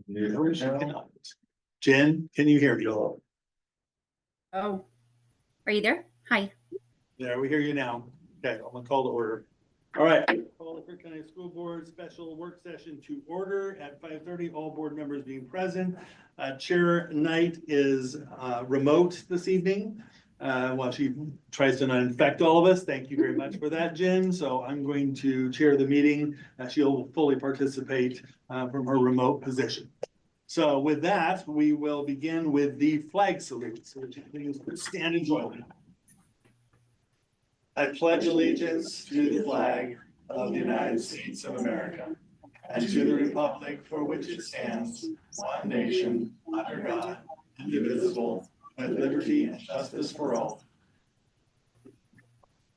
No, she cannot. Jen, can you hear me? Oh, are you there? Hi. There, we hear you now. Okay, I'm gonna call to order. All right, call the Frick County School Board special work session to order at 5:30. All board members being present. Chair Knight is remote this evening while she tries to not infect all of us. Thank you very much for that, Jen. So I'm going to chair the meeting. She'll fully participate from her remote position. So with that, we will begin with the flag salute. So please stand and join me. I pledge allegiance to the flag of the United States of America and to the republic for which it stands, one nation, under God, indivisible, with liberty and justice for all.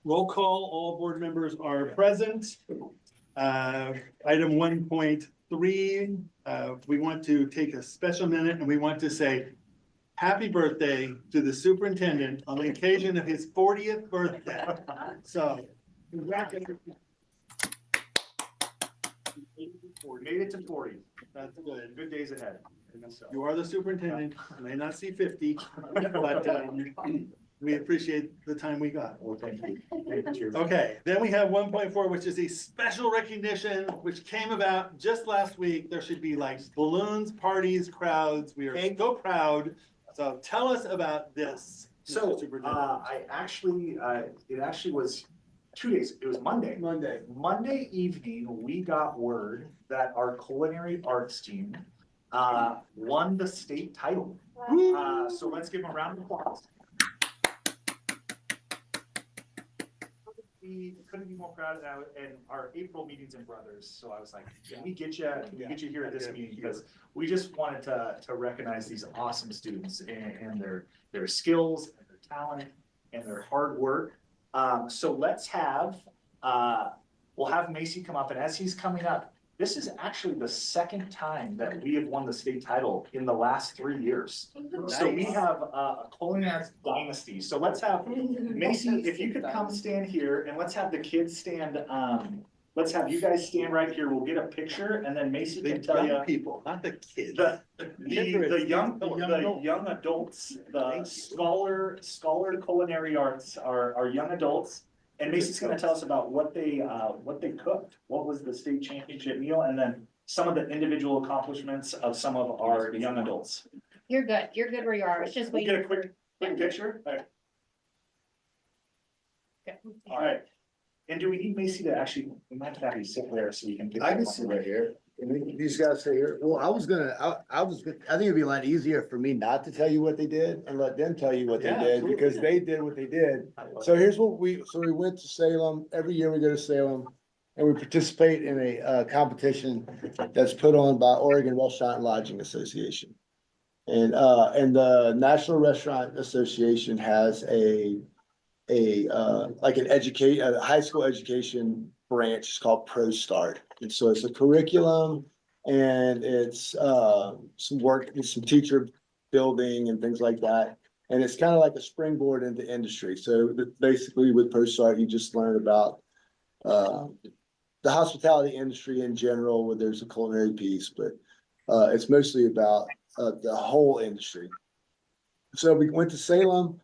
Roll call, all board members are present. Item 1.3, we want to take a special minute and we want to say happy birthday to the superintendent on the occasion of his 40th birthday. So, congratulations. Made it to 40. That's good. Good days ahead. You are the superintendent. You may not see 50, but we appreciate the time we got. Well, thank you. Thank you. Okay, then we have 1.4, which is a special recognition, which came about just last week. There should be like balloons, parties, crowds. We are so proud. So tell us about this. So, it actually was 2 days. It was Monday. Monday evening, we got word that our culinary arts team won the state title. So let's give them a round of applause. We couldn't be more proud of that, and our April meetings in Brothers. So I was like, can we get you here at this meeting? Because we just wanted to recognize these awesome students and their skills and their talent and their hard work. So let's have, we'll have Macy come up, and as he's coming up, this is actually the second time that we have won the state title in the last 3 years. Nice. So we have a culinary dynasty. So let's have Macy, if you could come stand here, and let's have the kids stand. Let's have you guys stand right here. We'll get a picture, and then Macy can tell you people, not the kids. The young adults, the scholar culinary arts are young adults. And Macy's going to tell us about what they cooked. What was the state championship meal, and then some of the individual accomplishments of some of our young adults. You're good. You're good where you are. It's just we'll waiting. Get a quick picture. All right. Okay. All right. And do we need Macy to actually? We might have you sit there so we can. I can sit right here. These guys sit here. Well, I think it'd be a lot easier for me not to tell you what they did and let them tell you what they did, because they did what they did. So here's what we went to Salem. Every year we go to Salem and we participate in a competition that's put on by Oregon Restaurant and Lodging Association. And the National Restaurant Association has a high school education branch. It's called Pro Start. And so it's a curriculum, and it's some work, some teacher building and things like that. And it's kind of like a springboard into industry. So basically with Pro Start, you just learn about the hospitality industry in general, where there's a culinary piece, but it's mostly about the whole industry. So we went to Salem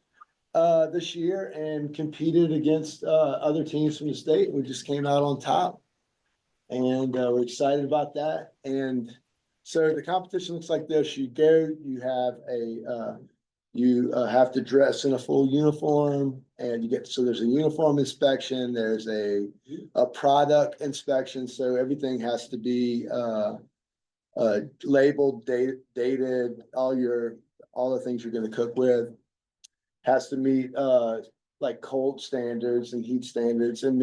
this year and competed against other teams from the state. We just came out on top, and we're excited about that. And so the competition looks like this. You go, you have to dress in a full uniform, and so there's a uniform inspection, there's a product inspection. So everything has to be labeled, dated, all the things you're going to cook with has to meet like cold standards and heat standards. And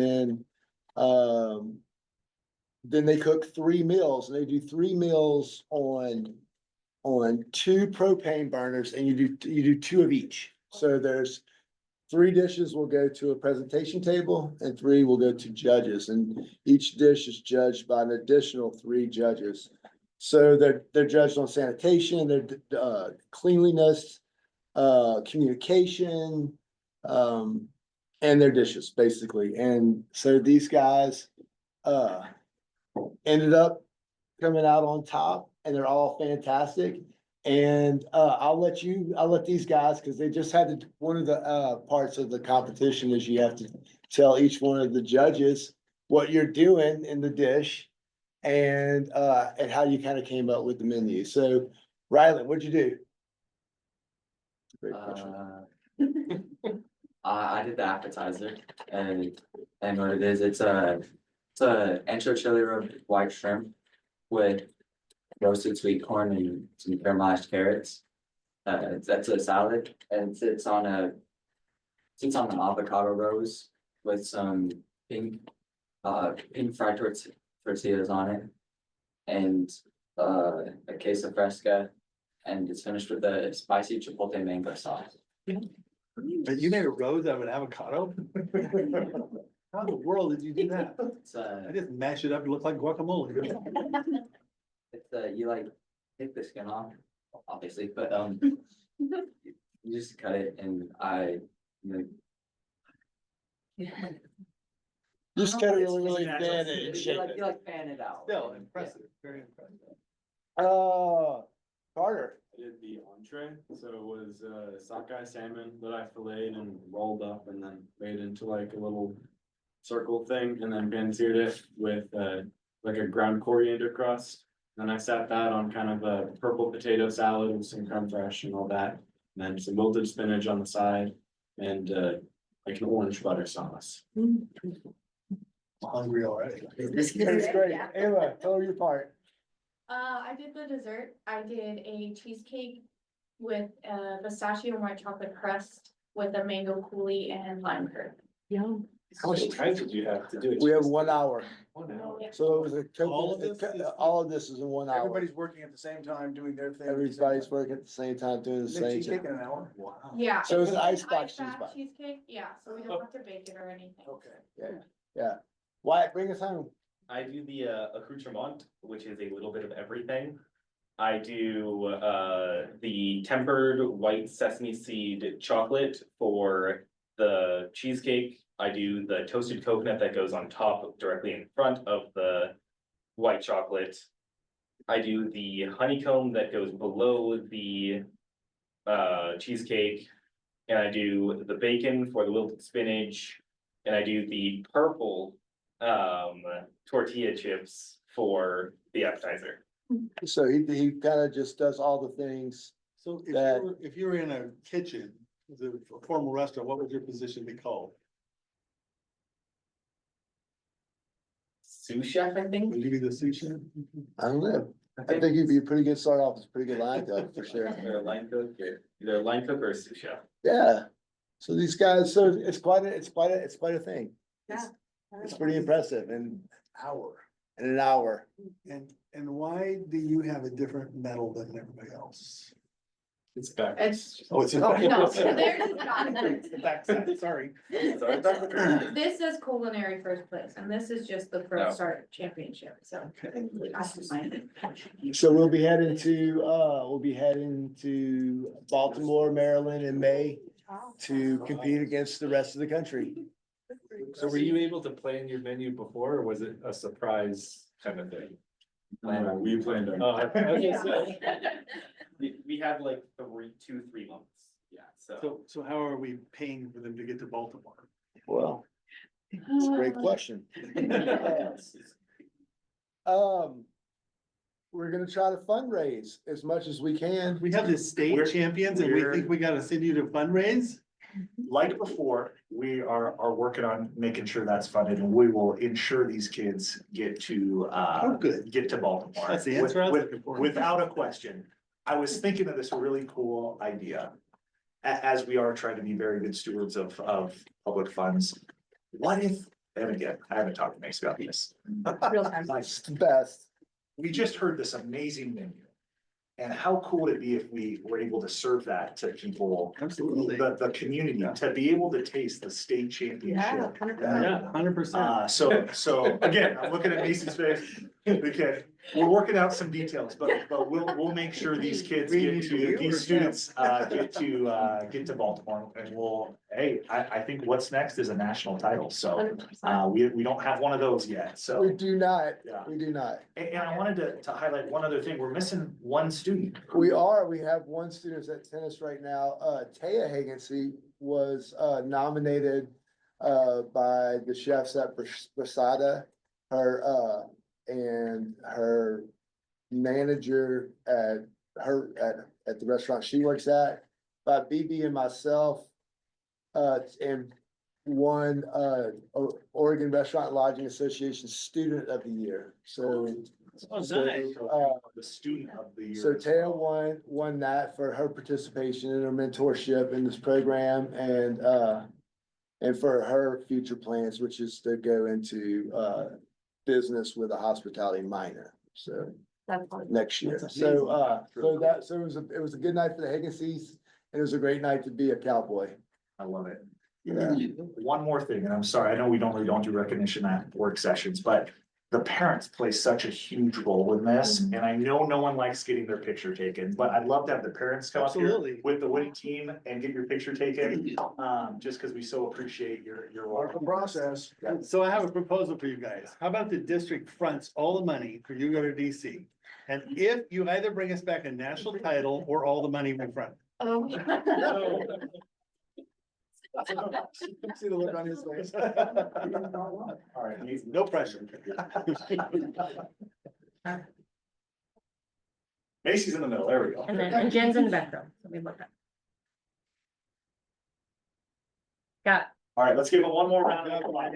then they cook 3 meals, and they do 3 meals on 2 propane burners, and you do 2 of each. So there's 3 dishes will go to a presentation table, and 3 will go to judges, and each dish is judged by an additional 3 judges. So they're judged on sanitation, their cleanliness, communication, and their dishes, basically. And so these guys ended up coming out on top, and they're all fantastic. And I'll let these guys, because they just had one of the parts of the competition is you have to tell each one of the judges what you're doing in the dish and how you kind of came up with the menu. So Rylan, what'd you do? Great question. I did the appetizer and what it is, it's a ancho chili rub white shrimp with roasted sweet corn and some caramelized carrots. That's a salad and it sits on an avocado rose with some pink fried tortillas on it and a queso fresca, and it's finished with a spicy chipotle mango sauce. But you made a rose out of an avocado? How in the world did you do that? It's I just mash it up and look like guacamole. you like take the skin off, obviously, but you just cut it and Just kind of It's really natural. fan it and shape you it. like fan it out. Still impressive, very impressive. Carter, I did the entree, so it was sockeye salmon that I filleted and rolled up and then made into like a little circle thing and then pan-seared it with like a ground coriander crust. Then I sat that on kind of a purple potato salad with some creme fraiche and all that. And then some wilted spinach on the side and like an orange butter sauce. I'm hungry already. that's great. Ava, tell her your part. I did the dessert. I did a cheesecake with pistachio and white chocolate crust with a mango coulis and lime curd. How much time did you have to do it? We have 1 hour, 1 hour. so it was All of this is- all of this is in 1 hour. Everybody's working at the same time, doing their thing. Everybody's working at the same time, doing the same Cheesecake thing. in an hour? Wow. Yeah. So it's an an icebox ice bath cheesebox. cheesecake, yeah, so we don't have to bake it or anything. Okay. Yeah. Wyatt, bring us home. I do the accoutrement, which is a little bit of everything. I do the tempered white sesame seed chocolate for the cheesecake. I do the toasted coconut that goes on top directly in front of the white chocolate. I do the honeycomb that goes below the cheesecake. And I do the bacon for the wilted spinach. And I do the purple tortilla chips for the appetizer. So he kind of just does all the things. So That- if you were in a kitchen, the formal restaurant, what would your position be called? Sous chef, I think. Would you be the sous chef? I don't know. I think you'd be a pretty good start off, it's a pretty good line though, for sure. Either a line cook or a sous chef. Yeah. So these guys, so it's quite a thing. It's pretty impressive in an hour. And why do you have a different medal than everybody else? It's back. It's, Oh, it's. no, theirs is not. Backside, sorry. This is culinary first place, and this is just the Pro Oh. Start Championship, so. So we'll be heading to Baltimore, Maryland in May to compete against the rest of the country. So were you able to plan your menu before, or was it a surprise kind of thing? We planned on. Oh, okay, so we had like 3 months, yeah, so. So how are we paying for them to get to Baltimore? Well, it's a great question. We're gonna try to fundraise as much as we can. We have the state We're- champions and we we're- think we gotta send you to fundraise? Like before, we are working on making sure that's funded and we will ensure these kids get to Oh, good. get to Baltimore. That's the answer I was With- looking for. Without a question. I was thinking of this really cool idea. As we are trying to be very good stewards of public funds. What if, and again, I haven't talked to Mace about this. It's the best. We just heard this amazing menu. And how cool would it be if we were able to serve that to people, Absolutely. the community, to be able to taste the state championship? Yeah, 100%. So again, I'm looking at Macy's face. Okay, we're working out some details, but we'll make sure these kids these students, get to Baltimore. And I think what's next is a national title, so, we don't have one of those yet, We so. do not, Yeah. we do not. And I wanted to highlight one other thing, we're missing one student. We have one student at tennis right now. Taya Higginsey was nominated by the chefs at Brasada. And her manager at the restaurant she works at, by BB and myself, and won Oregon Restaurant and Lodging Association Student of the Year. So Oh, so, nice. The student of the year. So as Taya well. won that for her participation in her mentorship in this program and for her future plans, which is to go into business with a hospitality minor, so next year. So it was a good night for the Higginses, and it was a great night to be a Cowboy. I love it. Yeah. One more thing, and I'm sorry, I know we normally don't do recognition at work sessions, but the parents play such a huge role in this, and I know no one likes getting their picture taken, but I'd love to have the parents come up here Absolutely. with the winning team and get your picture taken, just because we so appreciate your Part of work. the process. So I have a proposal for you guys. How about the district fronts all the money for you to go to DC? And if you either bring us back a national title or all the money we front. Oh. See the look on his face. All right, No pressure. Macy's in the middle, there we go. And Jen's in the back row. So we look up. Got it. All right, let's give it one more round of applause.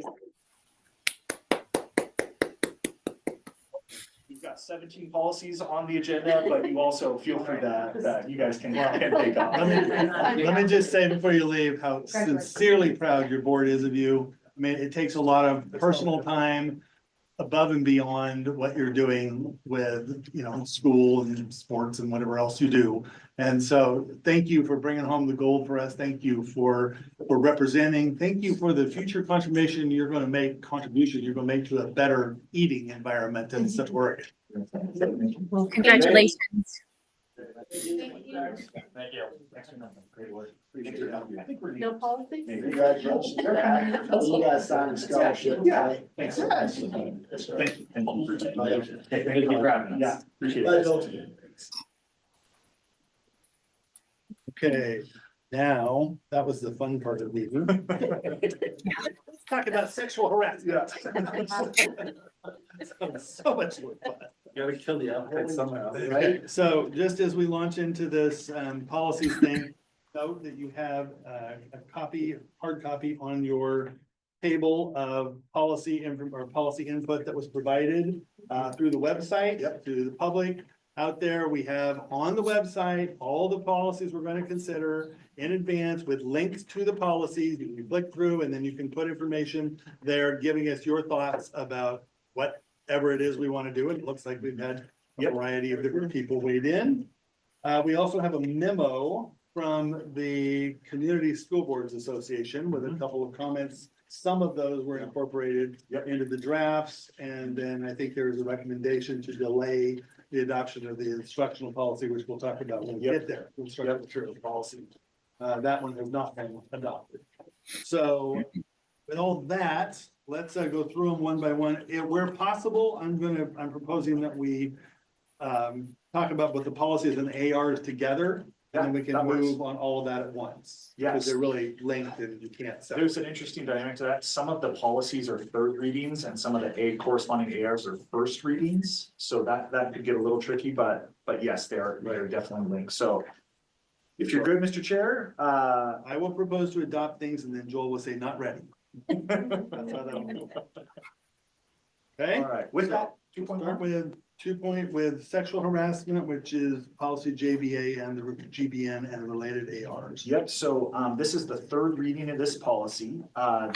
We've got 17 policies on the agenda, but you also feel free that you guys can take off. Let me just say before you leave, how sincerely proud your board is of you. I mean, it takes a lot of personal time above and beyond what you're doing with, school and sports and whatever else you do. And so thank you for bringing home the gold for us. Thank you for representing. Thank you for the future contribution you're going to make to a better eating environment in such work. Well, congratulations. Thank you. Great work. Appreciate your help. I think we're. No politics? Congratulations. You guys signed a scholarship. Yeah. Thanks. Thank you. Thank you. Thank you for having us. Yeah, appreciate it. Okay, now, that was the fun part of the meeting. Let's talk about sexual harassment. So much more fun. Gotta kill the outfit somehow. Right, so just as we launch into this policies thing, note that you have a hard copy on your table of policy input that was provided through the website to the public. Out there, we have on the website, all the policies we're going to consider in advance with links to the policies. You can click through and then you can put information there, giving us your thoughts about whatever it is we want to do. And it looks like we've had a variety of different people weighed in. We also have a memo from the Community School Boards Association with a couple of comments. Some of those were incorporated into the drafts. And then I think there's a recommendation to delay the adoption of the instructional policy, which we'll talk about when we get there. Instructional materials policy. That one has not been adopted. So with all that, let's go through them one by one. Where possible, I'm proposing that we talk about both the policies and the ARs together. And then we can move on all of that at once. Yes. Because they're really linked and you can't separate. There's an interesting dynamic to that. Some of the policies are third readings and some of the corresponding ARs are first readings. So that could get a little tricky, but yes, they're definitely linked. So if you're good, Mr. Chair, I will propose to adopt things and then Joel will say not ready. That's how that'll go. Okay? all right, with that, 2.1. Start with 2 with sexual harassment, which is policy JBA and the GBN and related ARs. Yep, so this is the third reading of this policy.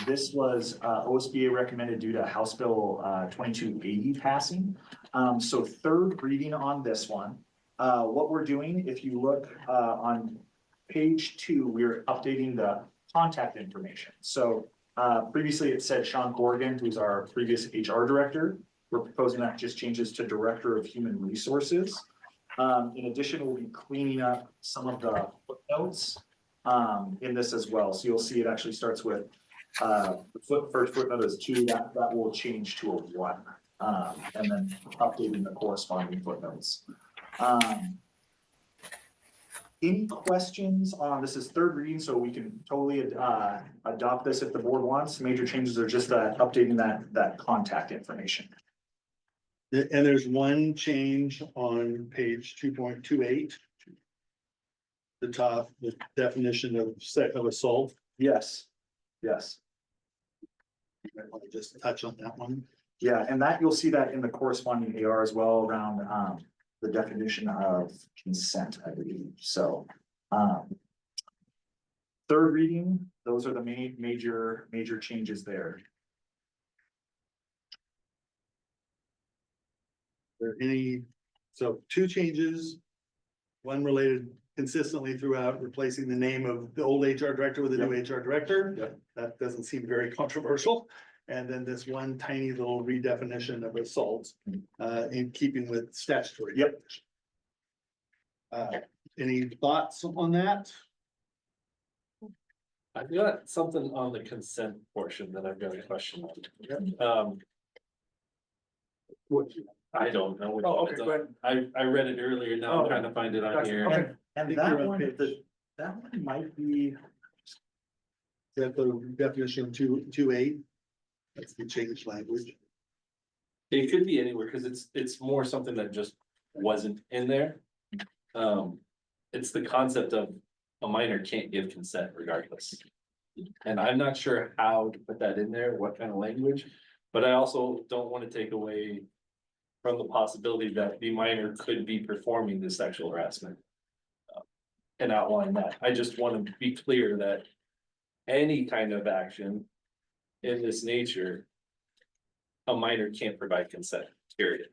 This was OSBA recommended due to House Bill 2280 passing. So third reading on this one. What we're doing, if you look on page 2, we're updating the contact information. So previously it said Sean Corrigan, who's our previous HR director. we're proposing that just changes to Director of Human Resources. In addition, we'll be cleaning up some of the footnotes in this as well. So you'll see it actually starts with the first footnote is 2, that will change to a 1. And then updating the corresponding footnotes. Any questions on, this is third reading, so we can totally adopt this if the board wants. Major changes are just updating that contact information. And there's one change on page 2.28. The top, the definition of assault. Yes, yes. I want to just touch on that one. Yeah, and that you'll see that in the corresponding AR as well around the definition of consent, I believe. So third reading, those are the major changes there. There any, so 2 changes. One related consistently throughout, replacing the name of the old HR director with a new HR director. Yep. That doesn't seem very controversial. And then this one tiny little redefinition of assault, in keeping with statutory. Yep. Any thoughts on that? I've got something on the consent portion that I've got a question on. What? I don't know. which Oh, one okay, it's go on. ahead. I read it earlier, now I'm Okay. trying to find it on Gotcha. here. Okay. And think that you're on one, page- that one might be, That the definition of 2.8. That's the change language. It could be anywhere, cause it's more something that just wasn't in there. It's the concept of a minor can't give consent regardless. And I'm not sure how to put that in there, what kind of language, but I also don't wanna take away from the possibility that the minor could be performing the sexual harassment. And outline that. I just want to be clear that any kind of action in this nature, a minor can't provide consent, period.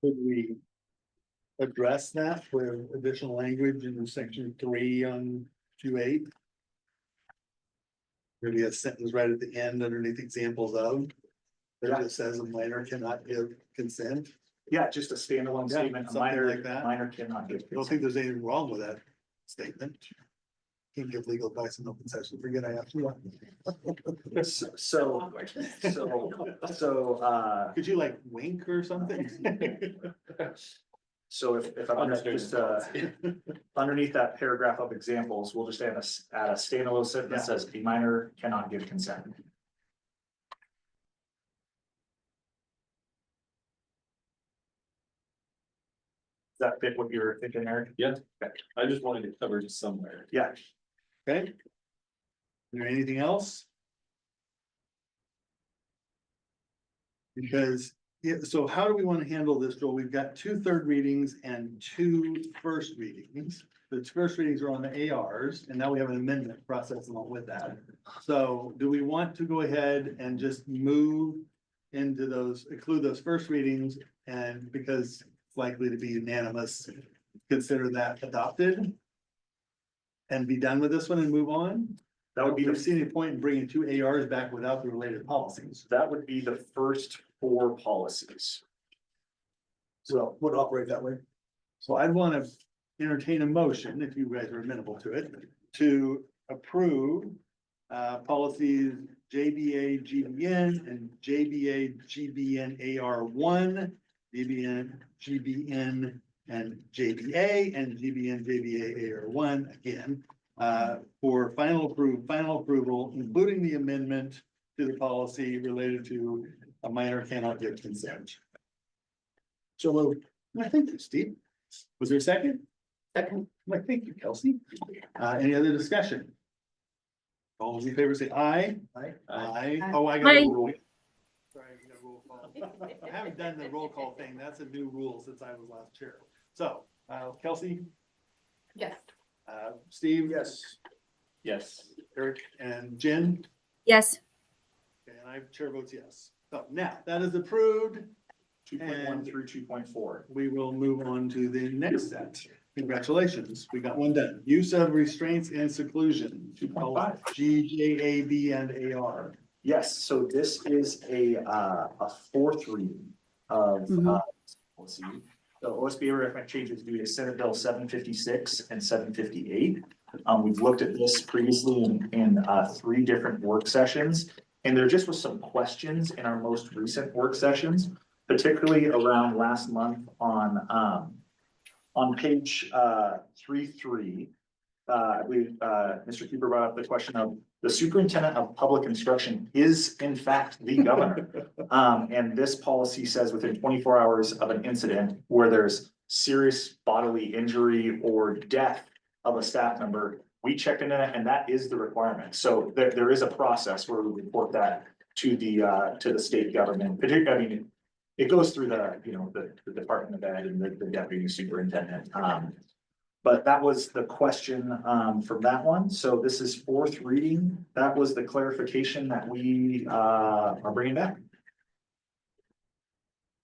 Could we address that with additional language in section 3 on 2.8? Maybe a sentence right at the end underneath examples of. That just says a minor cannot give consent. yeah, just a standalone Yeah, statement, a something minor, like that. minor cannot give I don't think there's anything wrong with that statement. Can't give legal advice in open session. Forget I asked you. So, Could you like wink or something? so if I'm just, underneath that paragraph of examples, we'll just add a standalone sentence that says a minor cannot give consent. Does that fit what you're thinking, Eric? I just wanted to cover it somewhere. Yeah, Okay. Is there anything else? Because, yeah, so how do we want to handle this, Joel? We've got 2 third readings and 2 first readings. The first readings are on the ARs, and now we have an amendment process along with that. So do we want to go ahead and just move into those, include those first readings, and because it's likely to be unanimous, consider that adopted? And be done with this one and move on? that would be Don't the, see any point in bringing 2 ARs back without the related policies. that would be the first 4 policies. So would operate that way. So I'd want to entertain a motion, if you guys are amenable to it, to approve policies JBA GBN and JBA GBN AR1, JBN GBN and JBA and GBN JBA AR1 again, for final approval, including the amendment to the policy related to a minor cannot give consent. So moved. Thank you, Steve. Was there a second? Second. Thank you, Kelsey. Any other discussion? All those in favor say aye. Aye. Oh, I got a Aye. rule. Sorry, I got a roll call. I haven't done the roll call thing. That's a new rule since I was last chair. So, Kelsey, Yes. Steve. Yes. Yes. Eric and Jen. Yes. And I chair votes yes. So now that is approved. 2.1 through 2.4. We will move on to the next set. Congratulations, we got one done. Use of restraints and seclusion. 2.5. G, J, A, B, and A, R. Yes, so this is a fourth reading of, let's see. The OSBA recommend changes due to Senate Bill 756 and 758. We've looked at this previously in 3 different work sessions. And there just was some questions in our most recent work sessions, particularly around last month on page 3.3. I believe Mr. Cooper brought up the question of the superintendent of public instruction is in fact the governor. And this policy says within 24 hours of an incident where there's serious bodily injury or death of a staff member, we checked into that and that is the requirement. So there is a process where we report that to the state government. I mean, it goes through the Department of Ed and the deputy superintendent. But that was the question from that one. So this is fourth reading. That was the clarification that we are bringing back.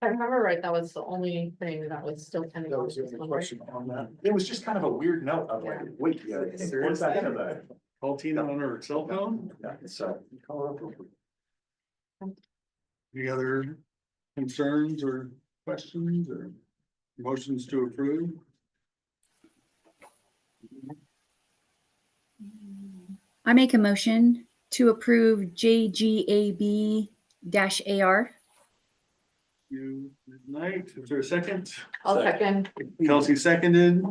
If I remember right, that was the only thing that was still pending. That was the only question on that. It was just kind of a weird note of like, wait, yeah, what's that in the? Call Tina on her cell phone. Yeah, so. Any other concerns or questions or motions to approve? I make a motion to approve JGAB-AR. You, Knight, is there a second? I'll second. Kelsey seconded.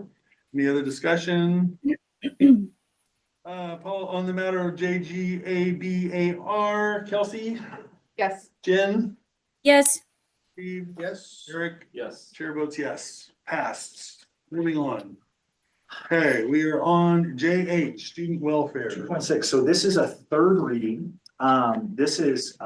Any other discussion? Paul, on the matter of JGABAR, Kelsey, Yes. Jen, Yes. Steve, Yes. Eric, Yes. chair votes yes, passed. Moving on. Okay, we are on JH, student welfare. 2.6, so this is a third reading. This is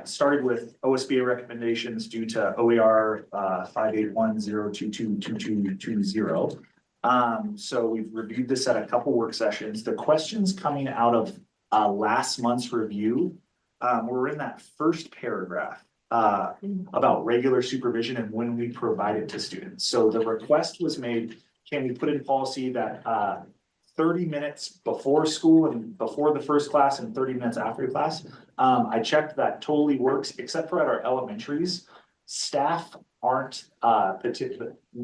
started with OSBA recommendations due to OER 581-022-2220. So we've reviewed this at a couple work sessions. The questions coming out of last month's review were in that first paragraph about regular supervision and when we provide it to students. So the request was made, can we put in policy that 30 minutes before school and before the first class and 30 minutes after class? I checked that totally works, except for at our elementaries. Staff aren't,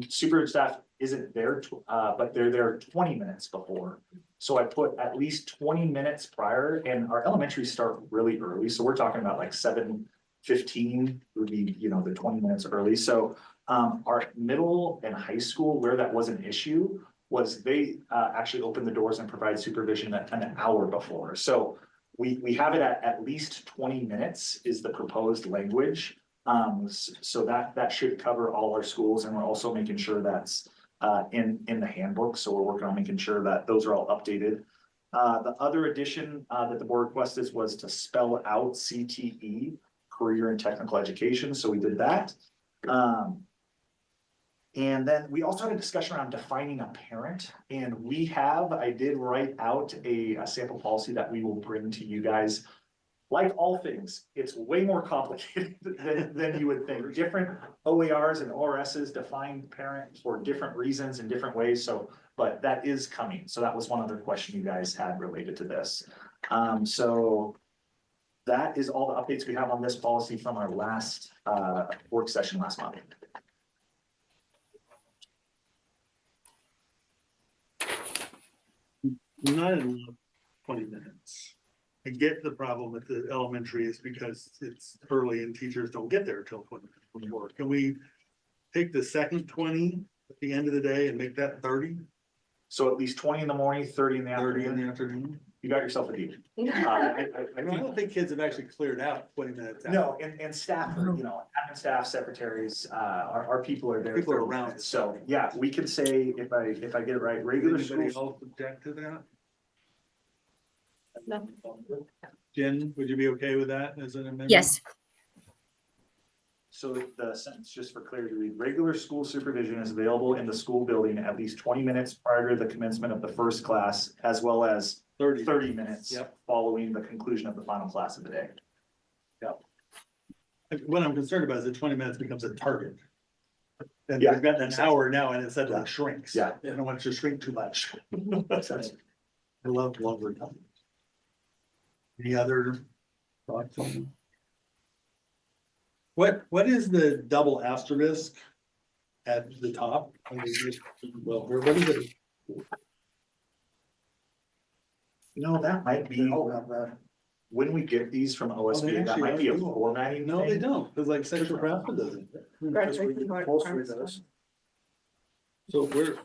super staff isn't there, but they're there 20 minutes before. So I put at least 20 minutes prior, and our elementaries start really early. So we're talking about like 7:15 would be, the 20 minutes early. So our middle and high school, where that was an issue, was they actually opened the doors and provide supervision an hour before. So we have it at least 20 minutes is the proposed language. So that should cover all our schools, and we're also making sure that's in the handbook. So we're working on making sure that those are all updated. The other addition that the board requested was to spell out CTE, career and technical education. So we did that. And then we also had a discussion around defining a parent, and I did write out a sample policy that we will bring to you guys. Like all things, it's way more complicated than you would think. Different OERs and ORSs define parent for different reasons in different ways. So, but that is coming. So that was one other question you guys had related to this. So that is all the updates we have on this policy from our last work session last month. Not in 20 minutes. I get the problem with the elementary is because it's early and teachers don't get there till 20 minutes before. Can we take the second 20 at the end of the day and make that 30? So at least 20 in the morning, 30 in the 30 in afternoon. the afternoon? You got yourself a deal. I don't think kids have actually cleared out 20 minutes. No, and staff, admin staff, secretaries, our people are there. People are 30 around. minutes. So, yeah, we can say, if I get it right, regular Anybody school. else object to that? No. Jen, would you be okay with that as an amendment? Yes. So the sentence, just for clarity, read, regular school supervision is available in the school building at least 20 minutes prior to the commencement of the first class, as well as 30 minutes Yep. following the conclusion of the final class of the day. What I'm concerned about is that 20 minutes becomes a target. And Yeah. we've got an hour now and it said like shrinks. Yeah. I don't want it to shrink too much. I love longer time. Any other thoughts on? What is the double asterisk at the top? I mean, well, what is it? No, that might be, when we get these from OSBA, that actually might be a are cool. formatting No, they thing. don't, because like sexual harassment doesn't. Compulsory does. So we're,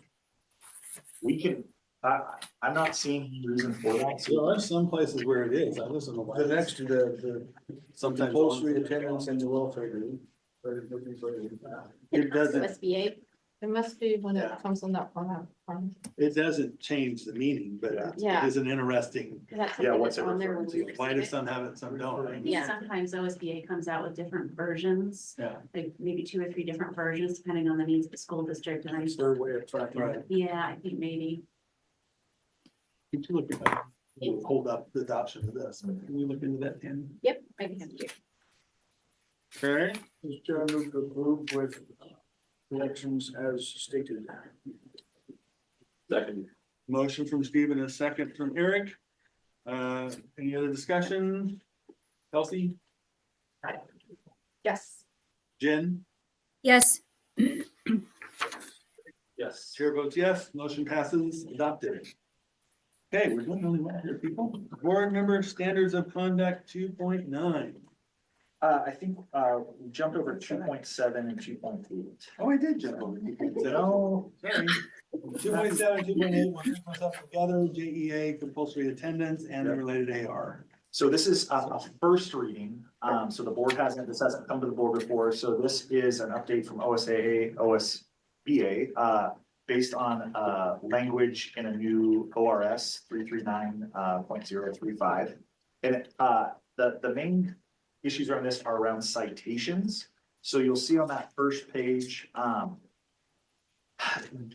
We can, I'm not seeing any reason for that. there So are some places where it is, I listen to. The next to the Sometimes. compulsory attendance and the welfare group. It doesn't, SBA. It must be when Yeah. it comes on that format. it doesn't change the meaning, but it Yeah. is an interesting, Yeah, what's it referring to? why do some have it, some don't? right? Yeah, sometimes OSBA comes out with different versions, Yeah. like maybe 2 or 3 different versions, depending on the needs of the school district. And It's their way of tracking. Right. yeah, I think maybe. Keep you looking at, we'll hold up the adoption of this, can we look into that, Tim? Yep, I can do. Okay. Mr. Chair, I move to approve with corrections as stated. Second. Motion from Steve and a second from Eric. Any other discussion? Kelsey, Yes. Jen, Yes. Yes. chair votes yes, motion passes, adopted. Okay, we're doing really well here, people. Board member standards of conduct 2.9. I think, we jumped over 2.7 and 2.8. Oh, I did jump over. No, Sorry. 2.7, 2.8, we'll group those up together, JEA, compulsory attendance, and the related AR. so this is a first reading. So the board this hasn't come to the board before. So this is an update from OSBA, based on, language in a new ORS 339.035. And, the main issues around this are around citations. So you'll see on that first page,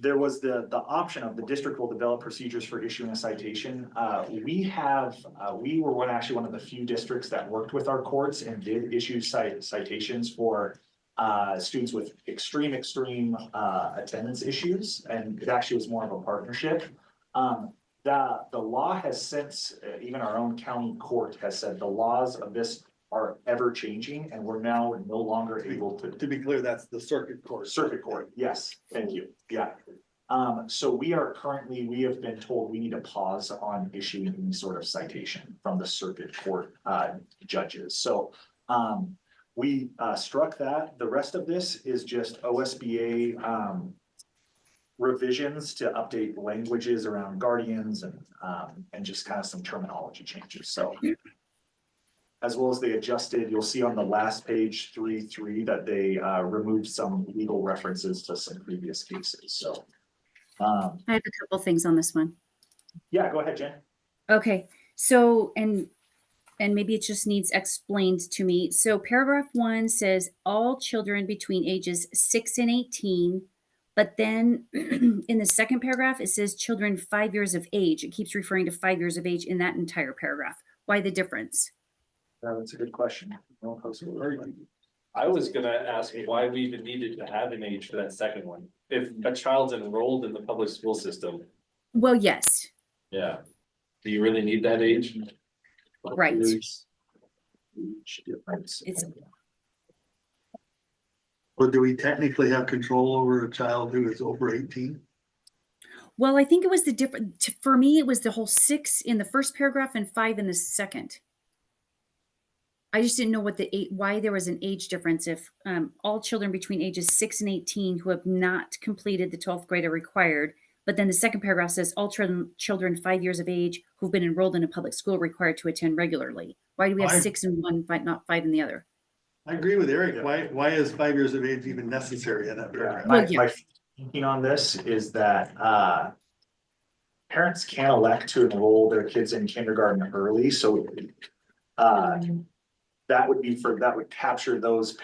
there was the option of the district will develop procedures for issuing a citation. We were one of the few districts that worked with our courts and did issue citations for students with extreme attendance issues, and it actually was more of a partnership. The law has since, even our own county court has said the laws of this are ever changing, and we're now no longer able to. To be clear, that's the circuit court. Circuit court, yes, thank you, yeah. So we have been told we need to pause on issuing any sort of citation from the circuit court judges, so. We struck that. The rest of this is just OSBA revisions to update languages around guardians and just kind of some terminology changes, so. As well as they adjusted, you'll see on the last page 3.3 that they removed some legal references to some previous cases, so. I have a couple things on this one. Yeah, go ahead, Jen. Okay, so, and maybe it just needs explained to me. So paragraph 1 says all children between ages 6 and 18, but then in the second paragraph, it says children 5 years of age. It keeps referring to 5 years of age in that entire paragraph. Why the difference? That's a good question. I was gonna ask why we even needed to have an age for that second one. If a child's enrolled in the public school system, Well, yes, yeah. Do you really need that age? right. Difference. It's, Or do we technically have control over a child who is over 18? well, I think it was the different, for me, it was the whole 6 in the first paragraph and 5 in the second. I just didn't know why there was an age difference if all children between ages 6 and 18 who have not completed the 12th grade are required. But then the second paragraph says all children 5 years of age who've been enrolled in a public school required to attend regularly. Why do we have 6 in one, but not 5 in the other? I agree with Eric. Why is 5 years of age even necessary in that paragraph? Well, yeah. My thinking on this is that parents can elect to enroll their kids in kindergarten early, so that would capture those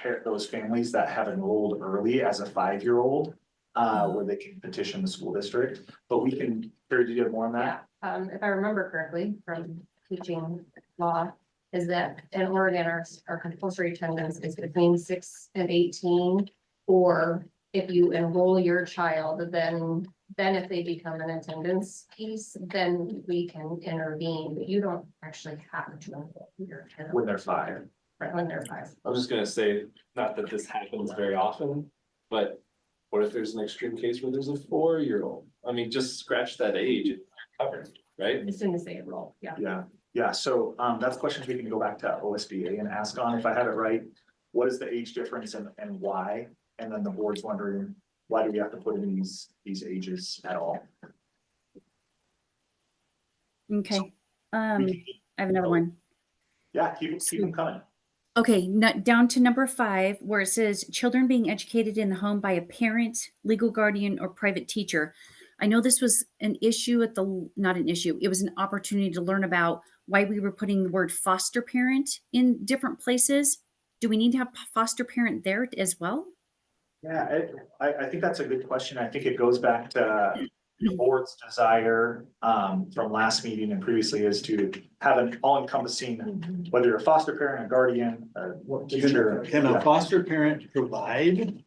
families that have enrolled early as a 5-year-old, where they can petition the school district, but we can, Carrie, do you have more on that? If I remember correctly from teaching law, is that in Oregon, our compulsory attendance is between 6 and 18 or if you enroll your child, then if they become an attendance piece, then we can intervene, but you don't actually have to enroll your child. When they're 5. Right, when they're 5. I was just gonna say, not that this happens very often, but what if there's an extreme case where there's a 4-year-old? I mean, just scratch that age and cover, it, right? As soon as they enroll, yeah. Yeah, so that's questions we can go back to OSBA and ask on, if I have it right, what is the age difference and why? And then the board's wondering, why do we have to put in these ages at all? Okay, I have another one. Yeah, keep them coming. Okay, down to number 5, where it says children being educated in the home by a parent, legal guardian, or private teacher. I know this was an issue not an issue, it was an opportunity to learn about why we were putting the word foster parent in different places. Do we need to have foster parent there as well? Yeah, I think that's a good question. I think it goes back to the board's desire from last meeting and previously is to have an all-encompassing, whether you're a foster parent, a guardian, a teacher. Can a foster parent provide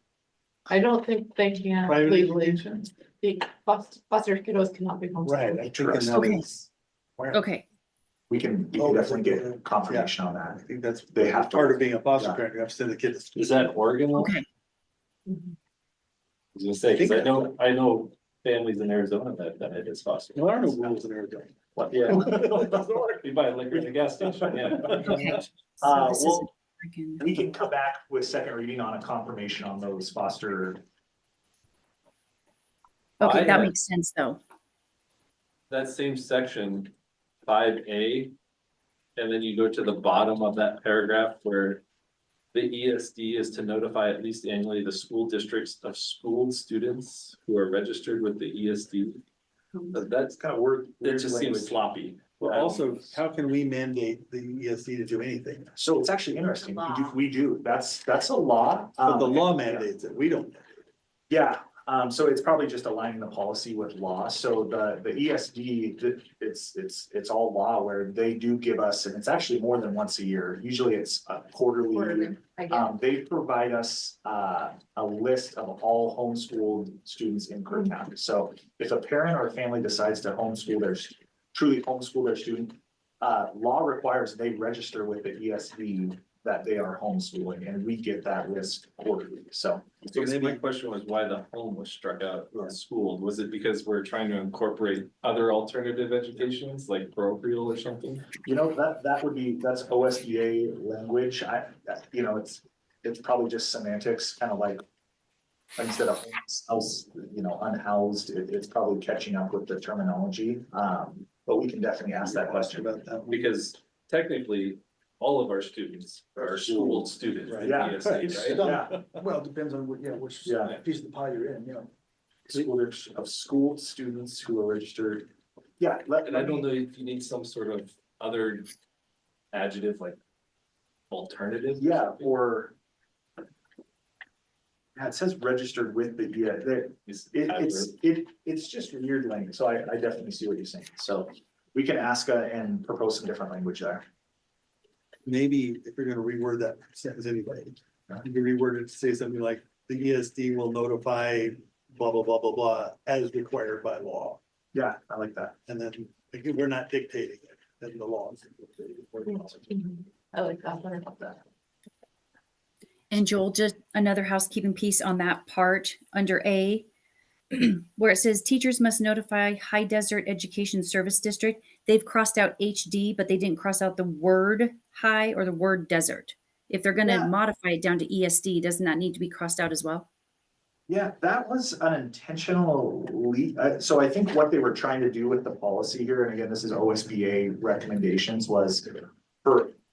I don't think they can private legally, education? the foster kiddos cannot be homeschooled. Right, I think Trust. that Okay. was- Okay, We can definitely get confirmation on I that. think that's They have to. part of being a foster Yeah. parent, you have to send the kid to school. Is that Oregon law? okay. I was gonna say, cause I know families in Arizona that it is possible. There are no rules in Arizona. What? Yeah. You buy liquor at the gas station, yeah. Okay. So this is Well, Oregon. we can come back with second reading on a confirmation on those foster. Okay, I that had- makes sense though. That same section, 5A. And then you go to the bottom of that paragraph where the ESD is to notify at least annually the school districts of schooled students who are registered with the ESD. That's Kind of word. It just seems sloppy. Well, also, how can we mandate the ESD to do anything? So it's actually interesting. We do. That's a law. But the law Yeah. mandates it, we don't. Yeah, so it's probably just aligning the policy with law. So the ESD, it's all law where they do give us, and it's actually more than once a year. Usually it's a quarterly. I get They provide us a list of all homeschooled students in Kerr County. So if a parent or a family decides to truly homeschool their student, law requires they register with the ESD that they are homeschooling, and we get that list quarterly, so. So my question was why the home was struck out on school. Was it because we're trying to incorporate other alternative educations like parochial or something? You know, that's OSBA language, it's probably just semantics, kind of like. Instead of house, unhoused, it's probably catching up with the terminology, but we can definitely ask that question. About that. Because technically, all of our students are schooled students in Yeah. ESD, right? Yeah, Well, it depends on which Yeah. piece of the pie you're in, of school students who are registered. Yeah. And I don't know if you need some sort of other adjective like alternative. Yeah, or. Yeah, it says registered with the, it's just weird language, so I definitely see what you're saying, so. We can ask and propose some different language there. Maybe if you're gonna reword that sentence anyway, you can reword it to say something like, the ESD will notify blah, blah, blah, blah, blah, as required by law. Yeah, I like that. And then, again, we're not dictating it, then the laws. I like that one. And Joel, just another housekeeping piece on that part under A, where it says teachers must notify High Desert Education Service District. They've crossed out HD, but they didn't cross out the word high or the word desert. If they're going to Yeah. modify it down to ESD, doesn't that need to be crossed out as well? Yeah, that was an intentional so I think what they were trying to do with the policy here, and again, this is OSBA recommendations, was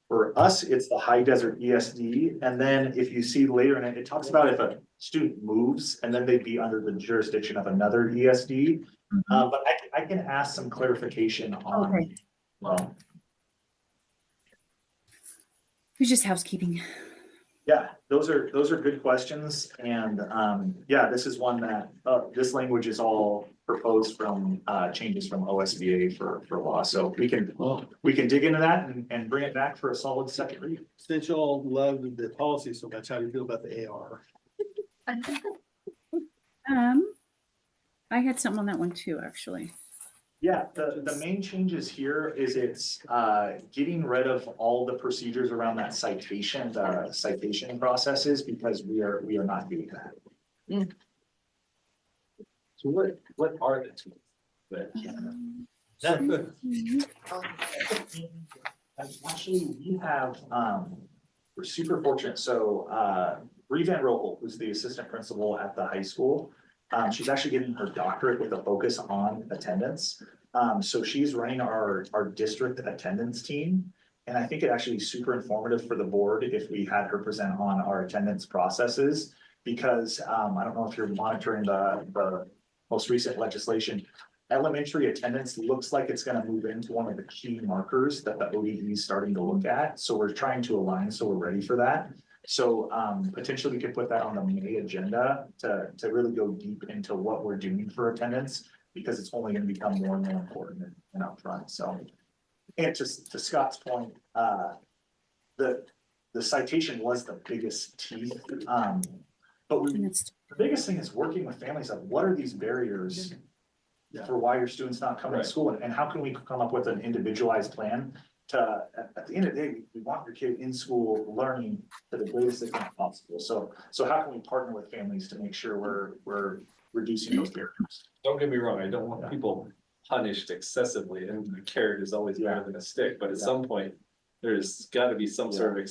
for us, it's the High Desert ESD, and then if you see later in it, it talks about if a student moves, and then they'd be under the jurisdiction of another ESD. But I can ask some clarification on. Okay. Well, It's just housekeeping. yeah, those are good questions, and yeah, this is one that this language is all proposed from changes from OSBA for law, so we can dig into that and bring it back for a solid second read. Since y'all love the policy so much, how do you feel about the AR? I had something on that one too, actually. Yeah, the main changes here is it's getting rid of all the procedures around that citation, the citation processes, because we are not doing that. So what are the tools that? That's good. Actually, we have, we're super fortunate, so, Bree Van Roel, who's the assistant principal at the high school. She's actually getting her doctorate with a focus on attendance. So she's running our district attendance team. And I think it actually is super informative for the board if we had her present on our attendance processes. Because, I don't know if you're monitoring the most recent legislation. Elementary attendance looks like it's gonna move into one of the key markers that the ODE is starting to look at, so we're trying to align, so we're ready for that. So potentially we could put that on the May agenda to really go deep into what we're doing for attendance, because it's only gonna become more and more important and upfront, so. And to Scott's point, the citation was the biggest teeth, but And it's the biggest thing is working with families of what are these barriers for why your student's not coming to school, and how can we come up with an individualized plan to, at the end of the day, we want your kid in school learning to the greatest extent possible. So how can we partner with families to make sure we're reducing those barriers? Don't get me wrong, I don't want people punished excessively, and the carrot is always better than a stick, but at some point, there's gotta be some sort of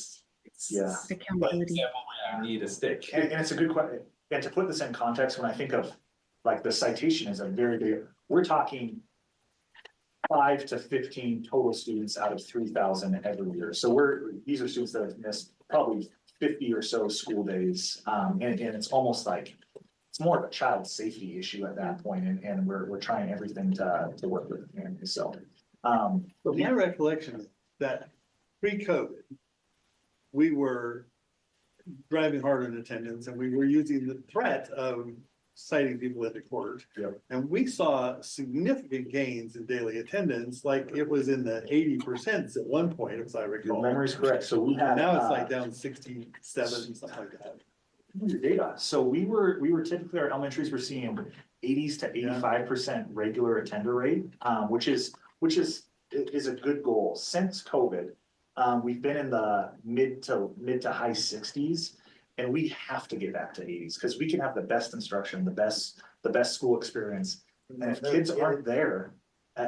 Yeah. accountability. example where you need a stick. And it's a good question, and to put this in context, when I think of, like, the citation is a very big, we're talking 5 to 15 total students out of 3,000 every year. So these are students that have missed probably 50 or so school days. And it's almost like, it's more of a child safety issue at that point, and we're trying everything to work with the family, so. But my recollection is that pre-COVID, we were driving hard on attendance and we were using the threat of citing people into court. Yep. And we saw significant gains in daily attendance, like it was in the 80% at one point, as I Your recall. memory's correct, so we had. Now it's like down 67, something like that. Your data, so we were typically, our elementaries were seeing 80s to 85% regular attender rate, which is a good goal. Since COVID, we've been in the mid to high 60s. And we have to get back to 80s, because we can have the best instruction, the best school experience. And if kids aren't there,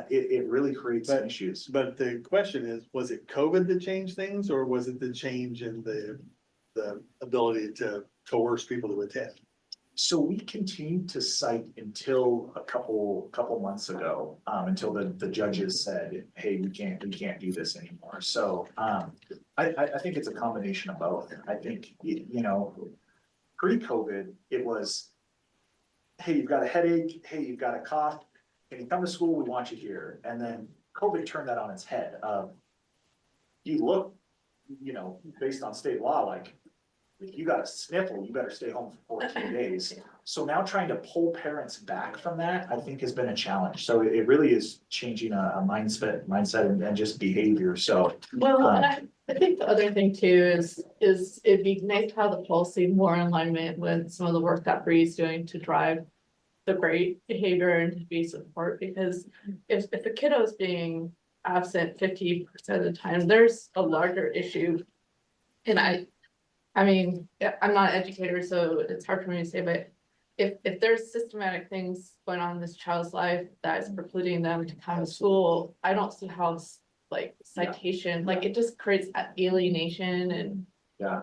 it really creates some issues. But the question is, was it COVID that changed things, or was it the change in the ability to coerce people to attend? So we continued to cite until a couple months ago, until the judges said, hey, we can't do this anymore. So I think it's a combination of both. I think, pre-COVID, it was, hey, you've got a headache, hey, you've got a cough, can you come to school? We want you here. And then COVID turned that on its head. You look, based on state law, like, if you got a sniffle, you better stay home for 14 days. So now trying to pull parents back from that, I think has been a challenge. So it really is changing a mindset and just behavior. So. Well, and I think the other thing too is it'd be nice to have the policy more in alignment with some of the work that Bree's doing to drive the great behavior and to be support, because if a kiddo is being absent 50% of the time, there's a larger issue. And I mean, I'm not an educator, so it's hard for me to say, but if there's systematic things going on in this child's life that is precluding them to come to school, I don't see how it's like citation, like it just creates alienation and. Yeah.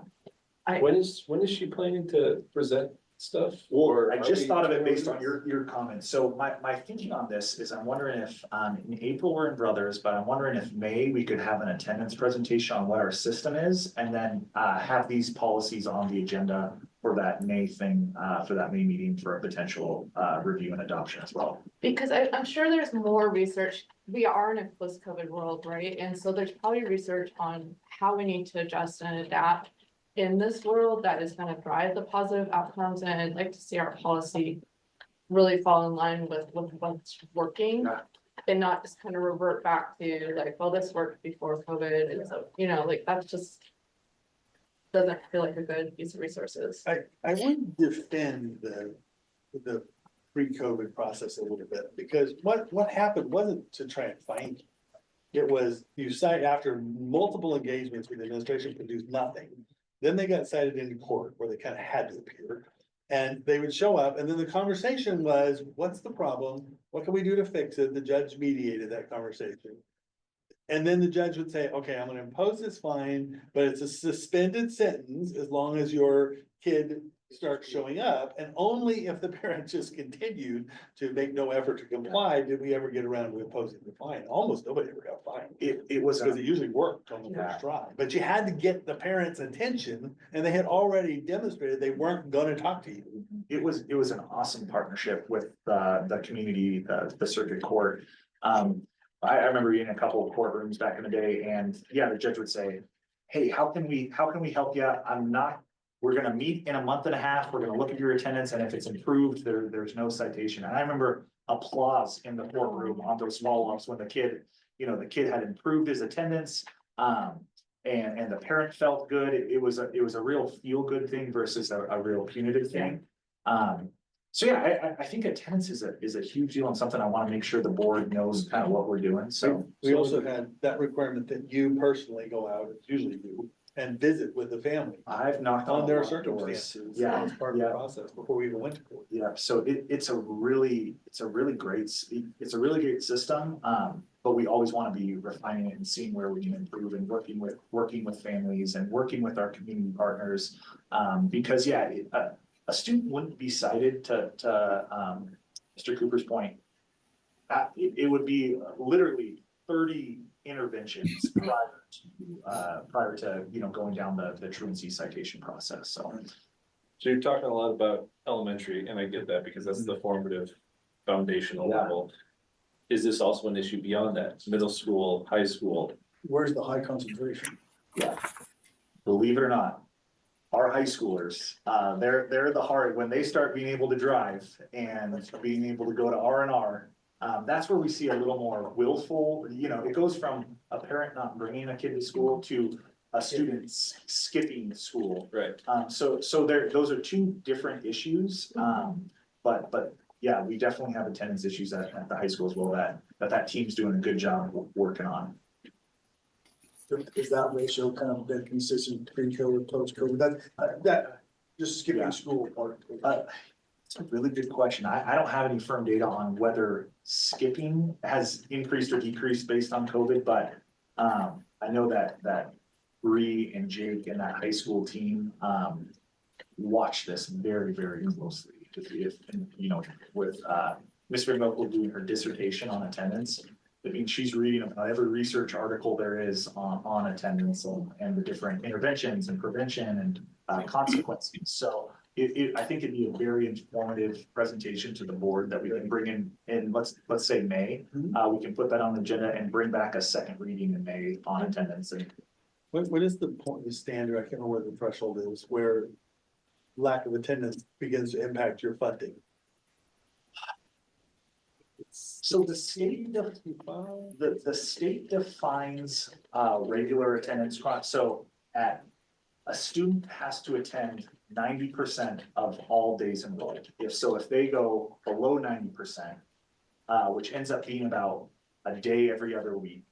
When is she planning to present stuff? Or I are just we thought of it trying based to- on your comments. So my thinking on this is I'm wondering if, in April we're in Brothers, but I'm wondering if May we could have an attendance presentation on what our system is, and then have these policies on the agenda for that May thing, for that May meeting for a potential review and adoption as well. Because I'm sure there's more research. We are in a post-COVID world, right? And so there's probably research on how we need to adjust and adapt in this world that is gonna drive the positive outcomes. And I'd like to see our policy really fall in line with what's working. Yeah. And not just kind of revert back to like, well, this worked before COVID. And so, like that's just doesn't feel like a good use of resources. I wouldn't defend the the pre-COVID process a little bit, because what happened wasn't to try and find you. It was, you cite after multiple engagements with the administration produced nothing. Then they got cited into court where they kind of had to appear. And they would show up, and then the conversation was, what's the problem? What can we do to fix it? The judge mediated that conversation. And then the judge would say, okay, I'm gonna impose this fine, but it's a suspended sentence as long as your kid starts showing up. And only if the parent just continued to make no effort to comply, did we ever get around to imposing the fine. Almost nobody ever got fined. It was, Because it usually worked on the first try, but you had to get the parents' attention, and they had already demonstrated they weren't gonna talk to you. it was an awesome partnership with the community, the circuit court. I remember being in a couple of courtrooms back in the day, and yeah, the judge would say, hey, how can we help you? We're gonna meet in a month and a half, we're gonna look at your attendance, and if it's improved, there's no citation. And I remember applause in the courtroom on those follow-ups when the kid had improved his attendance. And the parent felt good. It was a real feel-good thing versus a real punitive thing. So yeah, I think attendance is a huge deal and something I want to make sure the board knows kind of what we're doing, so. We also had that requirement that you personally go out, it's usually you, and visit with the family I've knocked on a their lot of doors. circumstances. Yeah, As part of the yeah. process before we even went to court. Yeah, so it's a really great system. But we always want to be refining it and seeing where we can improve and working with families and working with our community partners. Because yeah, a student wouldn't be cited to Mr. Cooper's point. It would be literally 30 interventions prior to going down the truancy citation process, so. So you're talking a lot about elementary, and I get that because that's the formative foundational level. Is this also an issue beyond that? Middle school, high school? Where's the high concentration? Yeah. Believe it or not, our high schoolers, they're the hard, when they start being able to drive and being able to go to R&R. That's where we see a little more willful, it goes from a parent not bringing a kid to school to a student skipping school. Right. So those are two different issues. But yeah, we definitely have attendance issues at the high school as well that team's doing a good job working on. Is that ratio kind of been consistent pre-COVID, post-COVID? That just skipping school part. It's a really good question. I don't have any firm data on whether skipping has increased or decreased based on COVID, but I know that Bree and Jake and that high school team watch this very, very closely. With Ms. Van doing her dissertation on attendance, I mean, she's reading about every research article there is on attendance and the different interventions and prevention and consequences. So I think it'd be a very informative presentation to the board that we can bring in let's say May. We can put that on the agenda and bring back a second reading in May on attendance. And What is the point, the standard, I can't remember where the threshold is, where lack of attendance begins to impact your funding? so the state the state defines regular attendance. So a student has to attend 90% of all days enrolled. If they go below 90%, which ends up being about a day every other week,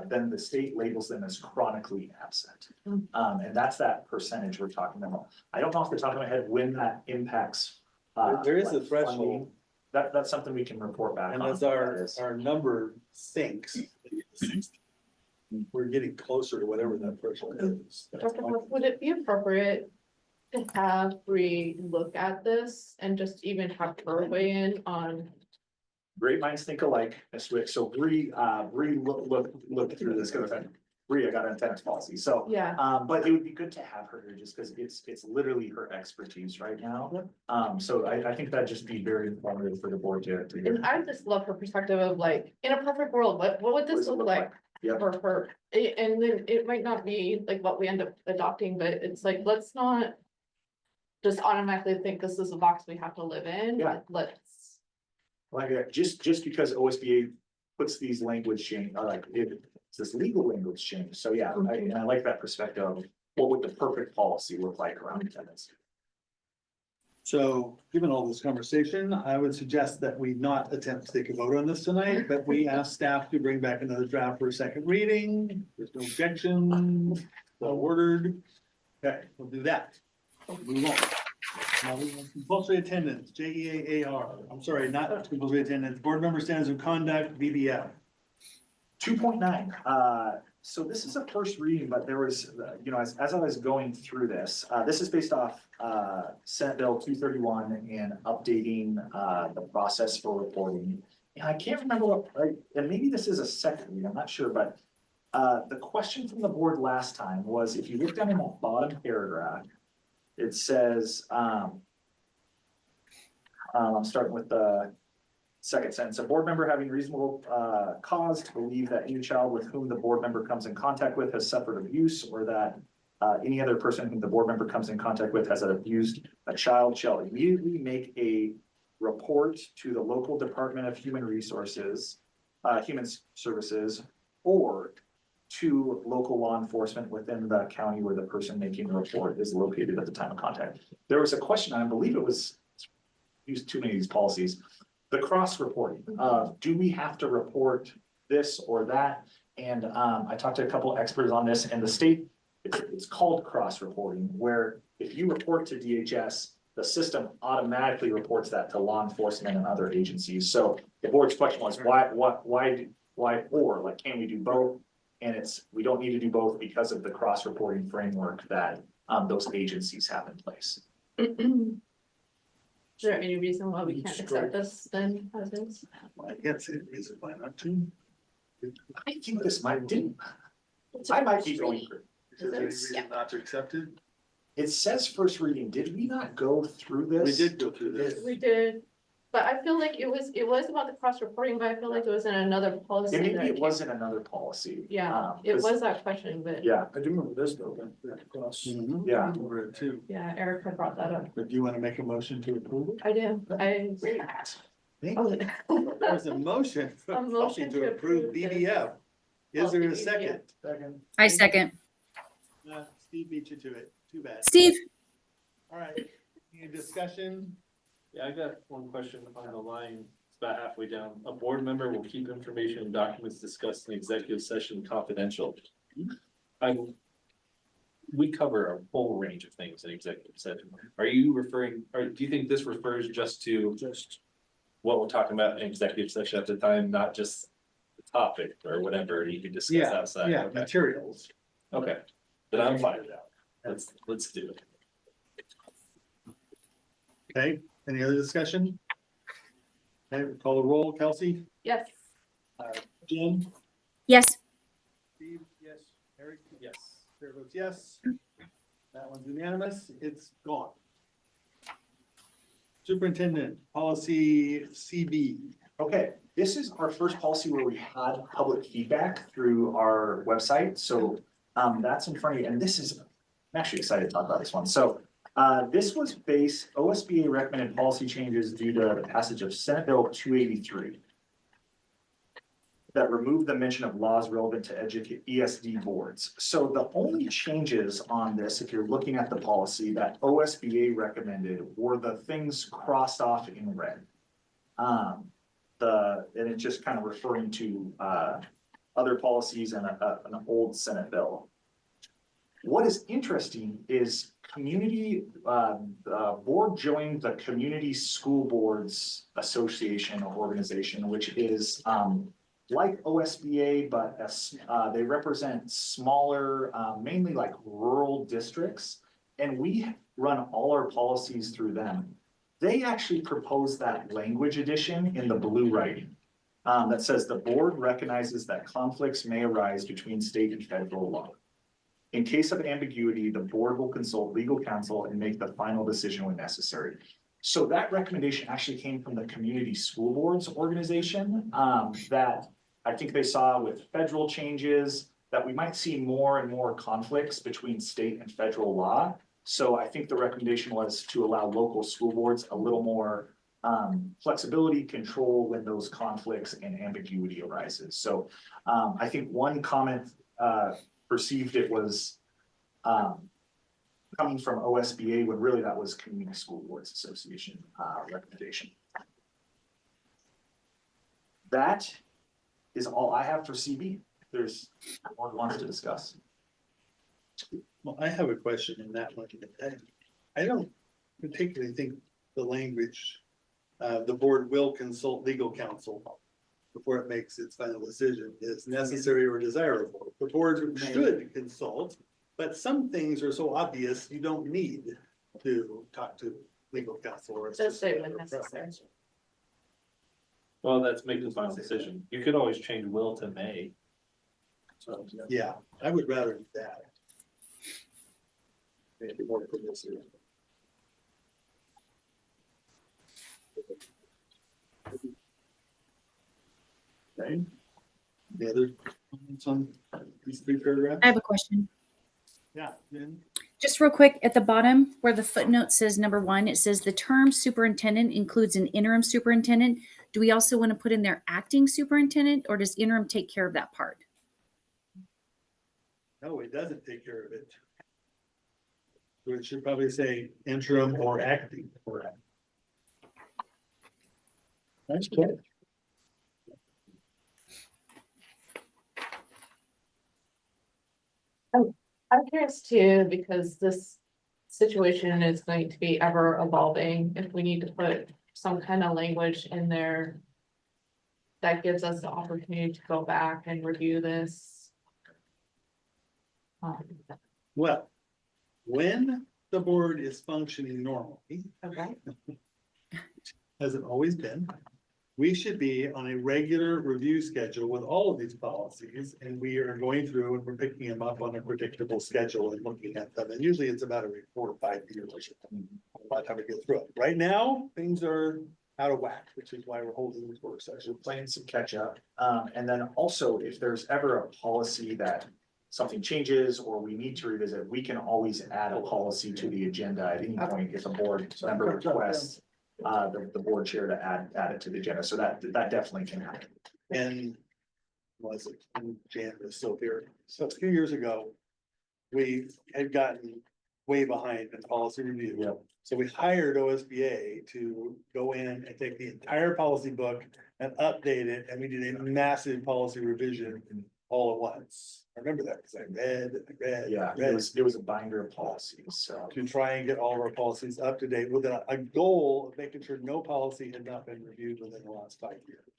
then the state labels them as chronically absent. And that's that percentage we're talking about. I don't know off the top of my head when that impacts. There is a like threshold. funding. That's something we can report back And on. as our number sinks, we're getting closer to whatever that threshold is. Dr. Huff, would it be appropriate to have Bree look at this and just even have her weigh in on? Great minds think alike, Ms. Wick. So Bree look through this, because Bree, I got an attendance policy, so. Yeah. But it would be good to have her here just because it's literally her expertise right now. So I think that'd just be very informative for the board to hear. And I just love her perspective of like, in a perfect world, what would this look like Yep. for her? And then it might not be like what we end up adopting, but it's like, let's not just automatically think this is a box we have to live in. Yeah. Let's. Like, just because OSBA puts these language change, it's this legal language change. So yeah, and I like that perspective of what would the perfect policy look like around attendance. So, given all this conversation, I would suggest that we not attempt to take a vote on this tonight, but we ask staff to bring back another draft for a second reading. There's no objection, so ordered. Okay, we'll do that. Move on. Now we have compulsory attendance, JEAAR. I'm sorry, not compulsory attendance, board member standards of conduct, BBF. 2.9, so this is a first reading, but there was, as I was going through this, this is based off, Senate Bill 231 and updating, the process for reporting. And I can't remember what, and maybe this is a second read, I'm not sure, but, the question from the board last time was, if you look down in that bottom paragraph, it says, I'm starting with the second sentence, a board member having reasonable cause to believe that any child with whom the board member comes in contact with has suffered abuse, or that any other person whom the board member comes in contact with has abused a child shall immediately make a report to the local Department of Human Services, or to local law enforcement within the county where the person making the report is located at the time of contact. There was a question, I believe it was used too many of these policies. The cross reporting, do we have to report this or that? And I talked to a couple experts on this, and the state, it's called cross reporting, where if you report to DHS, the system automatically reports that to law enforcement and other agencies. So the board's question was, why, or like, can we do both? And we don't need to do both because of the cross reporting framework that those agencies have in place. Is there any reason why we can't accept this then as is? I can't see a reason why not to. I think this might I might be going through. Is there any reason not to accept it? It says first reading. Did we not go through this? We did go through this. We did, but I feel like it was about the cross reporting, but I feel like it was in another policy. And maybe that it came- was in another policy. Yeah, it 'Cause- was that question, but Yeah, I do remember this though, that cross. Mhm. yeah. Over it too. yeah, Erica brought that up. But do you want to make a motion to approve it? I did, I agree. There's a motion. A motion to approve this. BDF. Is there a BDF. second? Second. I second. Steve beat you to it. Too bad. Steve? All right. Any discussion? Yeah, I got one question on the line. It's about halfway down. A board member will keep information and documents discussed in executive session confidential. We cover a whole range of things in executive session. Are you referring, or do you think this refers just to what we're talking about in executive session at the time, not just the topic or whatever you can discuss outside? Yeah, Okay. materials. Okay, then I'm fine with that. Let's do it. Okay, any other discussion? Okay, call the roll. Kelsey? Yes. Jen? Yes. Steve? Yes. Eric? Yes. Chair votes yes. That one's unanimous. It's gone. Superintendent, policy CB. Okay, this is our first policy where we had public feedback through our website, so that's in front of you, and this is, I'm actually excited to talk about this one. So this was OSBA recommended policy changes due to the passage of Senate Bill 283 that removed the mention of laws relevant to ESD boards. So the only changes on this, if you're looking at the policy that OSBA recommended, were the things crossed off in red. And it's just kind of referring to other policies and an old Senate bill. What is interesting is board joined the Community School Boards Association or organization, which is like OSBA, but they represent smaller, mainly like rural districts, and we run all our policies through them. They actually proposed that language addition in the blue writing that says the board recognizes that conflicts may arise between state and federal law. In case of ambiguity, the board will consult legal counsel and make the final decision when necessary. So that recommendation actually came from the Community School Boards organization that I think they saw with federal changes that we might see more and more conflicts between state and federal law. So I think the recommendation was to allow local school boards a little more flexibility, control when those conflicts and ambiguity arises. So I think one comment perceived it was coming from OSBA, when really that was Community School Boards Association, recommendation. That is all I have for CB. If there's one who wants to discuss. Well, I have a question in that one. I don't particularly think the language, the board will consult legal counsel before it makes its final decision is necessary or desirable. The board should consult, but some things are so obvious, you don't need to talk to legal counsel. Or Just say when necessary. Well, that's making the final decision. You could always change will to may. So, yeah. Yeah, I would rather do that. Maybe more permissive. Okay. The other comments on these three paragraphs? I have a question. Yeah, then, Just real quick, at the bottom where the footnote says number 1, it says the term superintendent includes an interim superintendent. Do we also want to put in there acting superintendent, or does interim take care of that part? no, it doesn't take care of it. So it should probably say interim or acting. Nice catch. I'm curious too, because this situation is going to be ever evolving. If we need to put some kind of language in there that gives us the opportunity to go back and review this. Well, when the board is functioning normally, Okay. as it always been, we should be on a regular review schedule with all of these policies, and we are going through and we're picking them up on a predictable schedule and looking at them. And usually it's about every 4 or 5 years or something by the time we get through it. Right now, things are out of whack, which is why we're holding this work session. Playing some catch up. And then also, if there's ever a policy that something changes or we need to revisit, we can always add a policy to the agenda at any point if a board member requests the board chair to add it to the agenda. So that definitely can happen. And was it, and Jan is still here. So a few years ago, we had gotten way behind in policy review. Yep. So we hired OSBA to go in and take the entire policy book and update it, and we did a massive policy revision all at once. I remember that because I read. Yeah, it was a binder of policies, so. To try and get all of our policies up to date with a goal of making sure no policy had not been reviewed within the last 5 years.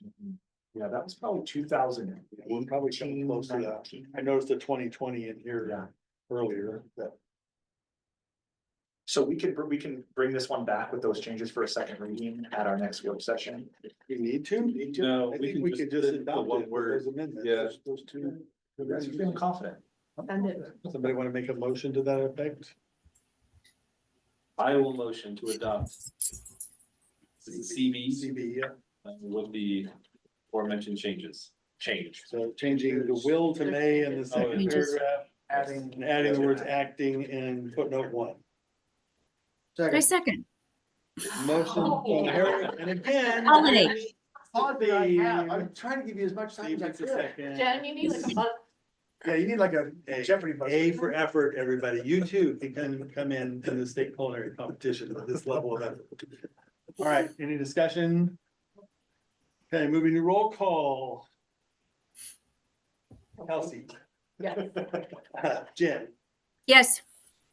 Yeah, that was probably 2000. We're probably getting close to that. I noticed a 2020 in here Yeah. earlier that. So we can bring this one back with those changes for a second reading at our next work session. We need to? No, I we think can we just could just put the adopt one it with word. those amendments. Yeah. Those two. You guys are feeling confident. Somebody want to make a motion to that effect? I will motion to adopt CB CB, yeah. with the aforementioned change. So changing the will to may in the second yeah. paragraph, Adding. and adding the words acting in footnote 1. I second. Motion from Eric, and again. Holiday. I'm trying to give you as much time Steve as I gets a could. second. Jen, you need like a month. Yeah, you need like a A Jeopardy. buzzer. A for effort, everybody. You too can come in the state culinary competition with this level of effort. All right, any discussion? Okay, moving to roll call. Kelsey. Yeah. Jen. Yes.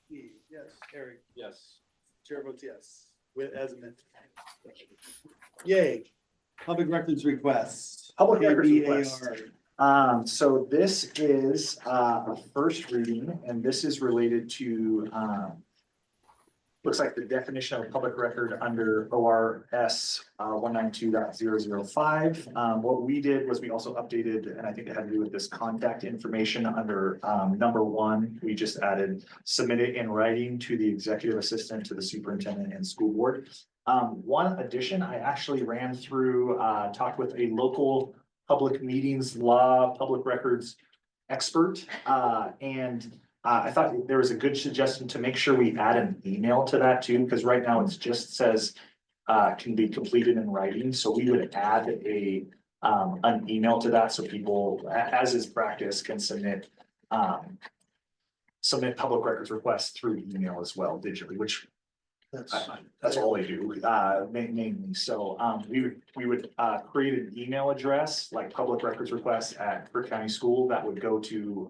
Steve, yes. Eric. Yes. Chair votes yes, with as amended. Yay. Public records requests. Public records KBAR. requests. So this is a first reading, and this is related to looks like the definition of a public record under ORS 192.005. What we did was we also updated, and I think it had to do with this contact information under number 1. We just added submit it in writing to the executive assistant to the superintendent and school board. One addition, I actually ran through, talked with a local public meetings law, public records expert, and I thought there was a good suggestion to make sure we add an email to that too, because right now it just says can be completed in writing. So we would add an email to that so people, as is practice, can submit submit public records requests through email as well digitally, which that's all they do, mainly. So, we would, create an email address, like public records requests at Crook County School, that would go to,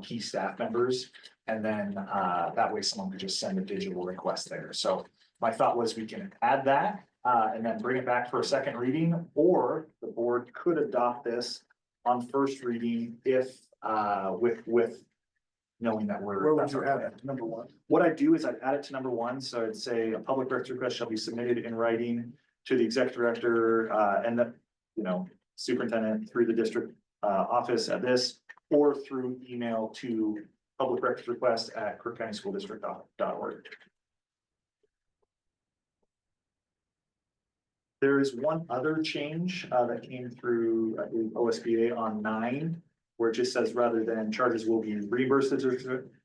key staff members. And then, that way someone could just send a digital request there. So my thought was we can add that, and then bring it back for a second reading, or the board could adopt this on first reading if, with knowing that we're. Where would that's you our add plan. it? Number one? What I'd do is I'd add it to number one, so I'd say a public records request shall be submitted in writing to the executive director, and the, superintendent through the district, office at this, or through email to public records request at crookcountyschooldistrict.org. There is one other change, that came through, I believe, OSBA on 9, where it just says rather than charges will be reimbursed to the district,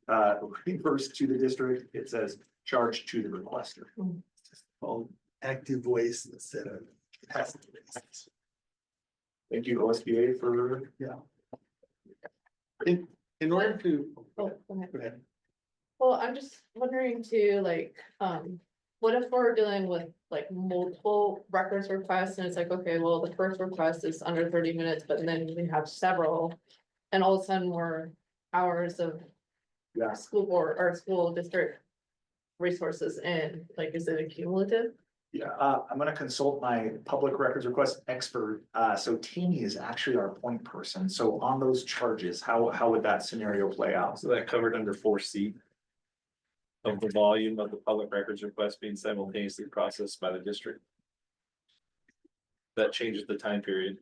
reimbursed to the district, it says charged to the requester. Called active voice instead of passive voice. Thank you, OSBA, for. In order to, Oh, go ahead. go ahead. Well, I'm just wondering too, like, what if we're dealing with like multiple records requests and it's like, okay, well, the first request is under 30 minutes, but then we have several. And all of a sudden we're hours of Yeah. school board or school district resources in, like, is it a cumulative? Yeah, I'm gonna consult my public records request expert. So Tammy is actually our point person. So on those charges, how would that scenario play out? So that covered under 4C. Of the volume of the public records request being simultaneously processed by the district. That changes the time period.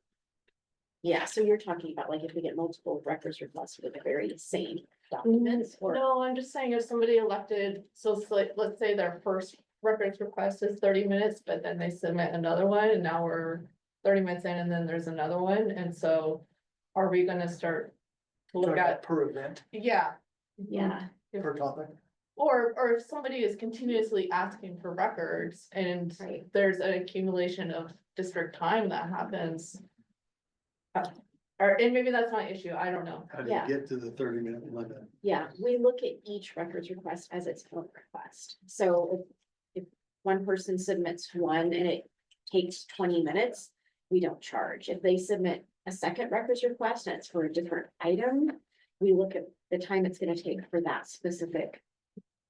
Yeah, so you're talking about like if we get multiple records requests for the very same documents or. No, I'm just saying if somebody elected, so it's like, let's say their first records request is 30 minutes, but then they submit another one and now we're 30 minutes in and then there's another one. And so are we gonna start to look at, Per event, yeah. Yeah, per topic. Or if somebody is continuously asking for records and Right. there's an accumulation of district time that happens. Or, and maybe that's my issue, I don't know. How do Yeah. you get to the 30-minute limit? yeah, we look at each records request as its own request. So if one person submits one and it takes 20 minutes, we don't charge. If they submit a second records request and it's for a different item, we look at the time it's gonna take for that specific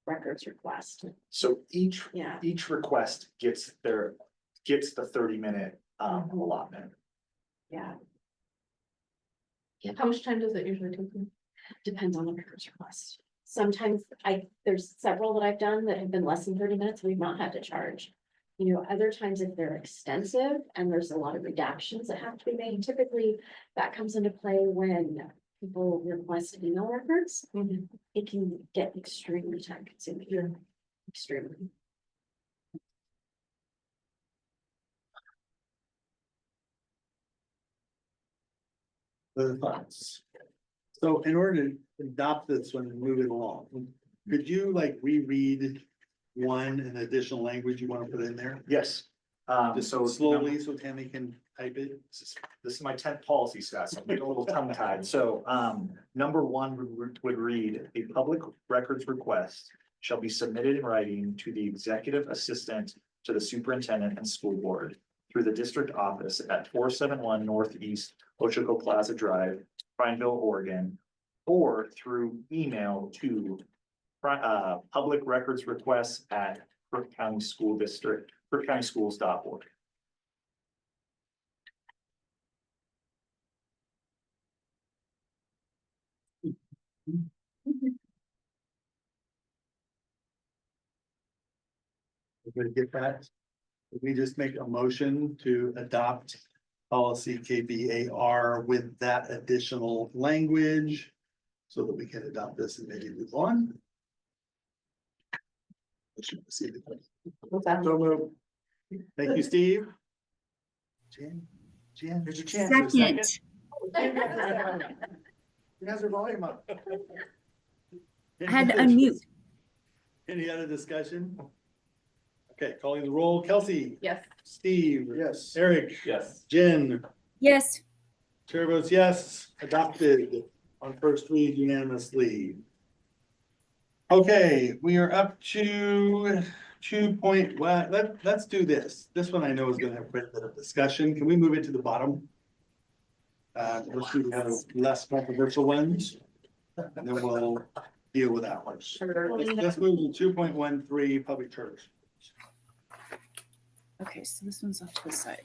records request. So each Yeah, request gets the 30-minute allotment. yeah, How much time does it usually take you? depends on the records request. Sometimes there's several that I've done that have been less than 30 minutes, we've not had to charge. You know, other times if they're extensive and there's a lot of redactions that have to be made, typically that comes into play when people request email records. It can get extremely time consuming. Extremely. Other thoughts? So in order to adopt this one and move it along, could you like reread one an additional language you want to put in there? Yes. Just So slowly so Tammy can type it. This is my 10th policy, Scott, so I'm getting a little tongue tied. So, number 1 would read, a public records request shall be submitted in writing to the executive assistant to the superintendent and school board through the district office at 471 Northeast Ochoco Plaza Drive, Prineville, Oregon, or through email to public records requests at Crook County School District, crookcountyschools.org. Everybody get that? We just make a motion to adopt policy KBAR with that additional language so that we can adopt this and maybe move on. What's that? So moved. Thank you, Steve. Jen, here's your chance. for a Second. She has her volume up. I had to unmute. Any other discussion? Okay, calling the roll. Kelsey. Yes. Steve. Yes. Eric. Yes. Jen. Yes, Chair votes yes. Adopted on first read unanimously. Okay, we are up to 2 point, well, let's do this. This one I know is gonna have quite a bit of discussion. Can we move it to the bottom? Let's do the less controversial ones, and then we'll deal with that one. Let's move to 2.13 public charters. Okay, so this one's off to the side.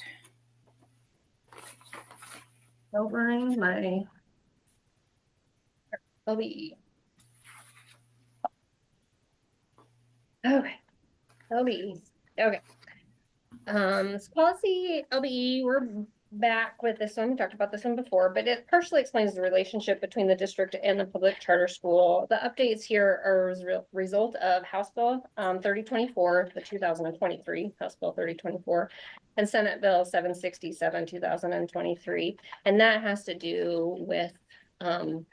Over in my. LBE. Okay. LBE, okay. This policy LBE, we're back with this one. We talked about this one before, but it partially explains the relationship between the district and the public charter school. The updates here are as a result of House Bill 3024, the 2023, House Bill 3024, and Senate Bill 767, 2023. And that has to do with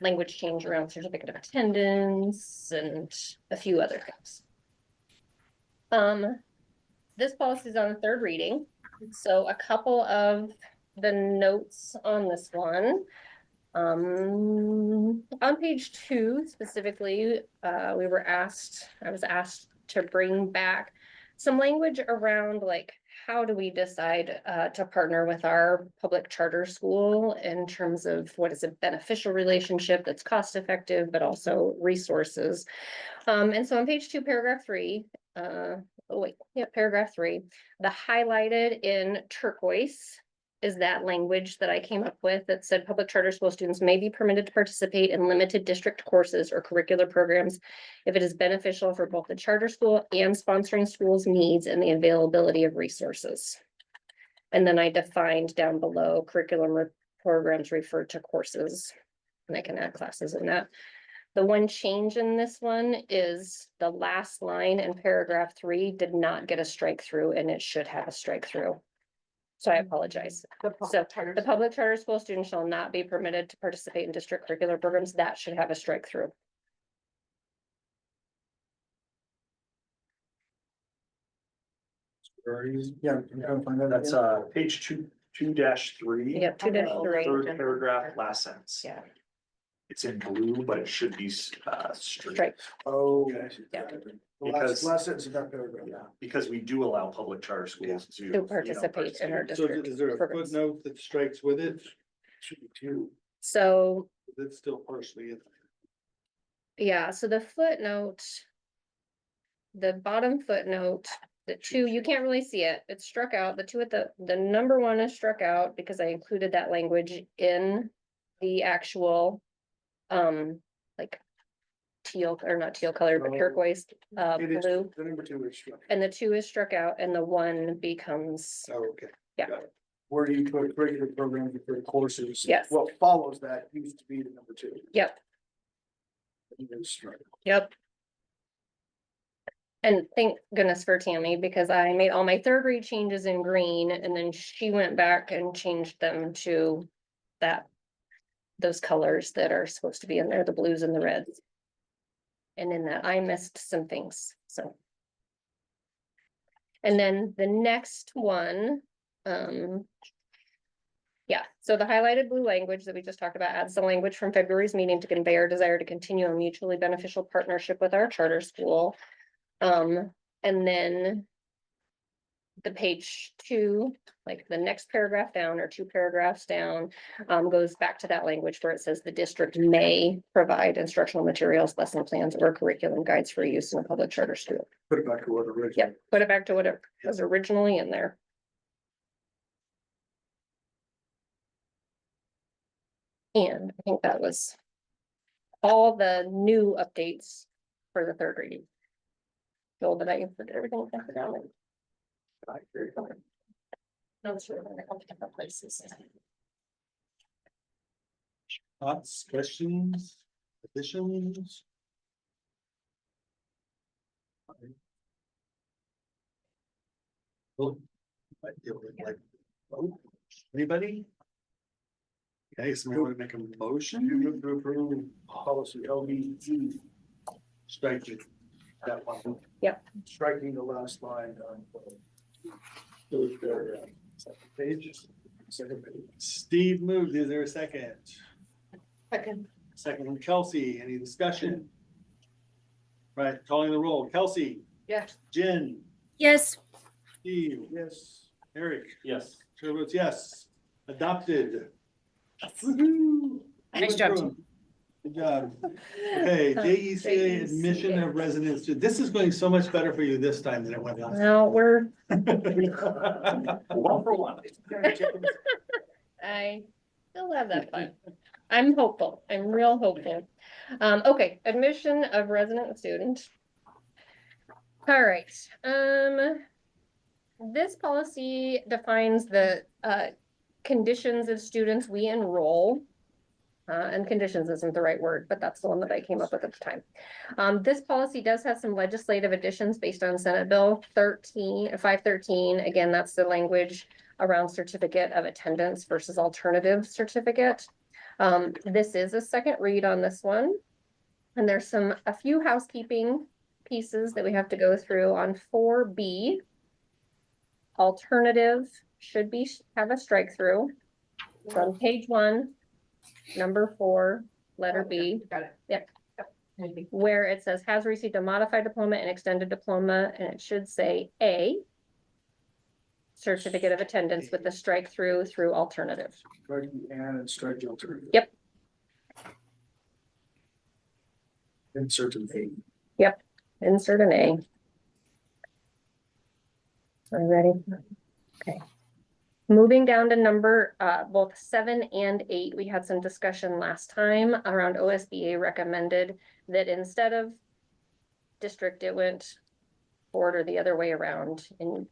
language change around certificate of attendance and a few other things. This policy is on the third reading, so a couple of the notes on this one. On page 2 specifically, I was asked to bring back some language around like, how do we decide to partner with our public charter school in terms of what is a beneficial relationship that's cost effective, but also resources. And so on page 2, paragraph 3, paragraph 3, the highlighted in turquoise is that language that I came up with that said public charter school students may be permitted to participate in limited district courses or curricular programs if it is beneficial for both the charter school and sponsoring schools' needs and the availability of resources. And then I defined down below curriculum programs referred to courses, and I can add classes in that. The one change in this one is the last line in paragraph 3 did not get a strike through, and it should have a strike through. So I apologize. So the public charter school students shall not be permitted to participate in district curricular programs. That should have a strike through. Yeah, I'm find that. That's page 2-3. Yeah, 2-3. Third paragraph, last sentence. Yeah. It's in blue, but it should be straight. Strike. Oh. Yeah. The Because- last sentence of that paragraph. Yeah, because we do allow public charter schools to. To participate in our So district is there a programs. footnote that strikes with it? Should be two. So, It's still partially in. yeah, so the footnote, the bottom footnote, the 2, you can't really see it. It's struck out. The 2 at the number 1 is struck out because I included that language in the actual, like teal, or not teal color, but turquoise, It is, blue. the number 2 is struck. And the 2 is struck out and the 1 becomes, Oh, okay. Yeah. Got it. Where you put regular programs for courses. Yes. What follows that used to be the number 2. yep, And then struck. yep. And thank goodness for Tammy, because I made all my third read changes in green and then she went back and changed them to those colors that are supposed to be in there, the blues and the reds. And in that I missed some things, so. And then the next one, yeah, so the highlighted blue language that we just talked about adds the language from February's meeting to convey our desire to continue a mutually beneficial partnership with our charter school. And then the page 2, like the next paragraph down or 2 paragraphs down, goes back to that language where it says the district may provide instructional materials, lesson plans, or curriculum guides for use in a public charter school. Put it back to what originally. Yep, put it back to what it was originally in there. And I think that was all the new updates for the third reading. Joel, did I put everything back down? No, it's really in a couple different places. Thoughts, questions, additions? Well, anybody? Okay, somebody want to make a motion? You to approve policy LBG, Strike it. That one. striking the last line on. Third paragraph. Second page. Second page. Steve moved. Is there a second? Second. Second from Kelsey. Any discussion? Right, calling the roll. Kelsey, Yes. Jen, Yes, Steve, yes, Eric, Yes. chair votes yes. Adopted. Woo-hoo. Nice job, Jen. Good job. Okay, JECA admission of residents. This is going so much better for you this time than it went last. Well, we're, One for one. I still have that fun. I'm hopeful. I'm real hopeful. Okay, admission of resident student. All right, this policy defines the, conditions of students we enroll. And conditions isn't the right word, but that's the one that I came up with at the time. This policy does have some legislative additions based on Senate Bill 513. Again, that's the language around certificate of attendance versus alternative certificate. This is a second read on this one. And there's a few housekeeping pieces that we have to go through on 4B. Alternative should have a strike through. It's on page 1. Number 4, letter B. Got it. Yep. Maybe. Where it says has received a modified diploma and extended diploma, and it should say A. Certificate of attendance with the strike through alternative. Strike the and strike the alternative. Yep. Insert an A. Yep, insert an A. Are you ready? Okay. Moving down to number, both 7 and 8, we had some discussion last time around OSBA recommended that instead of district, it went board or the other way around. And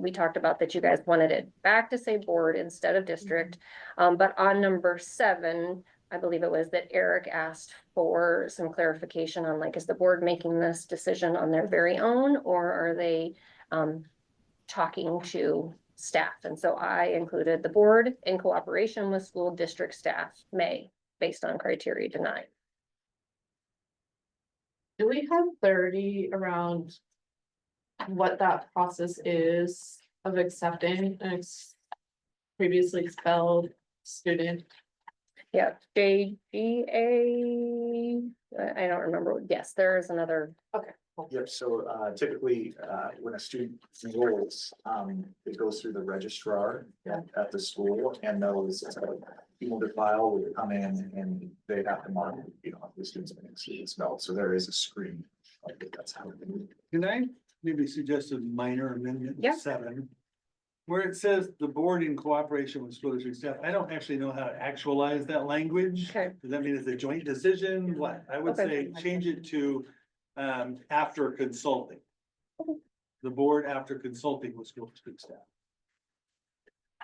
we talked about that you guys wanted it back to say board instead of district. But on number 7, I believe it was that Eric asked for some clarification on like, is the board making this decision on their very own, or are they talking to staff? And so I included the board in cooperation with school district staff may, based on criteria denied. Do we have clarity around what that process is of accepting an previously expelled student? Yeah, JGA, I don't remember. Yes, there is another. Okay. Yep, so typically, when a student enrolls, it goes through the registrar at the school, and those people to file would come in and they'd have to mark, if the student's been expelled, so there is a screen. That's how. Can I maybe suggest a minor amendment? Yeah. 7, where it says the board in cooperation with school district staff. I don't actually know how to actualize that language. Okay. Does that mean it's a joint decision? What? I would Okay. say change it to after consulting. The board after consulting with school district staff.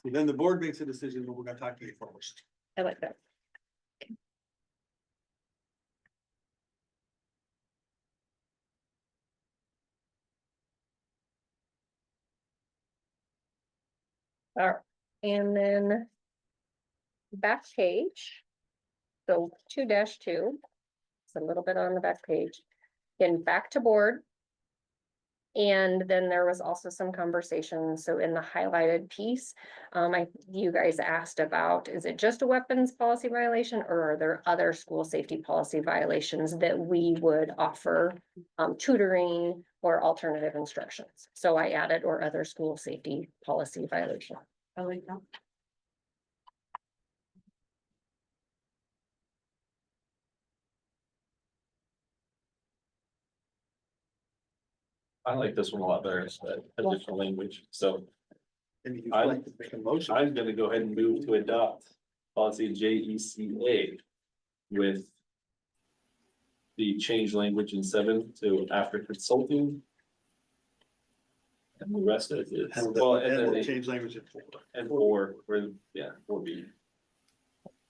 So then the board makes a decision, but we're gonna talk to you first. I like that. All right, and then back page. So 2-2, it's a little bit on the back page. Then back to board. And then there was also some conversation. So in the highlighted piece, you guys asked about, is it just a weapons policy violation, or are there other school safety policy violations that we would offer tutoring or alternative instructions? So I added or other school safety policy violation. I like that. I like this one a lot better, it's that additional language, so And you'd I'm- like to make a motion. I'm gonna go ahead and move to adopt policy JECA with the change language in 7 to after consulting. And the rest of it is, And well, and we'll then they, change language at 4. and 4, where, yeah, 4B.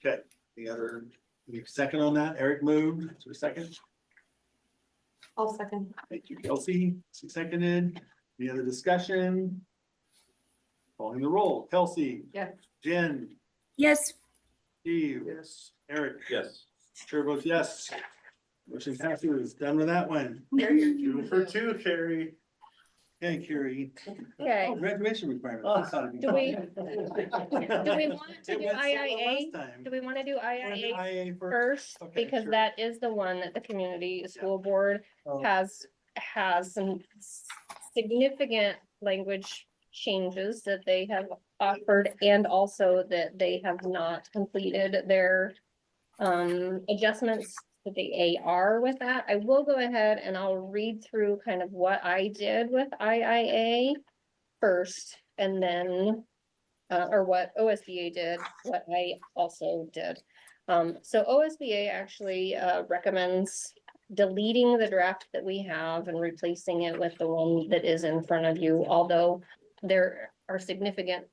Okay, any second on that? Eric moved, is there a second? I'll second. Thank you, Kelsey, seconded. Any other discussion? Calling the roll. Kelsey. Yes. Jen, yes, Steve. Yes. Eric. Yes. Chair votes yes. Motion passes. Done with that one. Two for 2, Carrie. Okay, Carrie. Okay. Oh, graduation requirements. That's how to Do we- it Do we want to It do went slower IIA? last time. Do we want to do IIA IA first? Okay, Because sure. that is the one that the community school board Oh. has some significant language changes that they have offered and also that they have not completed their adjustments to the AR with that. I will go ahead and I'll read through kind of what I did with IIA first and then or what OSBA did, what I also did. So OSBA actually recommends deleting the draft that we have and replacing it with the one that is in front of you, although there are significant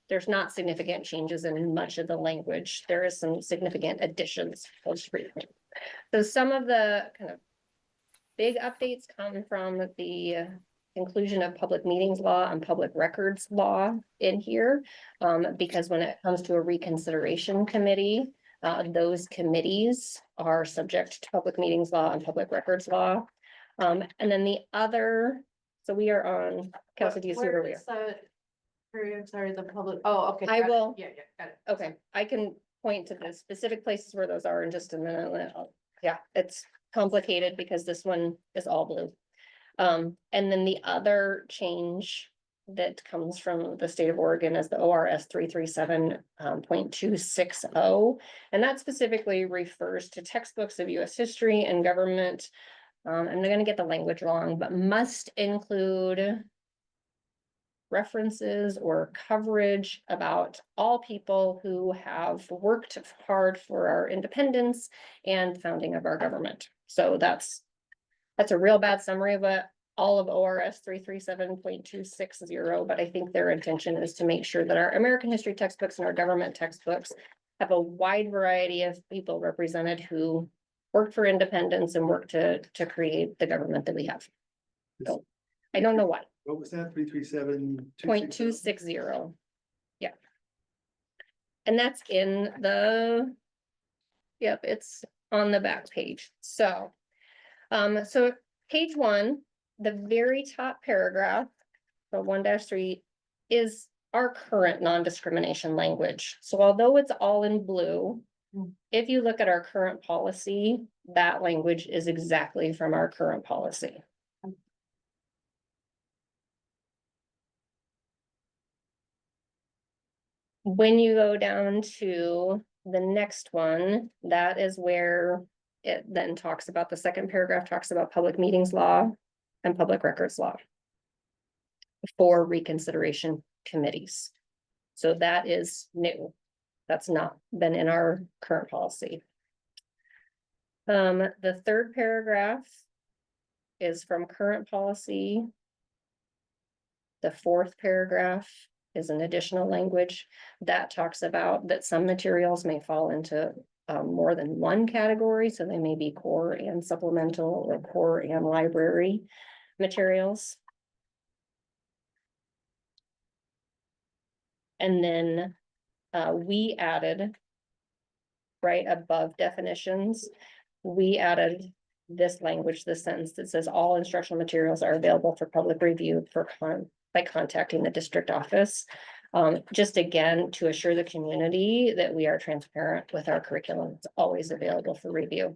there's not significant changes in much of the language. There is some significant additions. So some of the kind of big updates come from the inclusion of public meetings law and public records law in here. Because when it comes to a reconsideration committee, those committees are subject to public meetings law and public records law. And then the other, so we are on, Kelsey, do you see where we are? Sorry, the public, oh, okay. I got it. will- Yeah, got it. Okay, I can point to the specific places where those are in just a minute. Yeah, it's complicated because this one is all blue. And then the other change that comes from the state of Oregon is the ORS 337.260. And that specifically refers to textbooks of US history and government. I'm not gonna get the language wrong, but must include references or coverage about all people who have worked hard for our independence and founding of our government. So that's a real bad summary of all of ORS 337.260, but I think their intention is to make sure that our American history textbooks and our government textbooks have a wide variety of people represented who worked for independence and worked to create the government that we have. So I don't know why. What was that? 337? 0.260. Yeah. And that's in the, yep, it's on the back page. So, so page 1, the very top paragraph, so 1-3 is our current non-discrimination language. So although it's all in blue, if you look at our current policy, that language is exactly from our current policy. When you go down to the next one, that is where it then talks about, the second paragraph talks about public meetings law and public records law for reconsideration committees. So that is new. That's not been in our current policy. The third paragraph is from current policy. The fourth paragraph is an additional language that talks about that some materials may fall into more than one category. So they may be core and supplemental or core and library materials. And then we added, right above definitions, we added this language, this sentence that says all instructional materials are available for public review by contacting the district office. Just again, to assure the community that we are transparent with our curriculum. It's always available for review.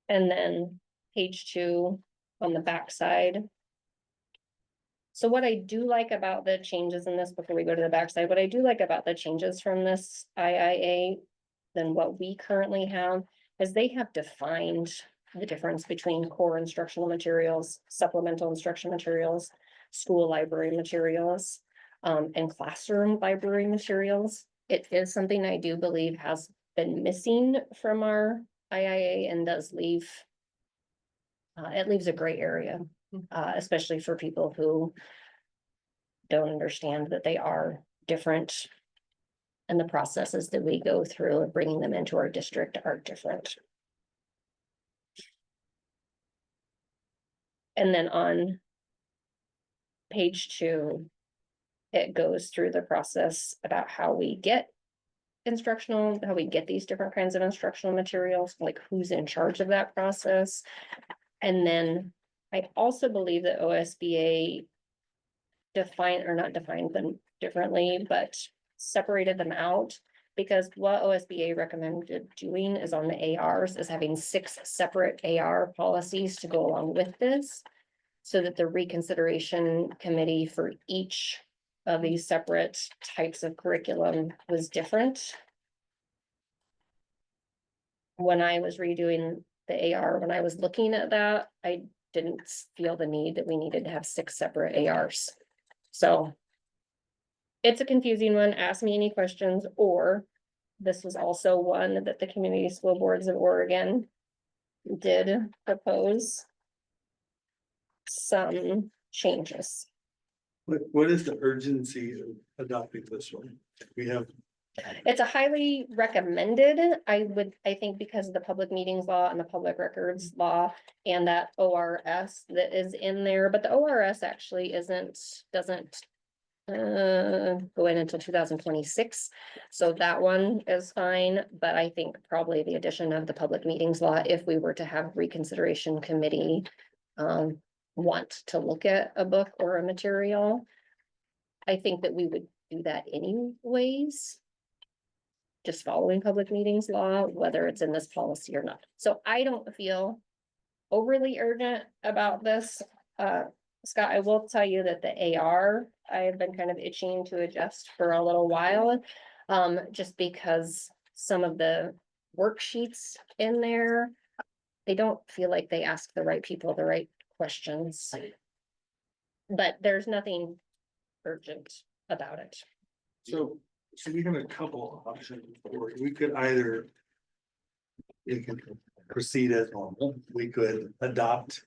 And then page 2 on the back side. So what I do like about the changes in this, before we go to the backside, what I do like about the changes from this IIA than what we currently have is they have defined the difference between core instructional materials, supplemental instruction materials, school library materials, and classroom library materials. It is something I do believe has been missing from our IIA and does leave, it leaves a gray area, especially for people who don't understand that they are different and the processes that we go through of bringing them into our district are different. And then on page 2, it goes through the process about how we get instructional, how we get these different kinds of instructional materials, like who's in charge of that process. And then I also believe that OSBA not defined them differently, but separated them out. Because what OSBA recommended doing is on the ARs is having 6 separate AR policies to go along with this. So that the reconsideration committee for each of these separate types of curriculum was different. When I was redoing the AR, when I was looking at that, I didn't feel the need that we needed to have 6 separate ARs. So it's a confusing one. Ask me any questions, or this was also one that the community school boards of Oregon did propose some changes. What is the urgency of adopting this one? We have, It's a highly recommended, I think because of the public meetings law and the public records law and that ORS that is in there, but the ORS actually doesn't go in until 2026. So that one is fine, but I think probably the addition of the public meetings law, if we were to have reconsideration committee want to look at a book or a material, I think that we would do that anyways. Just following public meetings law, whether it's in this policy or not. So I don't feel overly urgent about this. Scott, I will tell you that the AR, I have been kind of itching to adjust for a little while. Just because some of the worksheets in there, they don't feel like they ask the right people the right questions. But there's nothing urgent about it. so we have a couple options. We could either. We can proceed as normal. We could adopt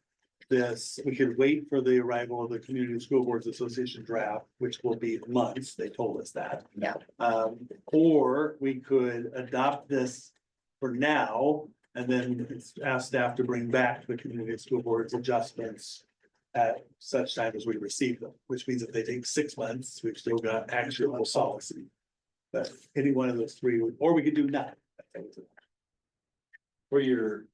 this. We could wait for the arrival of the Community School Boards Association draft, which will be months. They told us that. Yeah. Or we could adopt this for now and then ask staff to bring back the Community School Boards adjustments at such time as we receive them, which means if they take 6 months, we've still got actual policy. But any one of those three, or we could do nothing. For your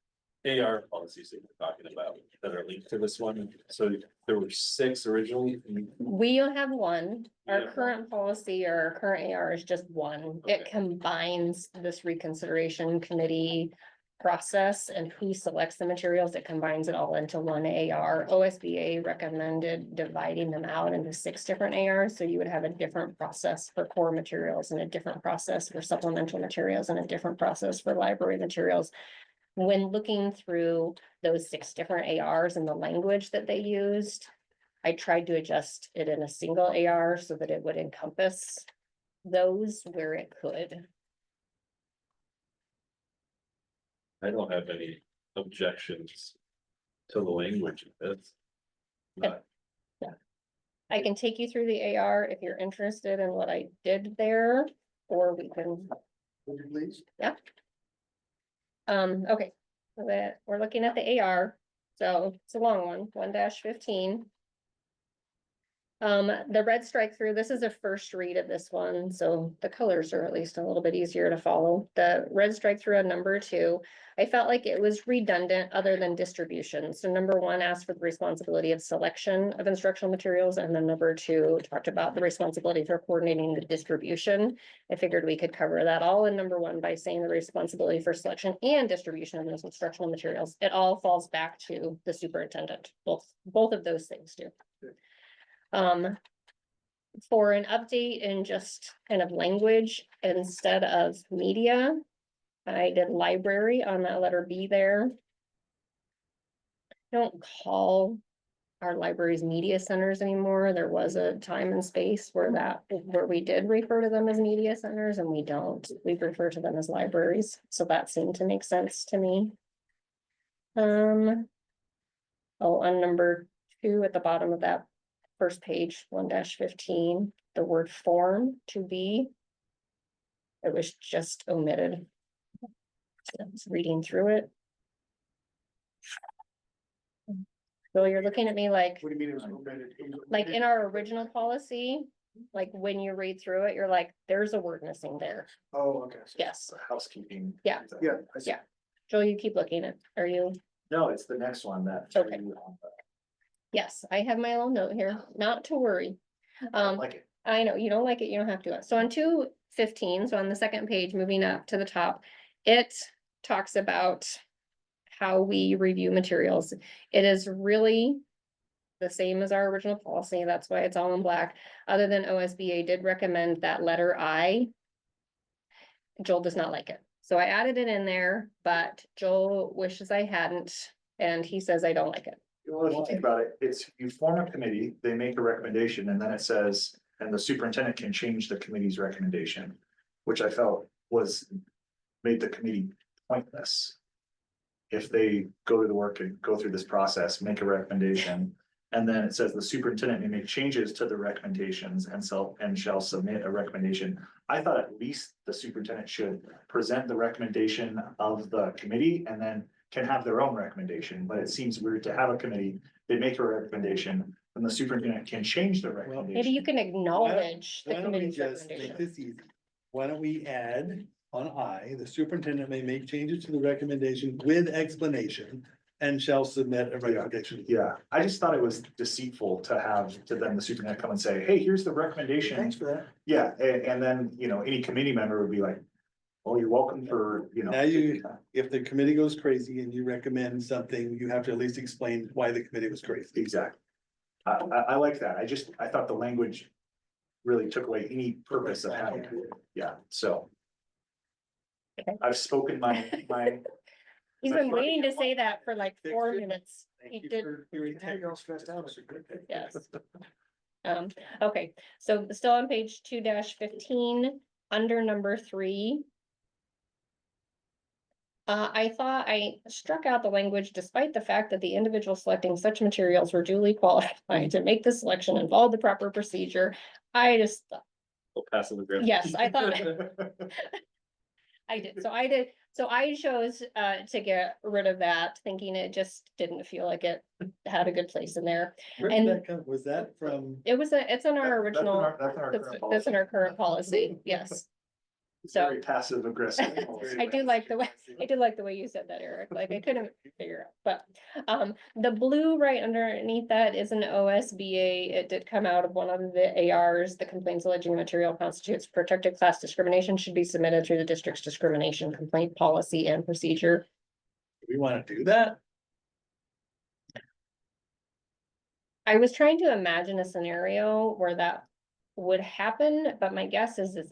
AR policies that we're talking about that are linked to this one, so there were 6 originally. We only have one. Our Yeah. current policy or our current AR is just one. It Okay. combines this reconsideration committee process and who selects the materials. It combines it all into one AR. OSBA recommended dividing them out into 6 different ARs. So you would have a different process for core materials and a different process for supplemental materials and a different process for library materials. When looking through those 6 different ARs and the language that they used, I tried to adjust it in a single AR so that it would encompass those where it could. I don't have any objections to the language of this. But I can take you through the AR if you're interested in what I did there, or we can, Would you please? okay. So that, we're looking at the AR, so it's a long one, 1-15. The red strike through, this is a first read of this one, so the colors are at least a little bit easier to follow. The red strike through on number 2, I felt like it was redundant other than distribution. So number 1 asked for the responsibility of selection of instructional materials, and then number 2 talked about the responsibility for coordinating the distribution. I figured we could cover that all in number 1 by saying the responsibility for selection and distribution of those instructional materials. It all falls back to the superintendent, both of those things do. For an update in just kind of language, instead of media, I did library on that letter B there. Don't call our libraries media centers anymore. There was a time and space where we did refer to them as media centers, and we don't. We refer to them as libraries, so that seemed to make sense to me. On number 2 at the bottom of that first page, 1-15, the word form to be. It was just omitted. I was reading through it. So you're looking at me like, What do you mean it was omitted? It was like omitted? in our original policy, Like when you read through it, you're like, there's a word missing there. Oh, okay. Yes, Housekeeping. Yeah. Yeah. I see. Yeah. Joel, you keep looking at, are you? No, it's the next one that. Okay. Yes, I have my little note here, not to worry. Like it. I know, you don't like it, you don't have to. So on 215, so on the second page, moving up to the top, it talks about how we review materials. It is really the same as our original policy. That's why it's all in black. Other than OSBA did recommend that letter I. Joel does not like it. So I added it in there, but Joel wishes I hadn't, and he says I don't like it. Well, if you think about it, it's, you form a committee, they make a recommendation, and then it says, and the superintendent can change the committee's recommendation. Which I felt made the committee pointless. If they go to the work and go through this process, make a recommendation. And then it says the superintendent may make changes to the recommendations and shall submit a recommendation. I thought at least the superintendent should present the recommendation of the committee and then can have their own recommendation, but it seems weird to have a committee, they make a recommendation, and the superintendent can change the recommendation. Maybe you can acknowledge the Why don't we committee's just make recommendation. this easy? Why don't we add on I, the superintendent may make changes to the recommendation with explanation and shall submit a recommendation. Yeah, I just thought it was deceitful to have, to then the superintendent come and say, hey, here's the recommendation. Thanks for that. Yeah, and then, any committee member would be like, oh, you're welcome for, Now if the committee goes crazy and you recommend something, you have to at least explain why the committee was crazy. Exactly. I like that. I thought the language really took away any purpose of having it. Yeah, so. Okay. I've spoken my. He's been waiting to say that for like 4 minutes. He Thank you did, for hearing Now you're all stressed out. yes. Okay, so still on page 2-15, under number 3. I thought I struck out the language despite the fact that the individual selecting such materials were duly qualified to make the selection and follow the proper procedure. I just, Passive aggressive. yes, I thought I did. So I chose to get rid of that, thinking it just didn't feel like it had a good place in there. Where did And- that come? Was that from? It's in our original, that's in our current policy, yes. So- Very passive aggressive. I do like the way you said that, Eric, like I couldn't figure out, but, the blue right underneath that is an OSBA. It did come out of one of the ARs. The complaints alleging material constitutes protected class discrimination should be submitted through the district's discrimination complaint policy and procedure. Do we want to do that? I was trying to imagine a scenario where that would happen, but my guess is it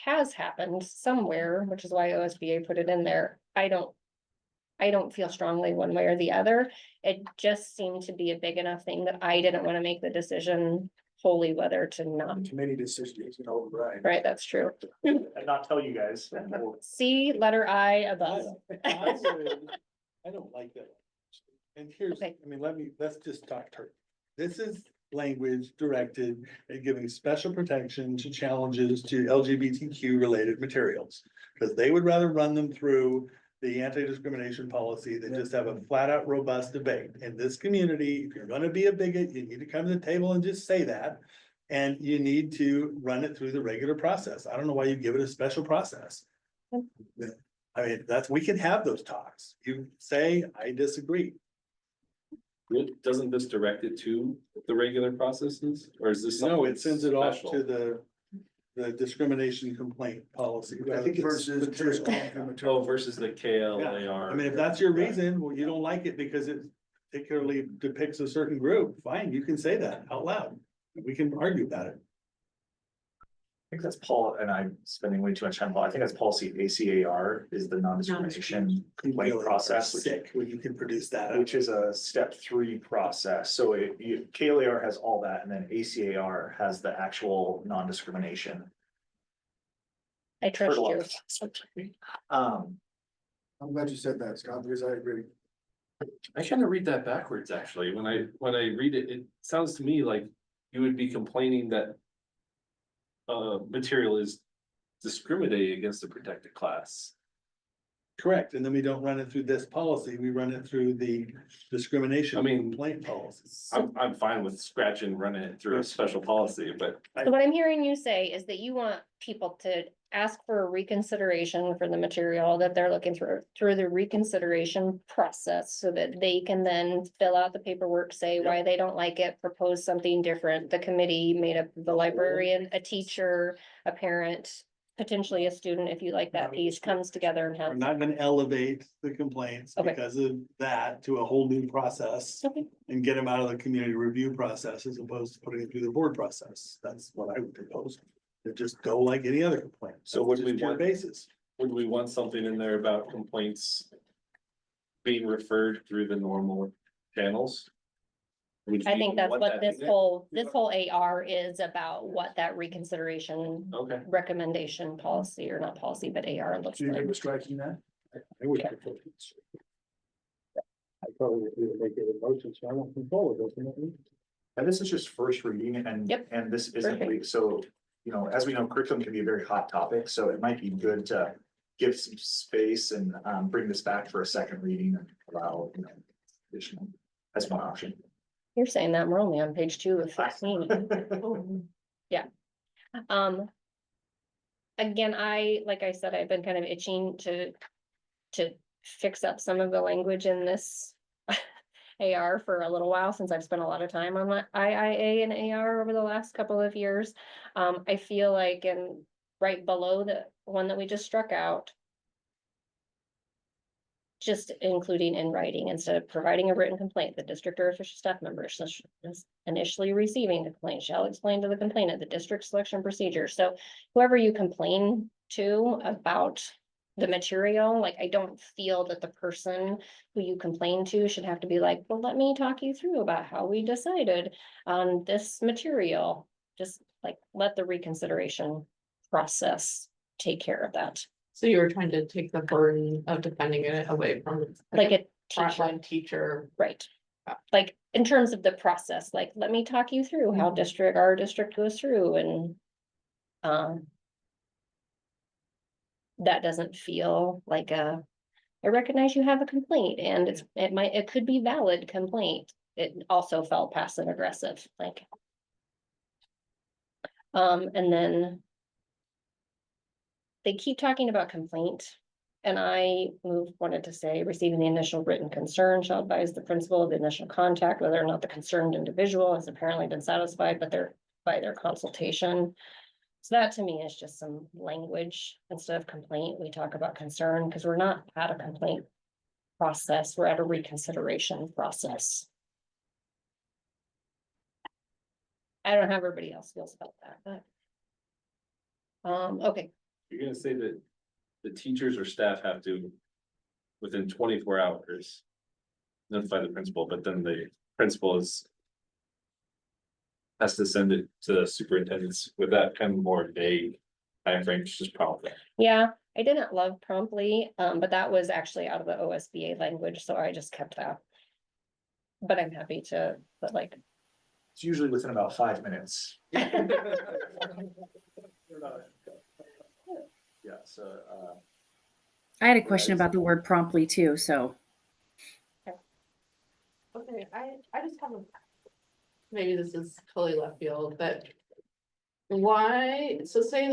has happened somewhere, which is why OSBA put it in there. I don't feel strongly one way or the other. It just seemed to be a big enough thing that I didn't want to make the decision wholly whether to not. Committee decision is an override. Right, that's true. And not tell you guys. See letter I above. I don't like that. And here's, Okay. let's just talk turkey. This is language directed at giving special protection to challenges to LGBTQ related materials. Because they would rather run them through the anti-discrimination policy than just have a flat out robust debate. In this community, if you're gonna be a bigot, you need to come to the table and just say that. And you need to run it through the regular process. I don't know why you give it a special process. I mean, we can have those talks. You say, I disagree. Doesn't this direct it to the regular processes, or is this? No, something it sends it off special? to the discrimination complaint policy. I think versus just. Oh, versus the Yeah, KLAR. I mean, if that's your reason, well, you don't like it because it particularly depicts a certain group, fine, you can say that out loud. We can argue about it. I think that's Paul, and I'm spending way too much time. I think that's policy ACAR is the non-discrimination complaint Really process. Sick when you can produce that. Which is a step 3 process. So KLAR has all that, and then ACAR has the actual non-discrimination. I trust you. Um, I'm glad you said that, Scott, because I agree. I kind of read that backwards, actually. When I read it, it sounds to me like you would be complaining that material is discriminating against a protected class. Correct, and then we don't run it through this policy, we run it through the discrimination. I mean- Complaint policy. I'm fine with scratching, running it through a special policy, but So what I'm hearing you say is that you want people to ask for a reconsideration for the material that they're looking through the reconsideration process, so that they can then fill out the paperwork, say why they don't like it, propose something different. The committee made up the librarian, a teacher, a parent, potentially a student, if you like that piece, comes together and We're has. not gonna elevate the complaints Okay. because of that to a whole new process. Okay. And get them out of the community review process as opposed to putting it through the board process. That's what I would propose. To just go like any other complaint. So would we Just pure want- basis? would we want something in there about complaints being referred through the normal channels? Would I you think that's want what that in this there? whole AR is about, what that reconsideration Okay. recommendation policy, or not policy, but AR looks So you're like. good with striking that? I would propose it. I probably would either make it a motion, so I won't control it ultimately. And this is just first reading and, Yep. and this isn't, Perfect. so, you know, as we know, curriculum can be a very hot topic, so it might be good to give some space and, bring this back for a second reading and allow, you know, additional, as one option. You're saying that we're only on page 2 of 15. Yeah. Again, like I said, I've been kind of itching to fix up some of the language in this AR for a little while, since I've spent a lot of time on the IIA and AR over the last couple of years. I feel like, right below the one that we just struck out, just including in writing, instead of providing a written complaint, the district or official staff member initially receiving the complaint shall explain to the complainant the district selection procedure. So whoever you complain to about the material, like, I don't feel that the person who you complain to should have to be like, well, let me talk you through about how we decided on this material. Just like, let the reconsideration process take care of that, So you were trying to take the burden of defending it away from like a teacher. frontline teacher. Right. Like, in terms of the process, like, let me talk you through how our district goes through, and that doesn't feel like I recognize you have a complaint, and it could be valid complaint. It also felt passive aggressive, like. And then they keep talking about complaint. And I wanted to say, receiving the initial written concern shall advise the principal of the initial contact, whether or not the concerned individual has apparently been satisfied by their consultation. So that to me is just some language. Instead of complaint, we talk about concern, because we're not at a complaint process, we're at a reconsideration process. I don't know how everybody else feels about that, but. Okay, You're gonna say that the teachers or staff have to, within 24 hours, notify the principal, but then the principal has to send it to the superintendents with that kind of more vague timeframe, just probably. yeah, I didn't love promptly, but that was actually out of the OSBA language, so I just kept that. But I'm happy to, but like, It's usually within about 5 minutes. Yeah, so, I had a question about the word promptly too, so. Okay, I just have a, maybe this is totally left field, but why, so say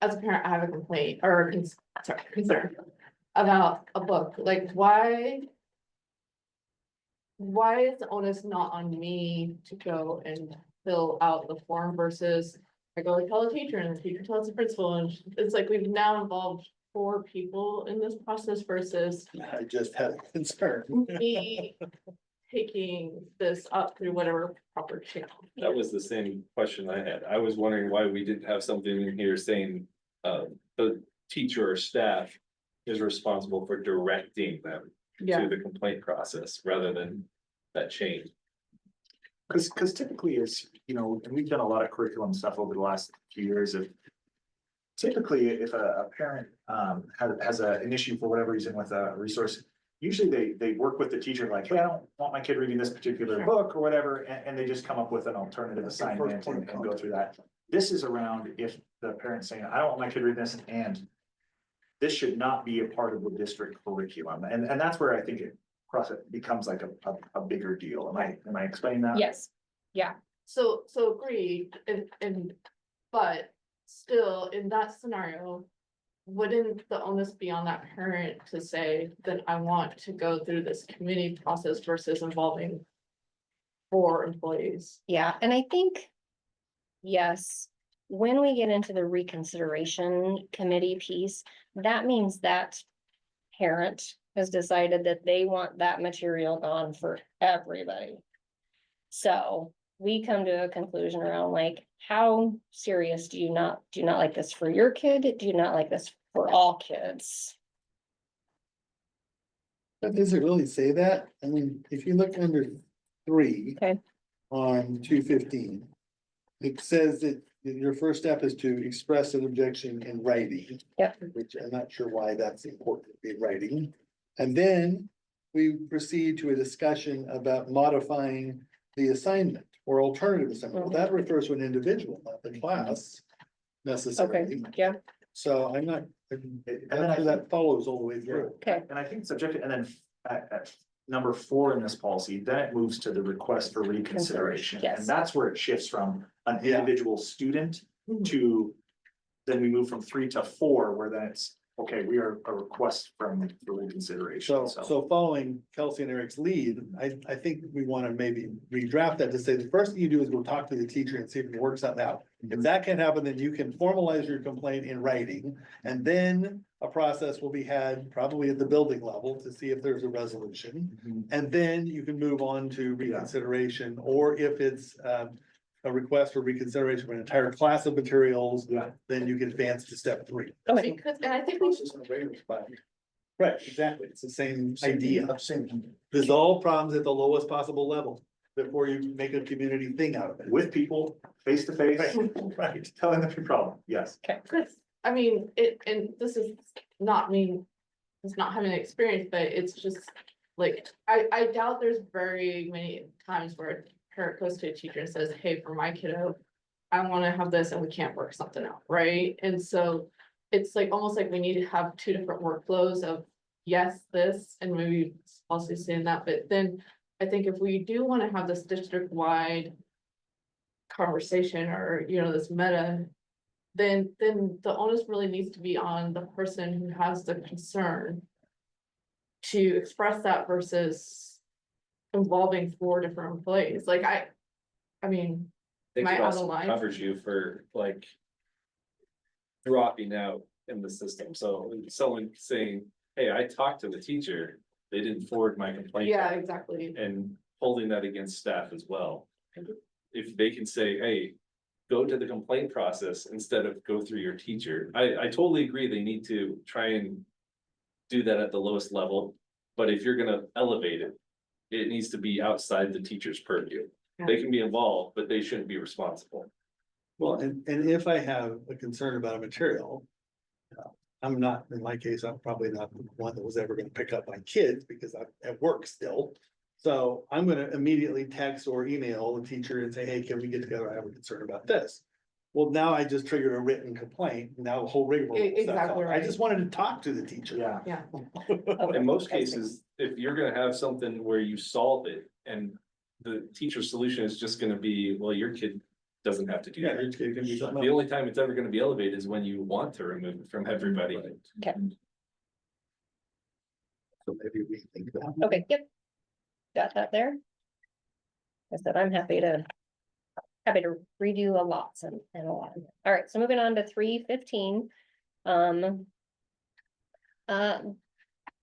as a parent, I have a complaint or concern about a book, like why is the onus not on me to go and fill out the form versus I go and tell the teacher and the teacher tells the principal, and it's like we've now involved 4 people in this process versus I just had a concern. me taking this up through whatever proper channel. That was the same question I had. I was wondering why we didn't have something in here saying, the teacher or staff is responsible for directing them to the complaint process rather than that chain. because typically is, you know, and we've done a lot of curriculum stuff over the last few years of. Typically, if a parent has an issue for whatever reason with a resource, usually they work with the teacher like, hey, I don't want my kid reading this particular book or whatever, and they just come up with an alternative assignment and go through that. This is around if the parent's saying, I don't want my kid reading this, and this should not be a part of the district curriculum, and that's where I think it becomes like a bigger deal. Am I explaining that? Yes, yeah, So agreed, but still, in that scenario, wouldn't the onus be on that parent to say, then I want to go through this committee process versus involving 4 employees? yeah, and I think, yes, when we get into the reconsideration committee piece, that means that parent has decided that they want that material gone for everybody. So we come to a conclusion around like, how serious do you not like this for your kid? Do you not like this for all kids? But does it really say that? I mean, if you look under 3. Okay. On 215, it says that your first step is to express an objection in writing. Yep. Which I'm not sure why that's important to be writing. And then we proceed to a discussion about modifying the assignment or alternative assignment. Well, that refers to an individual, not the class necessarily. Okay, yeah, So I'm not, that follows all the way through. okay, And I think subject, and then at number 4 in this policy, then it moves to the request for reconsideration. Yes. And that's where it shifts from an Yeah. individual student to, then we move from 3 to 4, where then it's, okay, we are a request for reconsideration, So following Kelsey and Eric's lead, I think we want to maybe redraft that to say the first thing you do is go talk to the teacher and see if it works out out. If that can happen, then you can formalize your complaint in writing. And then a process will be had probably at the building level to see if there's a resolution. And then you can move on to reconsideration, or if it's a request for reconsideration for an entire class of materials, Yeah. then you can advance to step 3. okay, Because, and I think we should, Right, exactly. It's the same idea. Same. Resolve problems at the lowest possible level before you make a community thing out of it. with people, face to face, Right. telling them your problem, yes. because, I mean, and this is not me, it's not having an experience, but it's just like, I doubt there's very many times where a parent goes to a teacher and says, hey, for my kiddo, I want to have this and we can't work something out, right? And so it's like, almost like we need to have 2 different workflows of yes, this, and maybe also saying that, but then I think if we do want to have this district-wide conversation or, this meta, then the onus really needs to be on the person who has the concern to express that versus involving 4 different employees. Like, I mean, Think Am I it out of also line? covers you for like dropping out in the system. So someone saying, hey, I talked to the teacher, they didn't forward my complaint. yeah, exactly. And holding that against staff as well. If they can say, hey, go to the complaint process instead of go through your teacher. I totally agree, they need to try and do that at the lowest level. But if you're gonna elevate it, it needs to be outside the teacher's purview. They can be involved, but they shouldn't be responsible. Well, and if I have a concern about a material, I'm not, in my case, I'm probably not the one that was ever gonna pick up my kids because I'm at work still. So I'm gonna immediately text or email the teacher and say, hey, can we get together? I have a concern about this. Well, now I just triggered a written complaint. Now the whole rigmarole. Exactly I right. just wanted to talk to the teacher. Yeah. In most cases, if you're gonna have something where you solve it and the teacher's solution is just gonna be, well, your kid doesn't have to do Yeah, that. it's gonna be something The else. only time it's ever gonna be elevated is when you want to remove it from everybody. So maybe we think that. okay, yep. Got that there? I said, I'm happy to redo a lot and a lot. All right, so moving on to 315.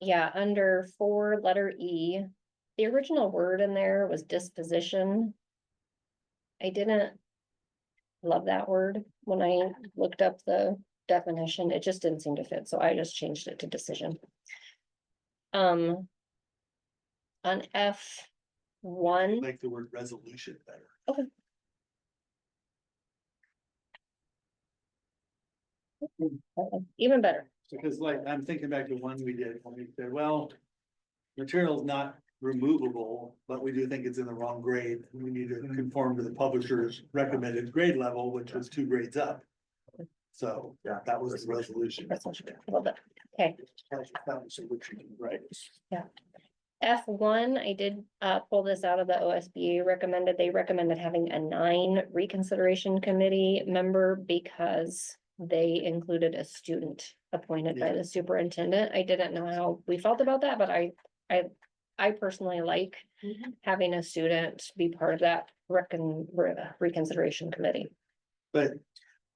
Yeah, under 4, letter E, the original word in there was disposition. I didn't love that word when I looked up the definition. It just didn't seem to fit, so I just changed it to decision. On F1. Like the word resolution better. Okay. Even better. Because like, I'm thinking back to one we did, when we said, well, material's not removable, but we do think it's in the wrong grade. We need to conform to the publisher's recommended grade level, which was 2 grades up. So, yeah, that was the resolution. That's what you did. Well, but, okay. Right. F1, I did pull this out of the OSBA recommended. They recommended having a 9 reconsideration committee member because they included a student appointed by the superintendent. I didn't know how we felt about that, but I personally like having a student be part of that reconsideration committee. But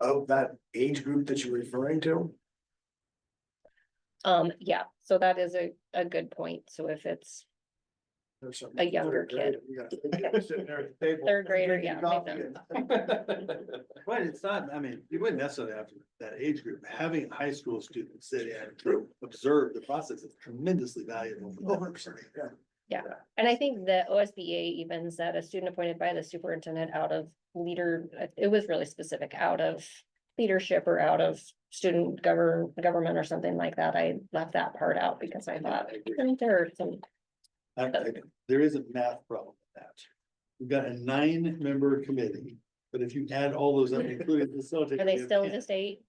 Of that age group that you're referring to? Yeah, so that is a good point. So if it's There's some a younger third grader, kid. we got a kid sitting there at the table, Third grader, drinking yeah, coffee maybe and- But it's not, I mean, you wouldn't necessarily have to, that age group, having high school students sit and observe the process is tremendously valuable. for them. Yeah. And I think the OSBA even said a student appointed by the superintendent out of it was really specific, out of leadership or out of student government or something like that. I left that part out because I thought, there are some, There is a math problem with that. We've got a 9-member committee, but if you add all those up, including the facilitator. are they we have still 10. just 8?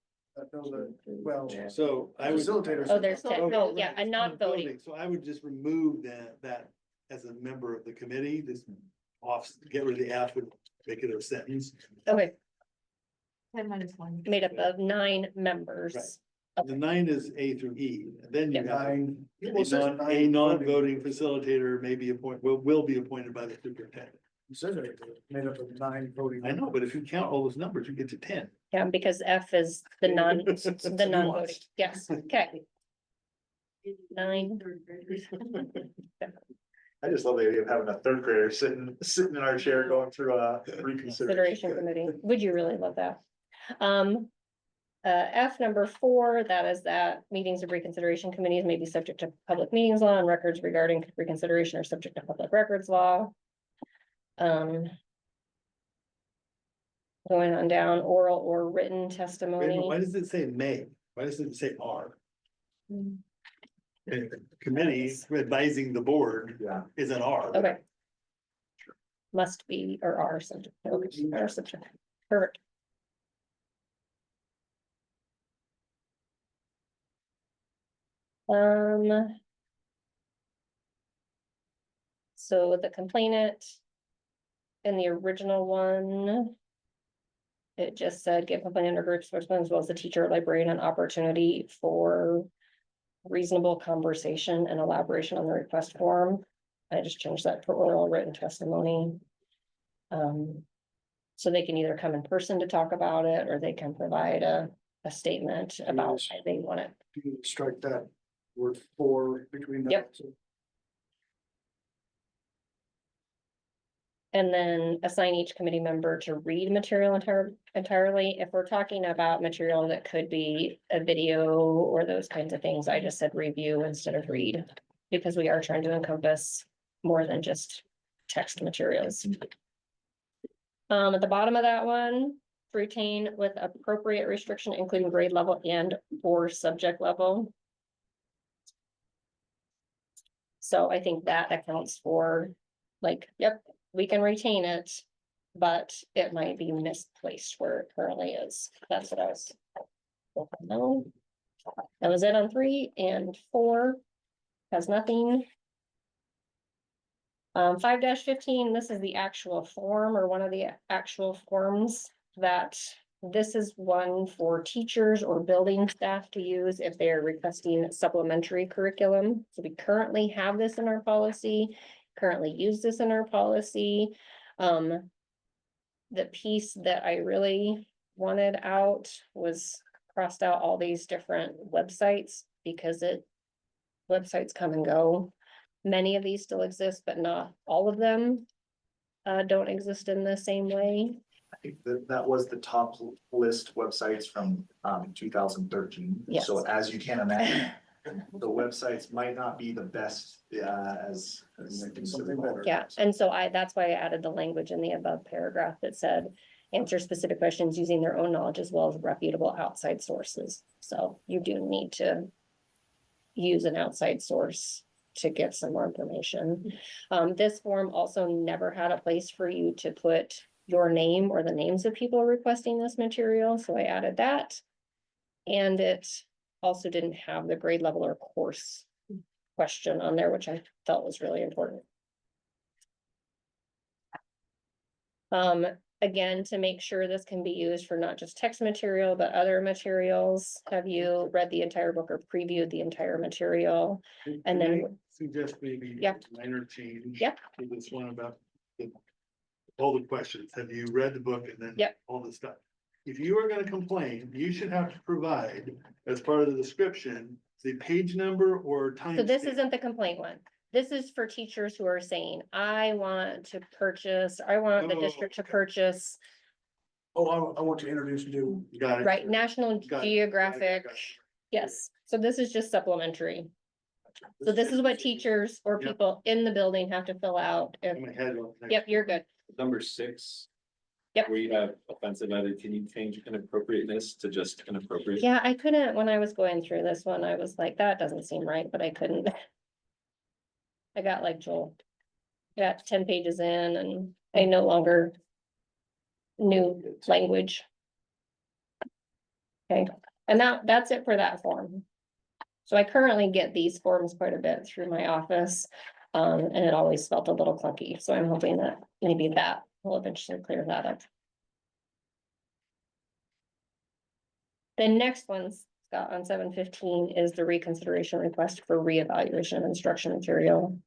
Well, So I would. facilitators. Oh, there's 10. Oh, yeah, It's and not voting. So I would just remove that as a member of the committee, just get rid of the F and make it a sentence. Okay, 10-1. made up of 9 members. Right. The 9 is A through E, and then you Yeah. have a non-voting facilitator may be will be appointed by the superintendent. It says it, made up of 9 voting. I know, but if you count all those numbers, you get to 10. Yeah, because F is the non-voting. nuanced. Yes, okay. 9. I just love the idea of having a third grader sitting in our chair going through a Consideration reconsideration. committee. Would you really love that? F number 4, that is that meetings of reconsideration committees may be subject to public meetings law and records regarding reconsideration or subject to public records law. Going on down, oral or written Wait a minute, testimony. why does it say may? Why doesn't it say are? Mm. And the committee advising the board Yeah. is an R. Okay. Must be or are subject, okay, are subject, perfect. So the complainant in the original one, it just said give complainant or group spokesman as well as the teacher or librarian an opportunity for reasonable conversation and elaboration on the request form. I just changed that to oral written testimony. So they can either come in person to talk about it, or they can provide a statement about why they want it. You can strike that word for between that. Yep. And then assign each committee member to read material entirely. If we're talking about material that could be a video or those kinds of things, I just said review instead of read. Because we are trying to encompass more than just text materials. At the bottom of that one, retain with appropriate restriction, including grade level and or subject level. So I think that accounts for, like, yep, we can retain it, but it might be misplaced where it currently is. That's what I was. No. That was it on 3 and 4. Has nothing. 5-15, this is the actual form or one of the actual forms that this is one for teachers or building staff to use if they're requesting supplementary curriculum. So we currently have this in our policy, currently use this in our policy. The piece that I really wanted out was crossed out all these different websites because websites come and go. Many of these still exist, but not all of them don't exist in the same way. I think that was the top list websites from 2013. Yes. So as you can imagine, the websites might not be the best as Something better. Yeah, and so that's why I added the language in the above paragraph that said, answer specific questions using their own knowledge as well as reputable outside sources. So you do need to use an outside source to get some more information. This form also never had a place for you to put your name or the names of people requesting this material, so I added that. And it also didn't have the grade level or course question on there, which I felt was really important. Again, to make sure this can be used for not just text material, but other materials. Have you read the entire book or previewed the entire material? And then- Can I suggest maybe Yep. a minor change. Yep. To this one about all the questions. Have you read the book and then? Yep. All the stuff. If you are gonna complain, you should have to provide, as part of the description, the page number or time. So this stamp. isn't the complaint one. This is for teachers who are saying, I want to purchase, I want the Oh, district to okay. purchase, Oh, I want to introduce you Got it. right, National Got it. Geographic. Got it. Yes, so this is just supplementary. So this is what teachers or Yep. people in the building have to fill out. In my head. Yep, you're good. Number 6. Yep. Where you have offensive edit, can you change inappropriateness to just inappropriate? Yeah, I couldn't, when I was going through this one, I was like, that doesn't seem right, but I couldn't. I got like Joel. Got 10 pages in and I no longer knew language. Okay, and that's it for that form. So I currently get these forms quite a bit through my office. And it always felt a little clunky, so I'm hoping that maybe that will eventually clear that up. The next one, Scott, on 715 is the reconsideration request for reevaluation of instruction material.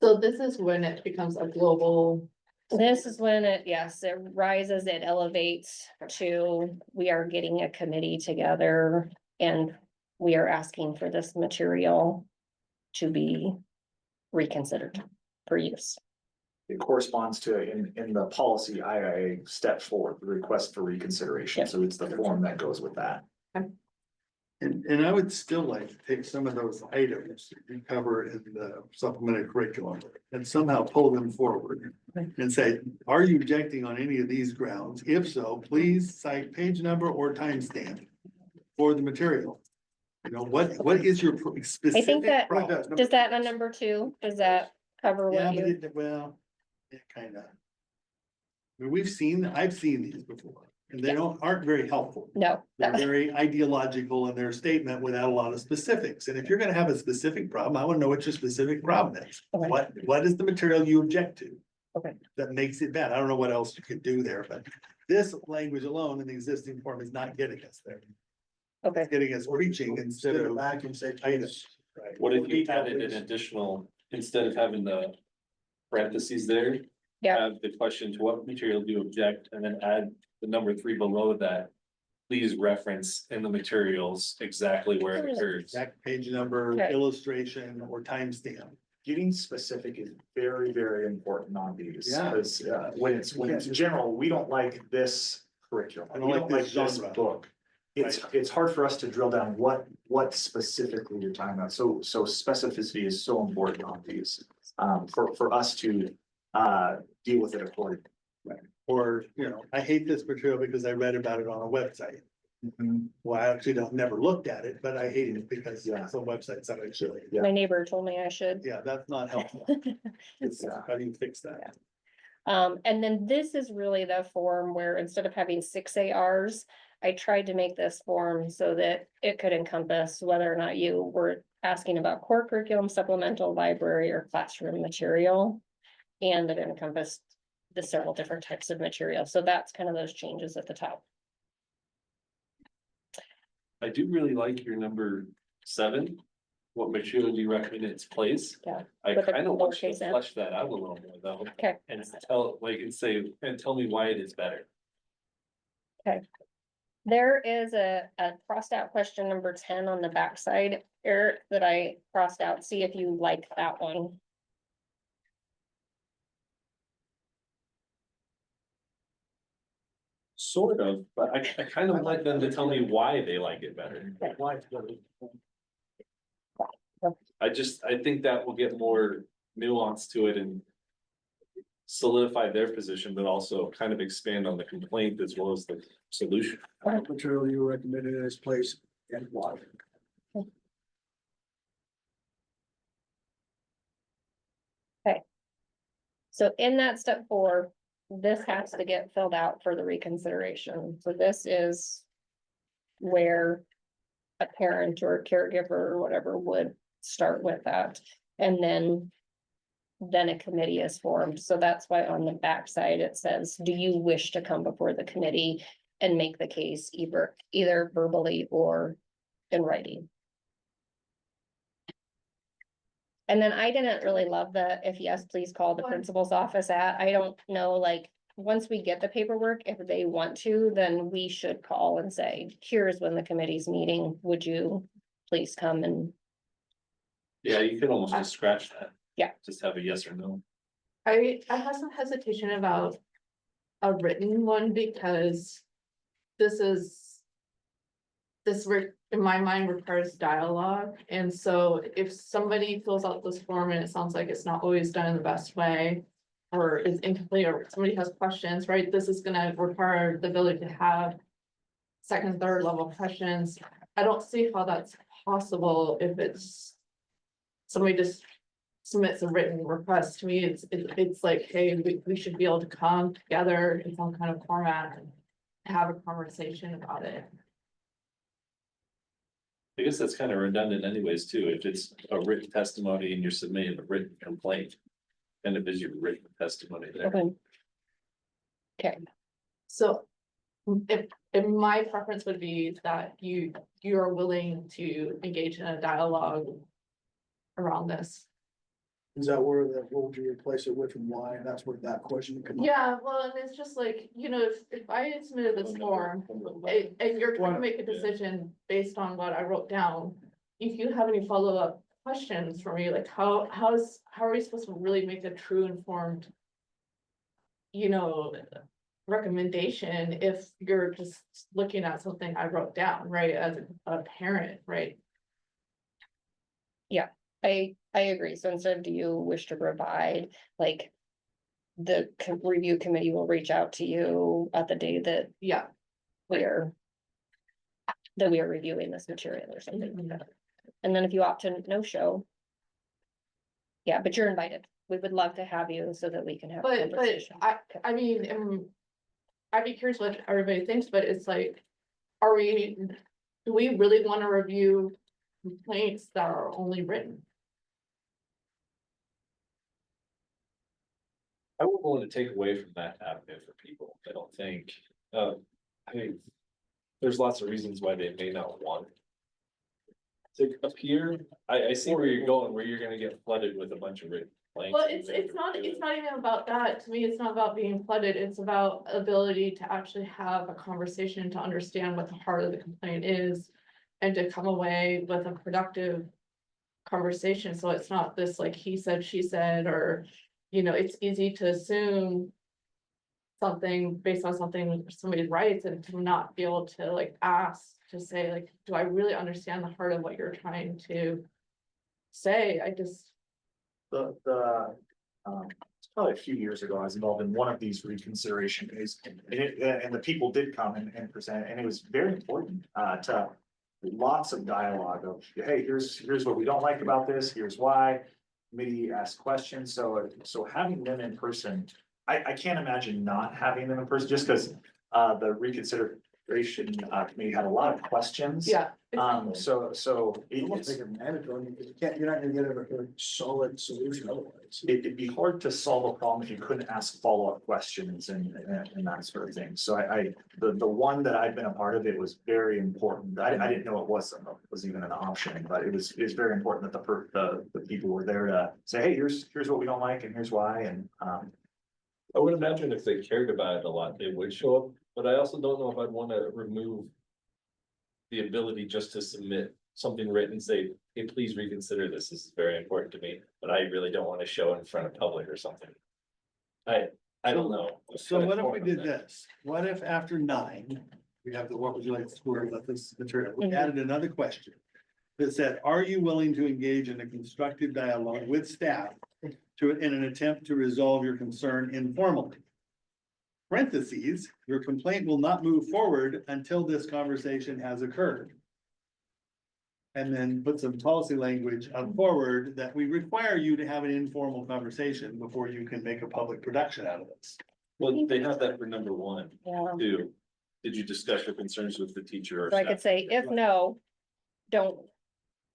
So this is when it becomes a global, This is when it, yes, it rises, it elevates to, we are getting a committee together and we are asking for this material to be reconsidered for use. It corresponds to, in the policy, I step forward, the request for reconsideration, Yep. so it's the form that goes with that. And I would still like to take some of those items that we cover in the supplementary curriculum and somehow pull them forward. And say, are you objecting on any of these grounds? If so, please cite page number or timestamp for the material. You know, what is your specific? I think that, problem? does that on number 2, does that cover Yeah, what but you? it kinda. I mean, I've seen these before, and they aren't very helpful. No. They're very ideological in their statement without a lot of specifics. And if you're gonna have a specific problem, I wanna know what your specific problem is. Okay. What is the material you object to? Okay. That makes it bad. I don't know what else you could do there, but this language alone in the existing form is not getting us there. Okay, It's getting us preaching instead instead of of back and say, items. Right. What if you Detail, added an please. additional, instead of having the parentheses there? Yeah. Have the question, to what material do you object, and then add the number 3 below that. Please reference in the materials exactly where it occurs. Exact page number, Okay. illustration, or timestamp. Getting specific is very, very important on these. Yeah. Because when it's general, we don't like this curriculum. I don't We like this genre. book. It's hard for us to drill down what specifically you're talking about. So specificity is so important on these. For us to deal with it accordingly. Or, I hate this material because I read about it on a website. Well, I actually never looked at it, but I hate it because some websites are actually, Yeah. my neighbor told me I should. yeah, that's not helpful. How do you fix that? And then this is really the form where instead of having 6 ARs, I tried to make this form so that it could encompass whether or not you were asking about core curriculum, supplemental, library, or classroom material. And that it encompassed the several different types of material. So that's kind of those changes at the top. I do really like your number 7. What material do you recommend its place? Yeah, I with the kind of want you lowercase to n. flesh that out a little more though. Okay. And tell me why it is better. There is a crossed out question number 10 on the backside, Eric, that I crossed out. See if you like that one. Sort of, but I kind of like them to tell me why they like it better. I think that will get more nuance to it and solidify their position, but also kind of expand on the complaint as well as the solution. What material you recommended in its place and why? So in that step 4, this has to get filled out for the reconsideration. So this is where a parent or a caregiver or whatever would start with that. And then a committee is formed. So that's why on the backside it says, do you wish to come before the committee and make the case either verbally or in writing? And then I didn't really love the, if yes, please call the principal's office at, I don't know, like, once we get the paperwork, if they want to, then we should call and say, here's when the committee's meeting, would you please come and, Yeah, you could almost just scratch that. Yeah. Just have a yes or no. I have some hesitation about a written one because this in my mind requires dialogue. And so if somebody fills out this form and it sounds like it's not always done in the best way, or is incomplete, or somebody has questions, right? This is gonna require the ability to have second, third level questions. I don't see how that's possible if it's somebody just submits a written request. To me, it's like, hey, we should be able to come together in some kind of format and have a conversation about it. I guess that's kind of redundant anyways, too. If it's a written testimony and you're submitting a written complaint, kind of is your written testimony there. okay, So if my preference would be that you're willing to engage in a dialogue around this. Is that where that, what would you replace it with and why? And that's where that question would come up. Yeah, well, and it's just like, if I submitted this form and you're trying to make a decision based on what I wrote down. If you have any follow-up questions for me, like how are we supposed to really make a true informed? Recommendation if you're just looking at something I wrote down, right, as a parent, right? I agree. So instead of do you wish to provide, like, the review committee will reach out to you at the day that Yeah, we are reviewing this material or something like that. And then if you opt to no show. Yeah, but you're invited. We would love to have you so that we can have a but conversation. I mean, I'd be curious what everybody thinks, but it's like, do we really want to review complaints that are only written? I wouldn't want to take away from that avenue for people. I don't think, I think there's lots of reasons why they may not want to appear. I see where you're going, where you're gonna get flooded with a bunch of written complaints. Well, it's not even about that. To me, it's not about being flooded. It's about ability to actually have a conversation to understand what the heart of the complaint is. And to come away with a productive conversation. So it's not this like he said, she said, or, it's easy to assume something based on something somebody writes and to not be able to like ask to say like, do I really understand the heart of what you're trying to say? It's Probably a few years ago, I was involved in one of these reconsideration days, and the people did come and present, and it was very important, to lots of dialogue of, hey, here's what we don't like about this, here's why. Maybe ask questions, so having them in person, I can't imagine not having them in person, just because the reconsideration committee had a lot of questions. Yeah. So You almost make it mandatory because you're not gonna get a solid solution otherwise. it'd be hard to solve a problem if you couldn't ask follow-up questions and that sort of thing. So the one that I've been a part of, it was very important. I didn't know it was even an option, but it was very important that the people were there to say, hey, here's what we don't like and here's why, and I would imagine if they cared about it a lot, they would show up, but I also don't know if I'd want to remove the ability just to submit something written, say, hey, please reconsider this. This is very important to me, but I really don't want to show it in front of public or something. I don't know. So what if we did this? What if after 9, we have the what would you like to score about this material? We added another question that said, are you willing to engage in a constructive dialogue with staff in an attempt to resolve your concern informally? Parentheses, your complaint will not move forward until this conversation has occurred. And then put some policy language on forward that we require you to have an informal conversation before you can make a public production out of this. Well, they have that for number 1 Yeah. too. Did you discuss your concerns with the teacher or So I staff? could say, if no, don't.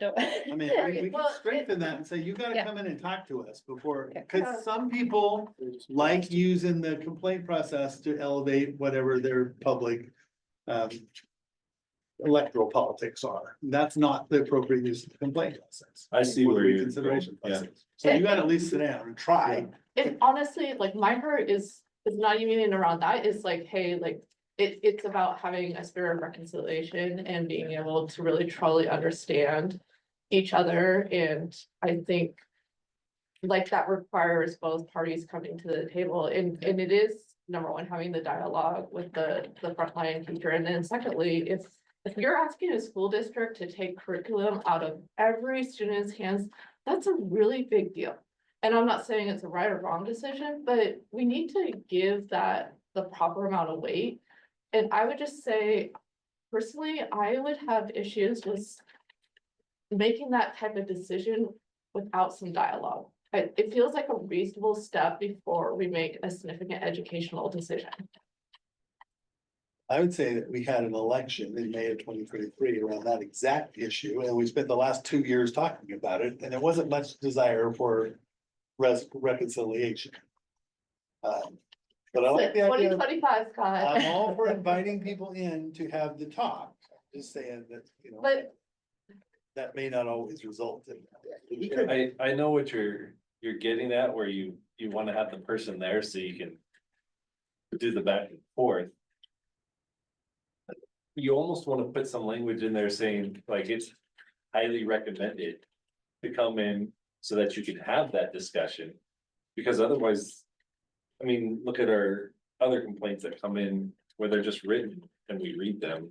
I mean, we can Well, strengthen that and say, you gotta Yeah. come in and talk to us before, Yeah. cause some people like using the complaint process to elevate whatever their public, um, electoral politics are. That's not the appropriate use of the complaint process. I see or the where you're reconsideration going, yeah. process. So you gotta at least sit down and try. And honestly, like my heart is not even around that, it's like, hey, like. It's about having a spirit of reconciliation and being able to really truly understand each other, and I think. Like that requires both parties coming to the table, and it is, number one, having the dialogue with the frontline teacher, and then secondly, if you're asking a school district to take curriculum out of every student's hands, that's a really big deal. And I'm not saying it's a right or wrong decision, but we need to give that the proper amount of weight. And I would just say, personally, I would have issues with making that type of decision without some dialogue. It feels like a reasonable step before we make a significant educational decision. I would say that we had an election in May of 2023 around that exact issue, and we spent the last 2 years talking about it, and there wasn't much desire for reconciliation. But I like the idea. 2025, Scott. I'm all for inviting people in to have the talk, just saying that, But that may not always result in. I know what you're getting at, where you want to have the person there so you can do the back and forth. You almost want to put some language in there saying, like, it's highly recommended to come in so that you can have that discussion. Because otherwise, I mean, look at our other complaints that come in where they're just written and we read them.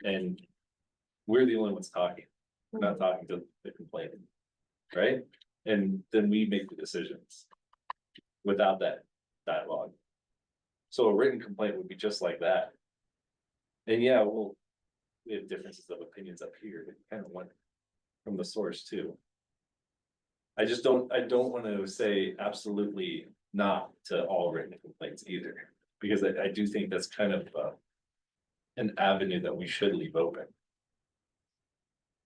And we're the only ones talking. We're not talking to the complainant, right? And then we make the decisions without that dialogue. So a written complaint would be just like that. And yeah, well, we have differences of opinions up here, but kind of want from the source too. I don't want to say absolutely not to all written complaints either, because I do think that's kind of an avenue that we should leave open.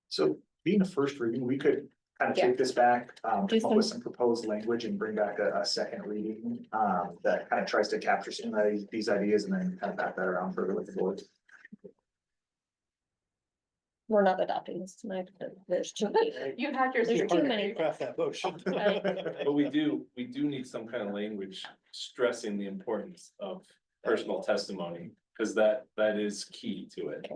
So being a first reading, we could kind of take this back, come up with some proposed language and bring back a second reading, that kind of tries to capture some of these ideas and then kind of back that around further with the board. We're not adopting this tonight, but there's too many. you had your. There's too many. Craft that motion. But we do need some kind of language stressing the importance of personal testimony, because that is key to it.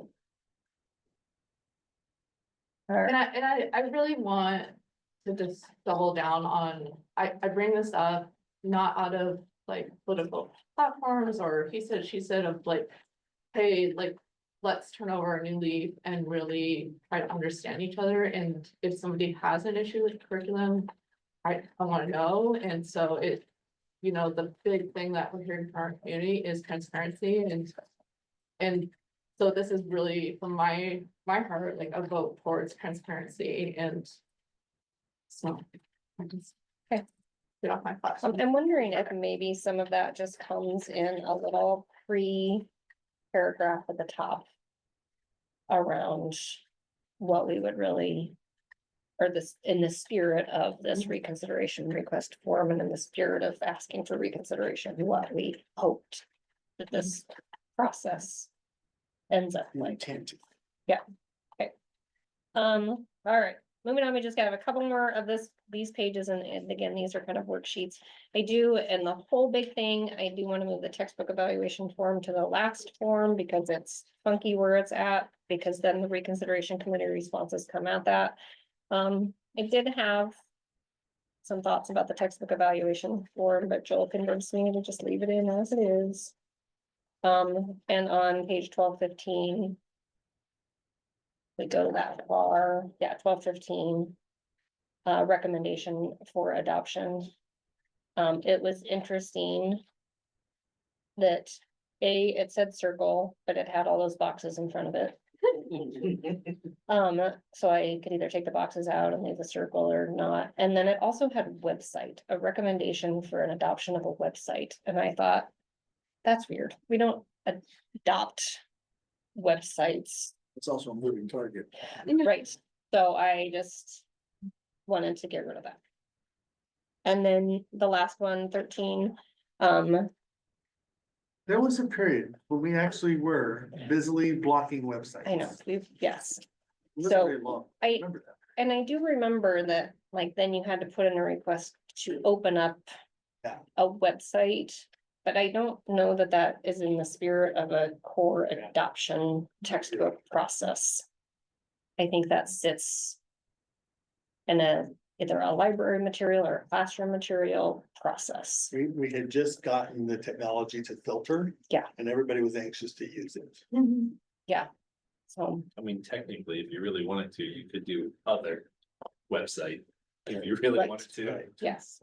All right. And I really want to just double down on, I bring this up not out of like political platforms or he said, she said of like, hey, like, let's turn over a new leaf and really try to understand each other. And if somebody has an issue with curriculum, I want to know. And so the big thing that we're hearing from our community is transparency and so this is really from my heart, like a vote towards transparency and so I just get off my platform. I'm wondering if maybe some of that just comes in a little paragraph at the top around what we would really, or this, in the spirit of this reconsideration request form and in the spirit of asking for reconsideration, what we hoped that this process ends up like. Yeah. Okay. All right, moving on, we just have a couple more of these pages, and again, these are kind of worksheets. I do, and the whole big thing, I do want to move the textbook evaluation form to the last form because it's funky where it's at, because then the reconsideration committee responses come at that. I did have some thoughts about the textbook evaluation form, but Joel convinced me to just leave it in as it is. And on page 1215. We go that far, yeah, 1215. Recommendation for adoption. It was interesting that it said circle, but it had all those boxes in front of it. So I could either take the boxes out and leave the circle or not. And then it also had website, a recommendation for an adoption of a website. And I thought, that's weird. We don't adopt websites. It's also a moving target. Right, so I just wanted to get rid of that. And then the last one, 13, There was a period when we actually were busily blocking websites. I know, yes. It wasn't So, very long. I- Remember that. And I do remember that, like, then you had to put in a request to open up Yeah. a website, but I don't know that that is in the spirit of a core adoption textbook process. I think that sits in either a library material or a classroom material process. We had just gotten the technology to filter. Yeah. And everybody was anxious to use it. Yeah, so, I mean, technically, if you really wanted to, you could do other website, if you really Right. wanted to. Right. yes.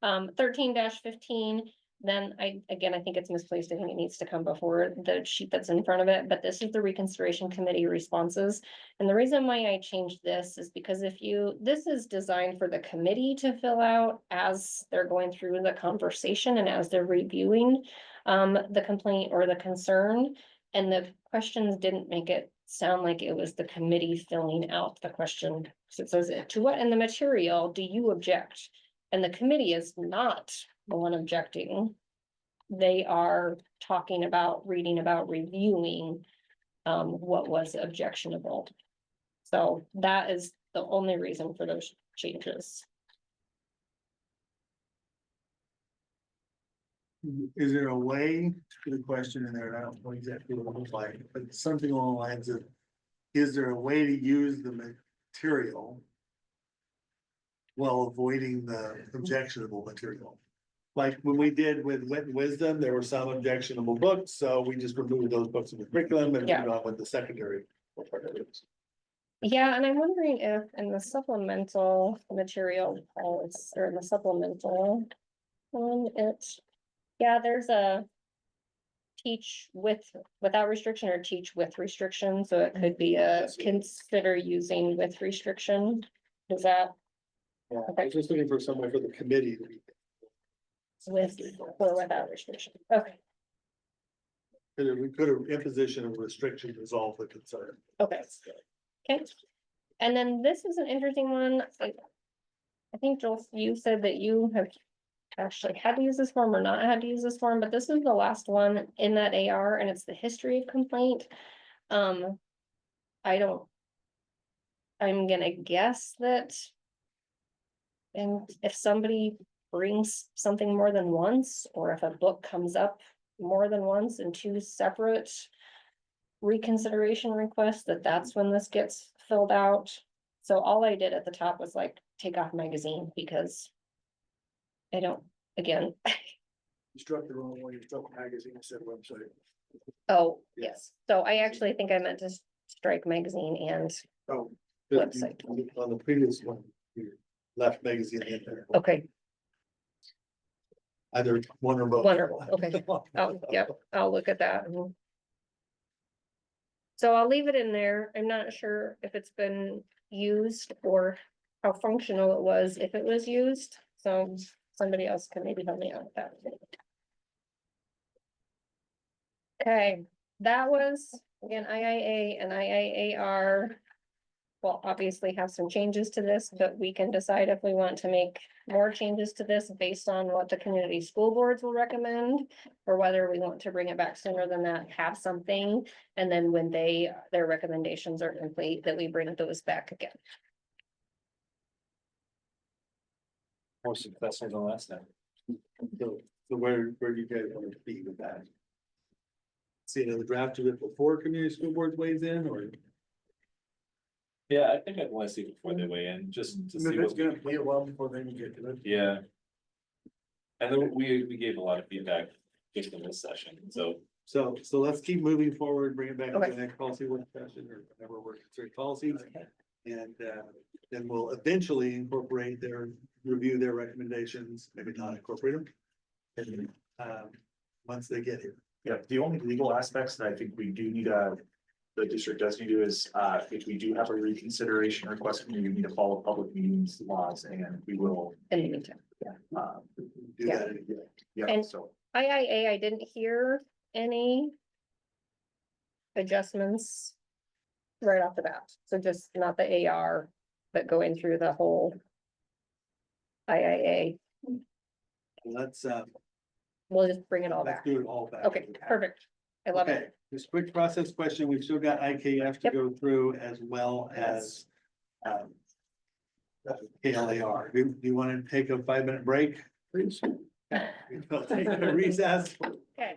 13-15, then I think it's misplaced. I think it needs to come before the sheet that's in front of it, but this is the reconsideration committee responses. And the reason why I changed this is because this is designed for the committee to fill out as they're going through the conversation and as they're reviewing the complaint or the concern. And the questions didn't make it sound like it was the committee filling out the question. So it says, to what in the material do you object? And the committee is not the one objecting. They are talking about, reading about, reviewing what was objectionable. So that is the only reason for those changes. Is there a way to the question in there, and I don't know exactly what it looks like, but something along the lines of, is there a way to use the material while avoiding the objectionable material? Like when we did with Wit and Wisdom, there were some objectionable books, so we just removed those books from the curriculum and Yeah. moved on with the secondary part of it. Yeah, and I'm wondering if in the supplemental material policy or in the supplemental there's a teach without restriction or teach with restriction, so it could be a consider using with restriction. Is that Yeah, I was just looking for somewhere for the committee to be. with or without restriction? Okay, We could have imposition of restriction resolve the concern. okay. Okay, and then this is an interesting one. I think Joel, you said that you have actually had to use this form or not had to use this form, but this is the last one in that AR and it's the history of complaint. I'm gonna guess that. And if somebody brings something more than once, or if a book comes up more than once in two separate reconsideration requests, that's when this gets filled out. So all I did at the top was like, take off magazine, because I don't, again, You struck the wrong one, you struck magazine instead of website. oh, yes. So I actually think I meant to strike magazine and, Oh, website. On the previous one, you left magazine in there. okay, Either one or both. one or both, okay. Yep, I'll look at that. So I'll leave it in there. I'm not sure if it's been used or how functional it was if it was used. So somebody else can maybe help me out with that. Okay, that was again IIA and IIAR. We'll obviously have some changes to this, but we can decide if we want to make more changes to this based on what the community school boards will recommend, or whether we want to bring it back sooner than that, have something, and then when their recommendations are complete, that we bring those back again. More successful than last time. So where do you guys want to be with that? See another draft of it before community school boards weighs in, or? Yeah, I think I'd want to see before they weigh in, just to see it's what, gonna be a while before then you get to it. yeah. And then we gave a lot of feedback just in this session, so. So let's keep moving forward, bring it back to Okay. the next policy work session or whatever we're considering policies. And then we'll eventually incorporate review their recommendations, maybe not incorporate them. And once they get here. Yeah, the only legal aspects that I think we do need the district does need to do is, if we do have a reconsideration request, we need to follow public meetings laws, and we will, In the meantime, Do that again. yeah, And- so. IIA, I didn't hear any adjustments right off the bat. So just not the AR, but going through the whole IIA. Let's We'll just bring it all let's back. do it all back. Okay, perfect. I love Okay, it. this quick process question, we've still got IKF to Yep. go through as well as KLAR. Do you want to take a 5-minute break? Please. We'll take a recess. Okay.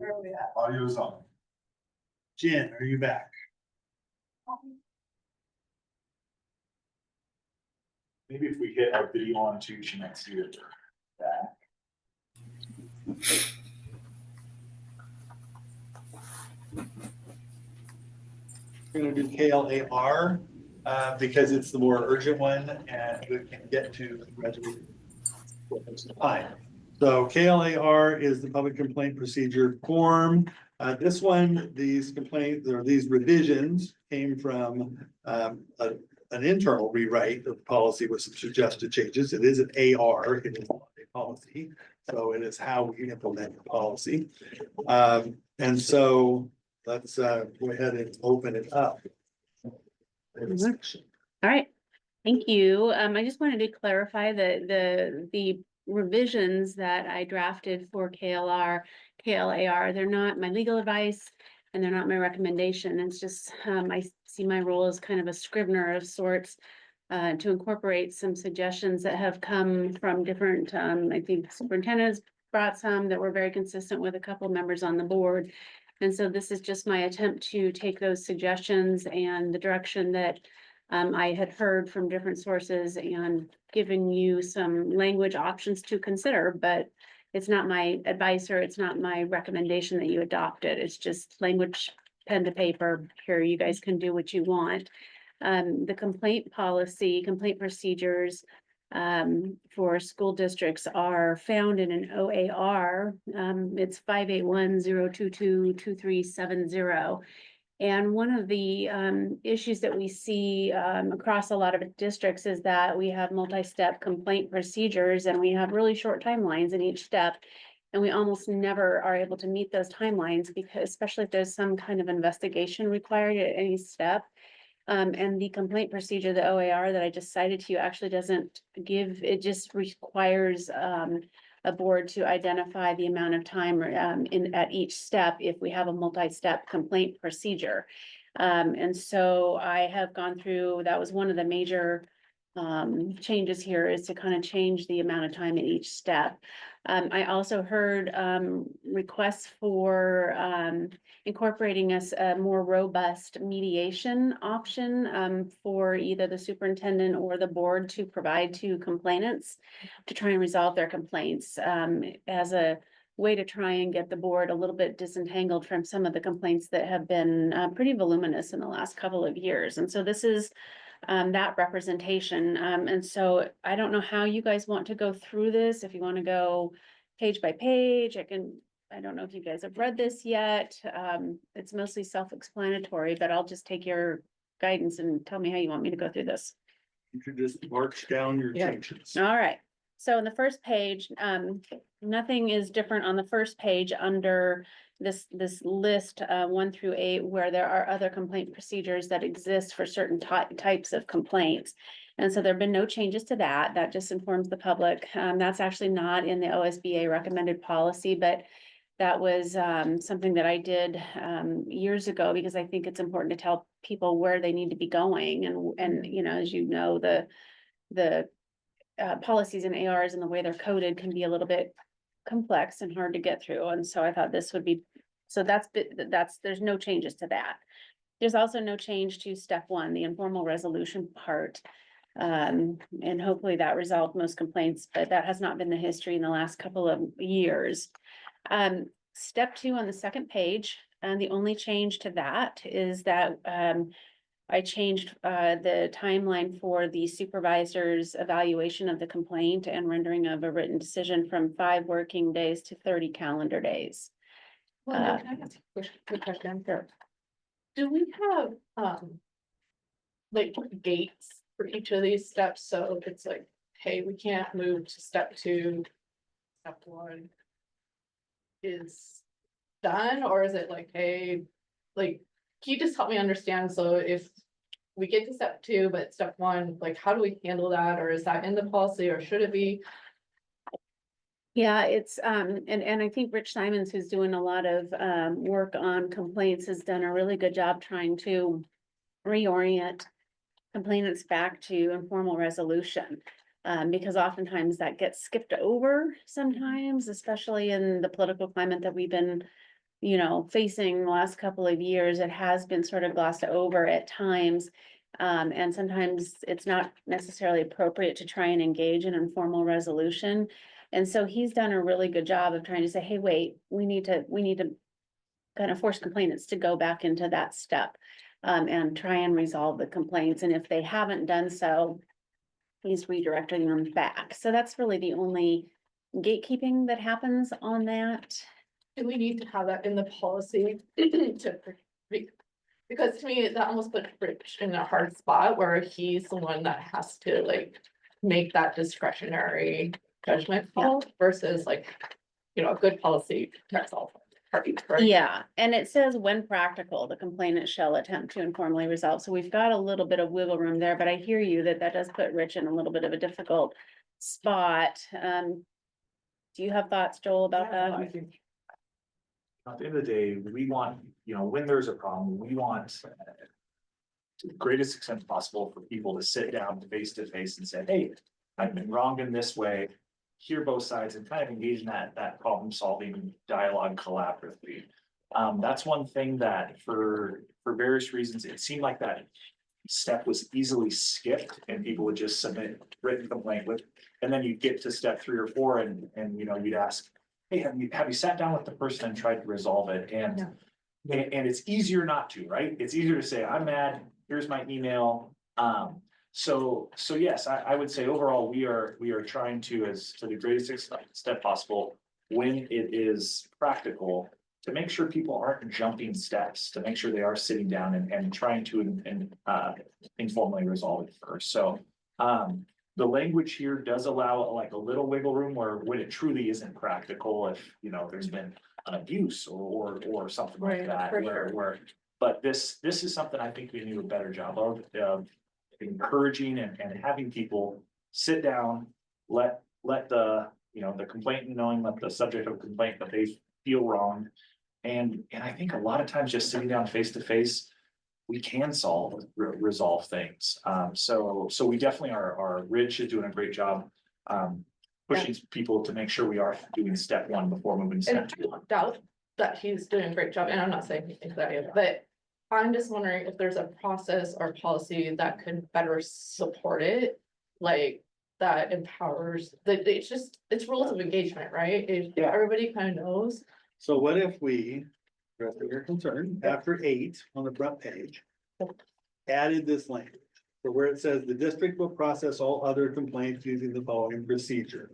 Audio's on. Jen, are you back? Maybe if we hit our video on too, she might see it. We're gonna do KLAR, because it's the more urgent one and we can get to resolution. Fine. So KLAR is the public complaint procedure form. This one, these complaints or these revisions came from, an internal rewrite of policy with some suggested changes. It is an AR, it is not a policy. So it is how we implement the policy. And so let's, go ahead and open it up. All right, thank you. I just wanted to clarify the revisions that I drafted for KLAR, they're not my legal advice and they're not my recommendation. It's just, I see my role as kind of a scrivener of sorts to incorporate some suggestions that have come from different, I think superintendents brought some that were very consistent with a couple members on the board. And so this is just my attempt to take those suggestions and the direction that I had heard from different sources and giving you some language options to consider, but it's not my advice or it's not my recommendation that you adopt it. It's just language, pen to paper. Here, you guys can do what you want. The complaint policy, complaint procedures for school districts are found in an OAR. It's 581-022-2370. And one of the issues that we see across a lot of districts is that we have multi-step complaint procedures and we have really short timelines in each step. And we almost never are able to meet those timelines because especially if there's some kind of investigation required at any step. And the complaint procedure, the OAR that I just cited to you actually doesn't give, it just requires a board to identify the amount of time at each step if we have a multi-step complaint procedure. And so I have gone through, that was one of the major changes here is to kind of change the amount of time in each step. I also heard requests for incorporating a more robust mediation option for either the superintendent or the board to provide to complainants to try and resolve their complaints as a way to try and get the board a little bit disentangled from some of the complaints that have been pretty voluminous in the last couple of years. And so this is that representation. And so I don't know how you guys want to go through this. If you want to go page by page, I don't know if you guys have read this yet. It's mostly self-explanatory, but I'll just take your guidance and tell me how you want me to go through this. You could just march down your Yeah. changes. All right. So in the first page, nothing is different on the first page under this list 1 through 8, where there are other complaint procedures that exist for certain types of complaints. And so there have been no changes to that. That just informs the public. That's actually not in the OSBA recommended policy, but that was something that I did years ago because I think it's important to tell people where they need to be going. And you know, as you know, the policies and ARs and the way they're coded can be a little bit complex and hard to get through. And so I thought this would be, so there's no changes to that. There's also no change to step 1, the informal resolution part. And hopefully that resolved most complaints, but that has not been the history in the last couple of years. Step 2 on the second page, and the only change to that is that I changed the timeline for the supervisor's evaluation of the complaint and rendering of a written decision from 5 working days to 30 calendar days. Well, can I ask a quick question? Do we have like gates for each of these steps? So it's like, hey, we can't move to step 2. Step 1 is done, or is it like, hey, like, can you just help me understand? So if we get to step 2, but step 1, like, how do we handle that? Or is that in the policy or should it be? Yeah, it's, and I think Rich Simons, who's doing a lot of work on complaints, has done a really good job trying to reorient complainants back to informal resolution. Because oftentimes that gets skipped over sometimes, especially in the political climate that we've been facing the last couple of years, it has been sort of glossed over at times. And sometimes it's not necessarily appropriate to try and engage in informal resolution. And so he's done a really good job of trying to say, hey, wait, we need to kind of force complainants to go back into that step. And try and resolve the complaints. And if they haven't done so, he's redirecting them back. So that's really the only gatekeeping that happens on that. Do we need to have that in the policy because to me, that almost puts Rich in a hard spot where he's the one that has to like make that discretionary judgment call versus like, a good policy protects all parties, right? Yeah, and it says when practical, the complainant shall attempt to informally resolve. So we've got a little bit of wiggle room there, but I hear you that does put Rich in a little bit of a difficult spot. Do you have thoughts, Joel, about Yeah, that? I think at the end of the day, we want, when there's a problem, we want to the greatest extent possible for people to sit down face to face and say, hey, I've been wronged in this way. Hear both sides and kind of engage in that problem solving dialogue collaboratively. That's one thing that for various reasons, it seemed like that step was easily skipped and people would just submit written complaint with, and then you get to step 3 or 4 and you'd ask, hey, have you sat down with the person and tried to resolve it? And it's easier not to, right? It's easier to say, I'm mad, here's my email. So yes, I would say overall, we are trying to the greatest extent possible, when it is practical, to make sure people aren't jumping steps, to make sure they are sitting down and trying to informally resolve it first. So the language here does allow like a little wiggle room where when it truly isn't practical, if there's been an abuse or something like that, but this is something I think we do a better job of encouraging and having people sit down, let the the complainant knowing, let the subject of complaint that they feel wrong. And I think a lot of times just sitting down face to face, we can resolve things. So we definitely are Rich is doing a great job pushing people to make sure we are doing step 1 before moving to And step 2. I don't doubt that he's doing a great job, and I'm not saying that, but I'm just wondering if there's a process or policy that could better support it, like that empowers, it's rules of engagement, right? Everybody kind of knows. So what if we, addressing your concern, after 8 on the front page, added this language, for where it says the district will process all other complaints using the following procedure.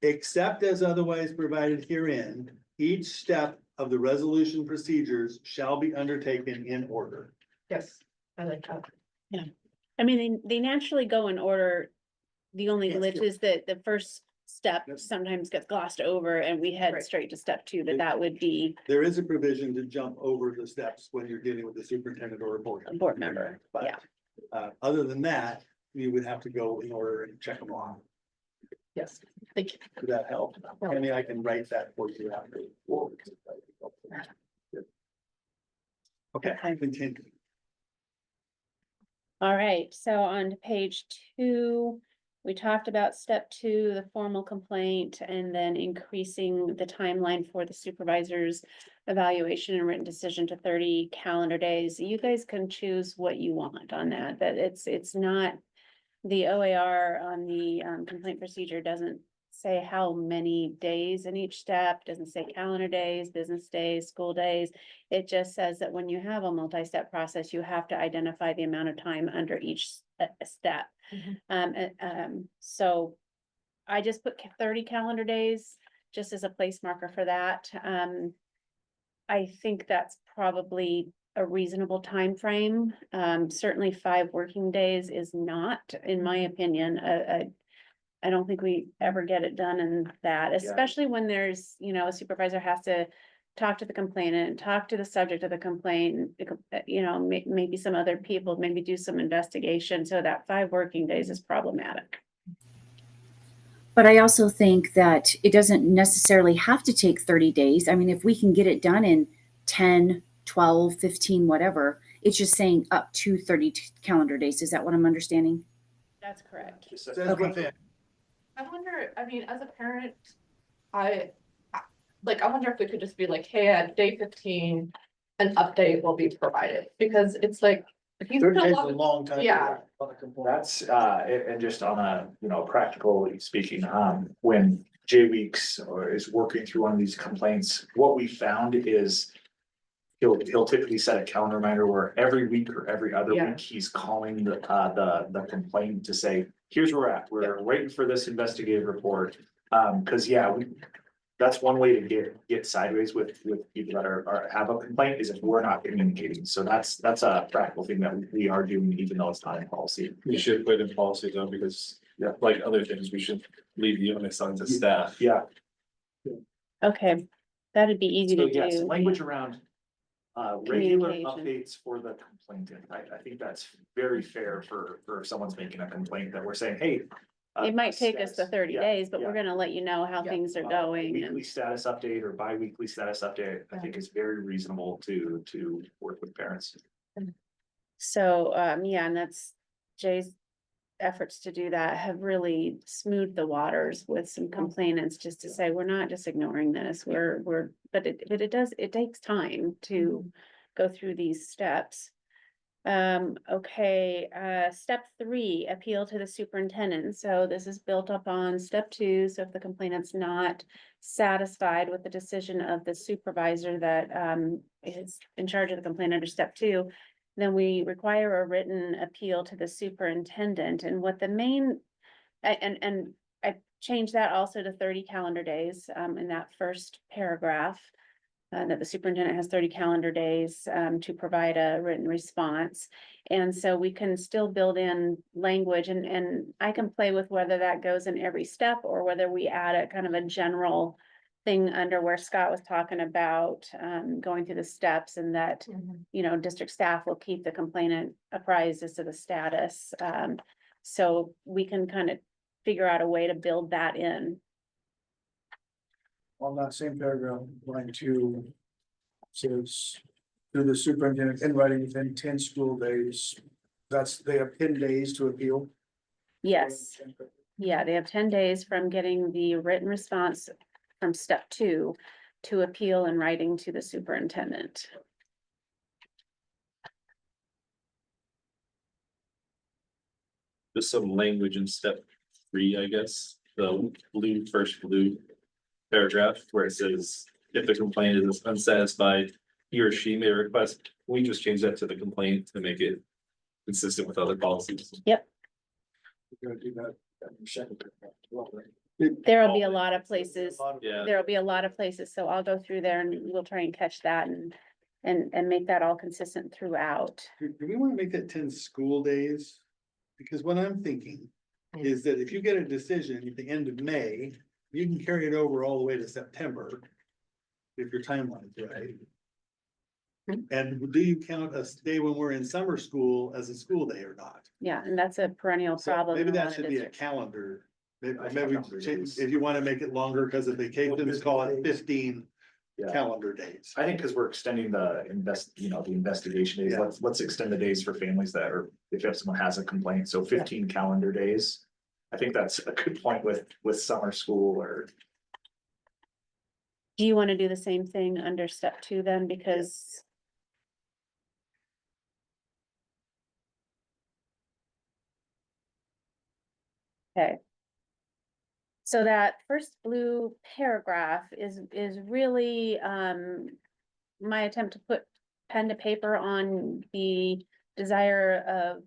Except as otherwise provided herein, each step of the resolution procedures shall be undertaken in order. Yes, I like that. Yeah, I mean, they naturally go in order. The only Yes, glitch is that the first step sometimes gets glossed over and we head Right. straight to step 2, that would be There is a provision to jump over the steps when you're dealing with the superintendent or a board. a board member, But, yeah. other than that, you would have to go in order and check them off. Yes, thank you. Would that help? I mean, I can write that for you after. Okay, continue. All right, so on to page 2, we talked about step 2, the formal complaint, and then increasing the timeline for the supervisor's evaluation and written decision to 30 calendar days. You guys can choose what you want on that, but it's not, the OAR on the complaint procedure doesn't say how many days in each step, doesn't say calendar days, business days, school days. It just says that when you have a multi-step process, you have to identify the amount of time under each step. So I just put 30 calendar days just as a place marker for that. I think that's probably a reasonable time frame. Certainly 5 working days is not, in my opinion, I don't think we ever get it done in that, especially when there's, a supervisor has to talk to the complainant, talk to the subject of the complaint, maybe some other people, maybe do some investigation. So that 5 working days is problematic. But I also think that it doesn't necessarily have to take 30 days. I mean, if we can get it done in 10, 12, 15, whatever, it's just saying up to 30 calendar days. Is that what I'm understanding? That's correct. Says within. I wonder, I mean, as a parent, I like, I wonder if we could just be like, hey, at day 15, an update will be provided, because it's like. If you 30 fill days is a out- long time. Yeah. That's, and just on a, practically speaking, when Jay Weeks or is working through one of these complaints, what we found is. He'll typically set a calendar reminder where every week or every other Yeah. week, he's calling the complaint to say, here's where we're at, we're waiting for this investigative report. Cause yeah, that's one way to get sideways with people that have a complaint is if we're not communicating. So that's a practical thing that we are doing, even though it's not in policy. We should put in policy though, because like other things, we should leave the onus on the staff. Yeah, Okay, that'd be easy so to yes, do. language around. Regular Communication. updates for the complainant. I think that's very fair for if someone's making a complaint that we're saying, hey. It might take us the status- 30 yeah, days, but yeah. we're gonna let you know how Yeah. things are going. Weekly And status update or bi-weekly status update, I think is very reasonable to work with parents. so, yeah, and that's Jay's efforts to do that have really smoothed the waters with some complainants, just to say, we're not just ignoring this, but it takes time to go through these steps. Okay, step 3, appeal to the superintendent. So this is built up on step 2. So if the complainant's not satisfied with the decision of the supervisor that is in charge of the complaint under step 2, then we require a written appeal to the superintendent. And what the main, and I changed that also to 30 calendar days in that first paragraph. That the superintendent has 30 calendar days to provide a written response. And so we can still build in language, and I can play with whether that goes in every step or whether we add a kind of a general thing under where Scott was talking about going through the steps, and that, district staff will keep the complainant apprised as to the status. So we can kind of figure out a way to build that in. On that same paragraph, line 2. Says, to the superintendent in writing within 10 school days. They have 10 days to appeal. Yes. Yeah, they have 10 days from getting the written response from step 2 to appeal in writing to the superintendent. Just some language in step 3, I guess, the first blue paragraph where it says, if the complainant is unsatisfied, he or she may request, we just change that to the complaint to make it consistent with other policies. Yep, We're gonna do that. there'll be a lot of places. Yeah. There'll be a lot of places, so I'll go through there and we'll try and catch that and make that all consistent throughout. Do we wanna make that 10 school days? Because what I'm thinking is that if you get a decision at the end of May, you can carry it over all the way to September. If your timeline's right. And do you count a day when we're in summer school as a school day or not? Yeah, and that's a perennial So problem. maybe in a lot that of should be a districts. calendar. Maybe, I think maybe calendar days. if you wanna make it longer because of vacations, call it 15 Yeah. calendar days. I think because we're extending the investigation days, Yeah. let's extend the days for families that are, if someone has a complaint, so 15 calendar days. I think that's a good point with summer school or. Do you want to do the same thing under step 2 then? Because okay. So that first blue paragraph is really my attempt to put pen to paper on the desire of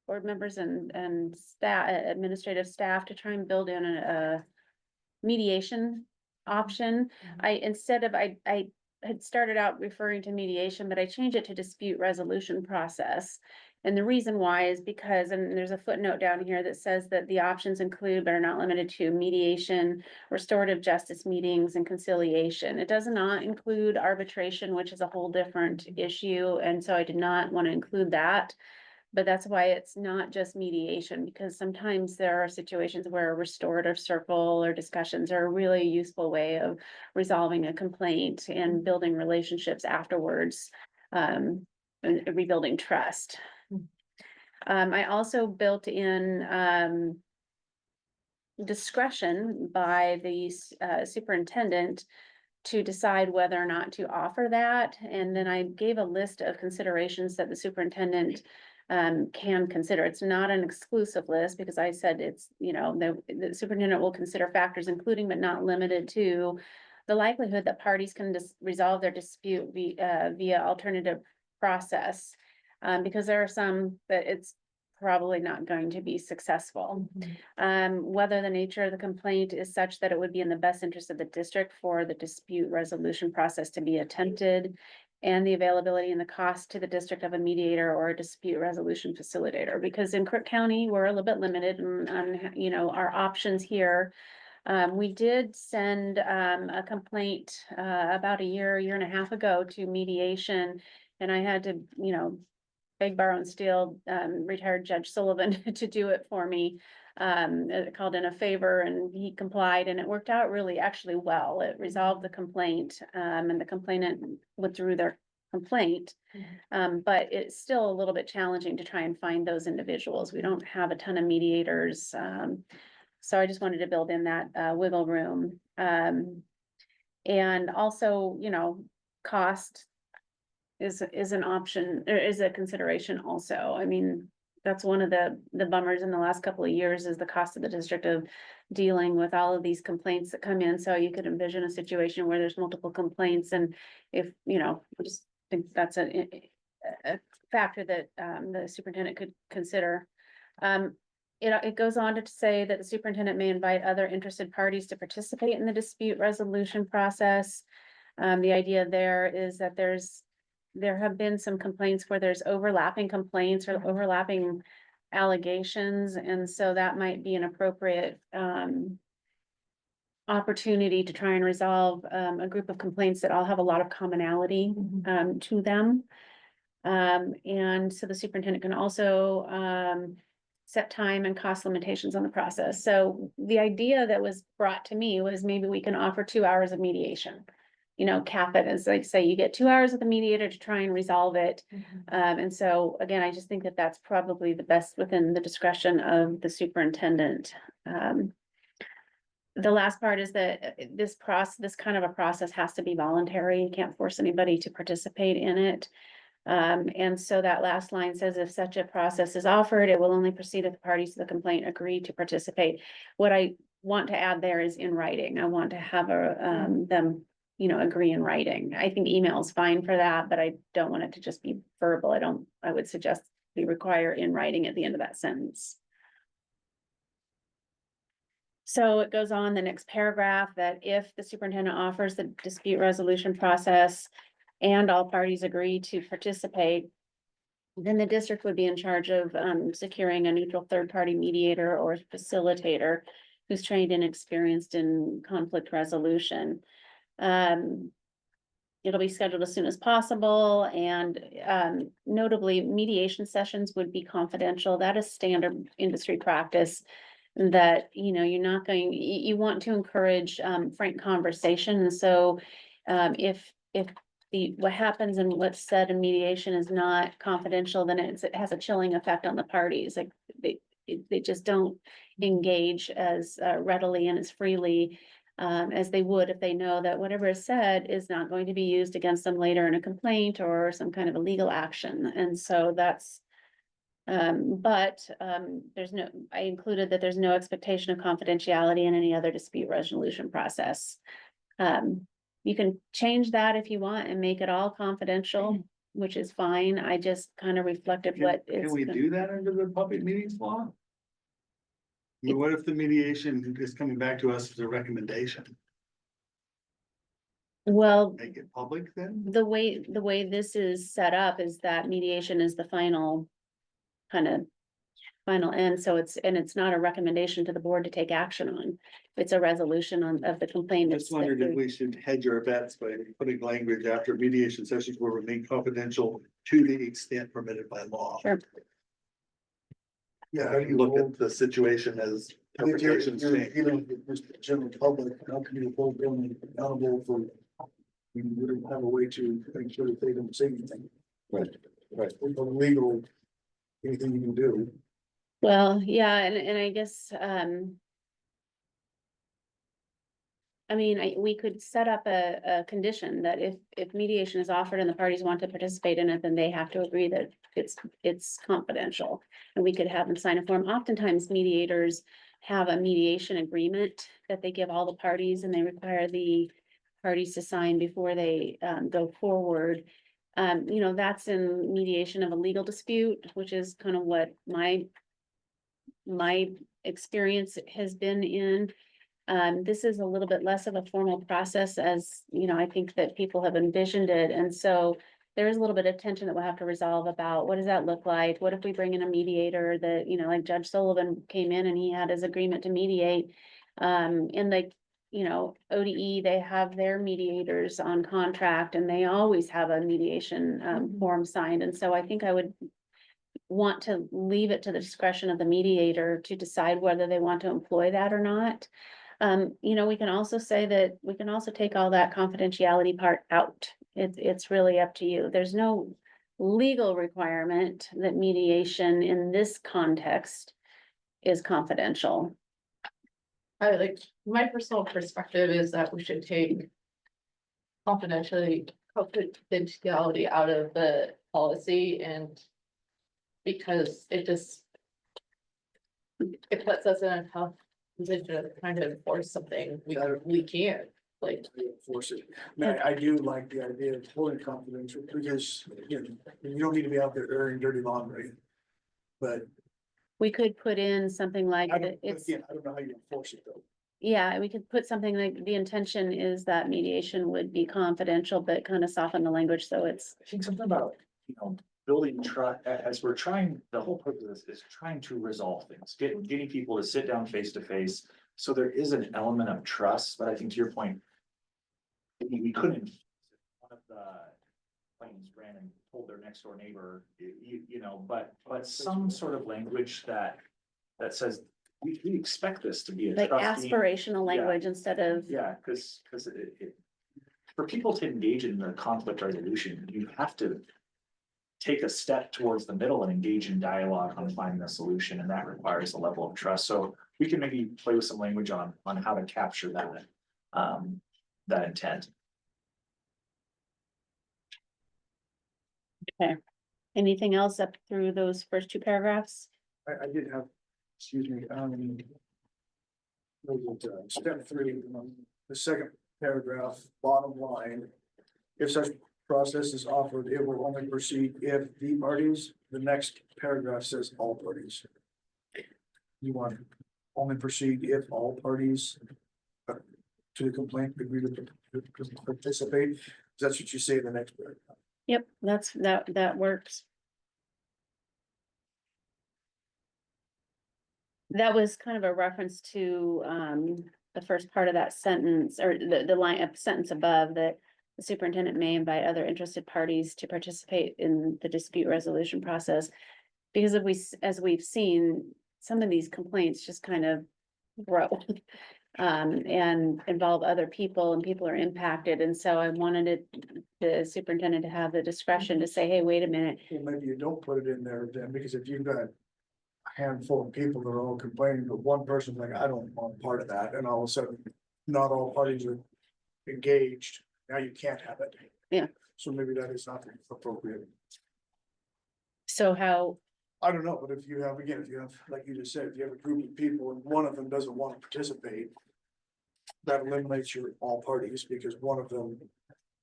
board members and staff, administrative staff, to try and build in a mediation option. I had started out referring to mediation, but I changed it to dispute resolution process. And the reason why is because, and there's a footnote down here that says that the options include, but are not limited to, mediation, restorative justice meetings, and conciliation. It does not include arbitration, which is a whole different issue, and so I did not want to include that. But that's why it's not just mediation, because sometimes there are situations where a restorative circle or discussions are a really useful way of resolving a complaint and building relationships afterwards, and rebuilding trust. I also built in discretion by the superintendent to decide whether or not to offer that. And then I gave a list of considerations that the superintendent can consider. It's not an exclusive list because I said it's, you know, the superintendent will consider factors including but not limited to the likelihood that parties can resolve their dispute via alternative process. Because there are some that it's probably not going to be successful. Whether the nature of the complaint is such that it would be in the best interest of the district for the dispute resolution process to be attempted, and the availability and the cost to the district of a mediator or a dispute resolution facilitator, because in Crook County, we're a little bit limited on, you know, our options here. We did send a complaint about a year and a half ago to mediation, and I had to, you know, beg, borrow, and steal retired Judge Sullivan to do it for me. Called in a favor and he complied, and it worked out really actually well. It resolved the complaint, and the complainant withdrew their complaint. But it's still a little bit challenging to try and find those individuals. We don't have a ton of mediators. So I just wanted to build in that wiggle room. And also, you know, cost is an option, or is a consideration also. I mean, that's one of the bummers in the last couple of years is the cost of the district of dealing with all of these complaints that come in. So you could envision a situation where there's multiple complaints, and if, you know, I just think that's a factor that the superintendent could consider. It goes on to say that the superintendent may invite other interested parties to participate in the dispute resolution process. The idea there is that there have been some complaints where there's overlapping complaints or overlapping allegations, and so that might be an appropriate opportunity to try and resolve a group of complaints that all have a lot of commonality to them. And so the superintendent can also set time and cost limitations on the process. So the idea that was brought to me was maybe we can offer 2 hours of mediation. You know, cap it as like say you get 2 hours with the mediator to try and resolve it. And so again, I just think that that's probably the best within the discretion of the superintendent. The last part is that this kind of a process has to be voluntary. You can't force anybody to participate in it. And so that last line says, if such a process is offered, it will only proceed if the parties to the complaint agree to participate. What I want to add there is in writing. I want to have them, you know, agree in writing. I think email is fine for that, but I don't want it to just be verbal. I would suggest we require in writing at the end of that sentence. So it goes on the next paragraph that if the superintendent offers the dispute resolution process and all parties agree to participate, then the district would be in charge of securing a neutral third-party mediator or facilitator who's trained and experienced in conflict resolution. It'll be scheduled as soon as possible, and notably mediation sessions would be confidential. That is standard industry practice, that, you know, you want to encourage frank conversation. And so if what happens and what's said in mediation is not confidential, then it has a chilling effect on the parties. Like they just don't engage as readily and as freely as they would if they know that whatever is said is not going to be used against them later in a complaint or some kind of a legal action. And so that's, I included that there's no expectation of confidentiality in any other dispute resolution process. You can change that if you want and make it all confidential, which is fine. I just kind of reflected Can we do that under the public meetings law? I mean, what if the mediation is coming back to us as a recommendation? Well, Make it public then? the way this is set up is that mediation is the final end. So it's not a recommendation to the board to take action on. It's a resolution of the complaint. I just wondered if we should hedge our bets by putting language after mediation sessions will remain confidential to the extent permitted by law. Sure. Yeah, you look at the situation as interpretations change. Just the general public, how can you hold them accountable for? We wouldn't have a way to make sure that they don't say anything. Right. With the legal, anything you can do. Well, yeah, and I guess, I mean, we could set up a condition that if mediation is offered and the parties want to participate in it, then they have to agree that it's confidential. And we could have them sign a form. Oftentimes mediators have a mediation agreement that they give all the parties and they require the parties to sign before they go forward. You know, that's in mediation of a legal dispute, which is kind of what my experience has been in. This is a little bit less of a formal process as, you know, I think that people have envisioned it. And so there is a little bit of tension that we'll have to resolve about what does that look like? What if we bring in a mediator that, you know, like Judge Sullivan came in and he had his agreement to mediate. And like, you know, ODE, they have their mediators on contract and they always have a mediation form signed. And so I think I would want to leave it to the discretion of the mediator to decide whether they want to employ that or not. You know, we can also say that we can also take all that confidentiality part out. It's really up to you. There's no legal requirement that mediation in this context is confidential. I like, my personal perspective is that we should take confidentiality out of the policy and because it puts us in a tough position of trying to enforce something we can't, like. Enforce it. I do like the idea of holding confidential because, you know, you don't need to be out there airing dirty laundry. But We could put in something like I that don't, it's, again, I don't know how you enforce it though. yeah, we could put something like the intention is that mediation would be confidential, but kind of soften the language so it's. I think something about, you know, building trust, as we're trying, the whole purpose of this is trying to resolve things, getting people to sit down face to face. So there is an element of trust, but I think to your point, we couldn't, one of the planes ran and told their next door neighbor, you know, but some sort of language that says, we expect this to be a Like trusting. aspirational language instead of, Yeah, because for people to engage in the conflict resolution, you have to take a step towards the middle and engage in dialogue on finding a solution, and that requires a level of trust. So we can maybe play with some language on how to capture that, that intent. anything else up through those first two paragraphs? I did have, excuse me, step 3, the second paragraph, bottom line. If such process is offered, it will only proceed if the parties, the next paragraph says all parties. You want to only proceed if all parties to the complaint agree to participate. That's what you say in the next paragraph. Yep, that works. That was kind of a reference to the first part of that sentence or the line of sentence above that the superintendent may invite other interested parties to participate in the dispute resolution process. Because as we've seen, some of these complaints just kind of grow and involve other people and people are impacted. And so I wanted the superintendent to have the discretion to say, hey, wait a minute. Well, maybe you don't put it in there then, because if you've got a handful of people that are all complaining, but one person's like, I don't want part of that, and all of a sudden, not all parties are engaged, now you can't have it. Yeah. So maybe that is not appropriate. So how, I don't know, but if you have, again, if you have, like you just said, if you have a group of people and one of them doesn't want to participate, that eliminates your all parties because one of them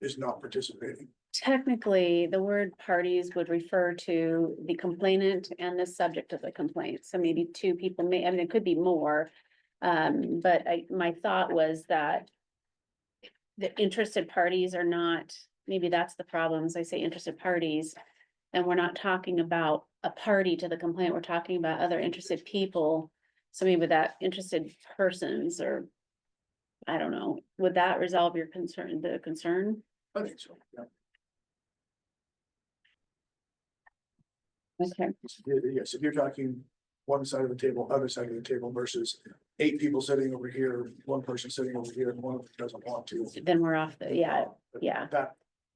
is not participating. technically, the word parties would refer to the complainant and the subject of the complaint. So maybe two people may, I mean, it could be more. But my thought was that the interested parties are not, maybe that's the problem, as I say interested parties. And we're not talking about a party to the complaint, we're talking about other interested people. So maybe that interested persons or, I don't know, would that resolve your concern, the concern? I think so, yeah. Okay, Yes, if you're talking one side of the table, other side of the table versus 8 people sitting over here, one person sitting over here, and one of them doesn't want to. then we're off the, yeah, But yeah.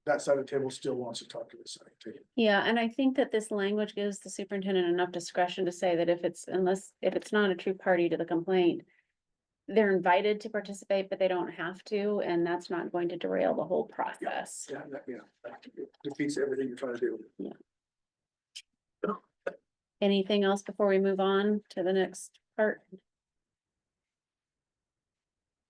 That side of the table still wants to talk to this side too. Yeah, and I think that this language gives the superintendent enough discretion to say that if it's not a true party to the complaint, they're invited to participate, but they don't have to, and that's not going to derail the whole process. Yeah, that defeats everything you're trying to do. Anything else before we move on to the next part?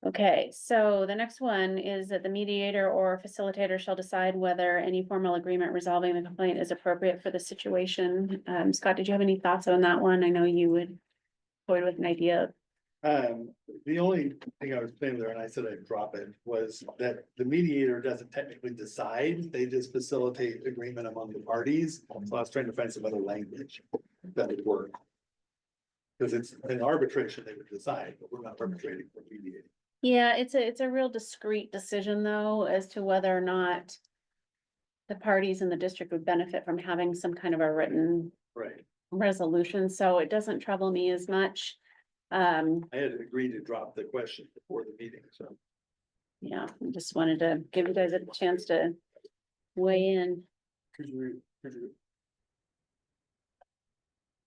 Okay, so the next one is that the mediator or facilitator shall decide whether any formal agreement resolving the complaint is appropriate for the situation. Scott, did you have any thoughts on that one? I know you would toy with an idea. The only thing I was saying there, and I said I'd drop it, was that the mediator doesn't technically decide, they just facilitate agreement among the parties. So I was trying to find some other language that would work. Because it's an arbitration, they would decide, but we're not arbitrating, we're mediating. Yeah, it's a real discrete decision though, as to whether or not the parties in the district would benefit from having some kind of a written Right. resolution, so it doesn't trouble me as much. I had agreed to drop the question before the meeting, so. Yeah, I just wanted to give you guys a chance to weigh in. Could you,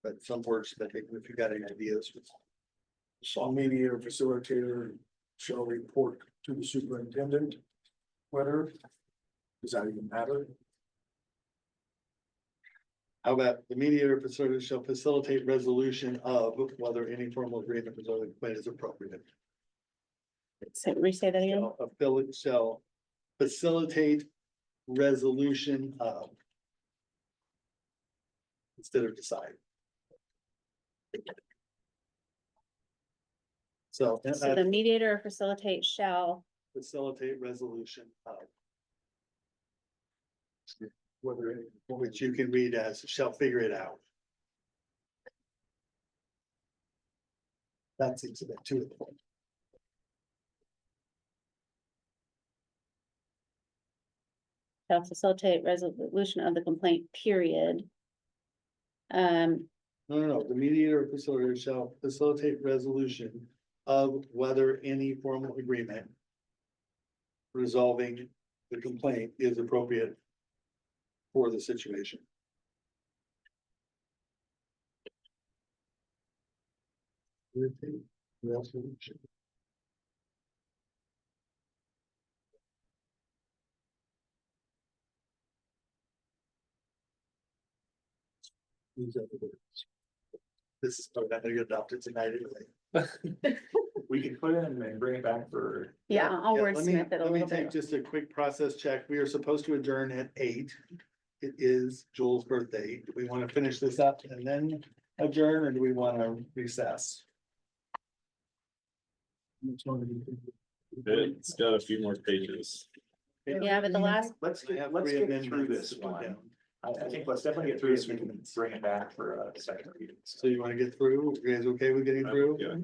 But some words that if you got any ideas. song mediator, facilitator shall report to the superintendent. Whether, does that even matter? How about the mediator facilitator shall facilitate resolution of whether any formal agreement resolving the complaint is appropriate. So re-say that again. Shall facilitate resolution of. Instead of decide. So. So the mediator or facilitate shall, Facilitate resolution of. Whether, which you can read as shall figure it out. That's exhibit 2 of the point. shall facilitate resolution of the complaint, period. No, the mediator or facilitator shall facilitate resolution of whether any formal agreement. Resolving the complaint is appropriate. For the situation. Resolution. These are the words. This is probably not gonna get adopted tonight anyway. We can put it in and bring it back for. Yeah, I'll Yeah, let me- wordsmith it a Let me little take bit. just a quick process check. We are supposed to adjourn at 8. It is Joel's birthday. Do we want to finish this up and then adjourn, or do we want to recess? It's got a few more pages. Yeah, but the last, Let's I have get, let's three get through amendments this to put one. down. I think let's definitely get through this, we can bring it back for a second reading. So you want to get through? You guys okay with getting through? Yeah.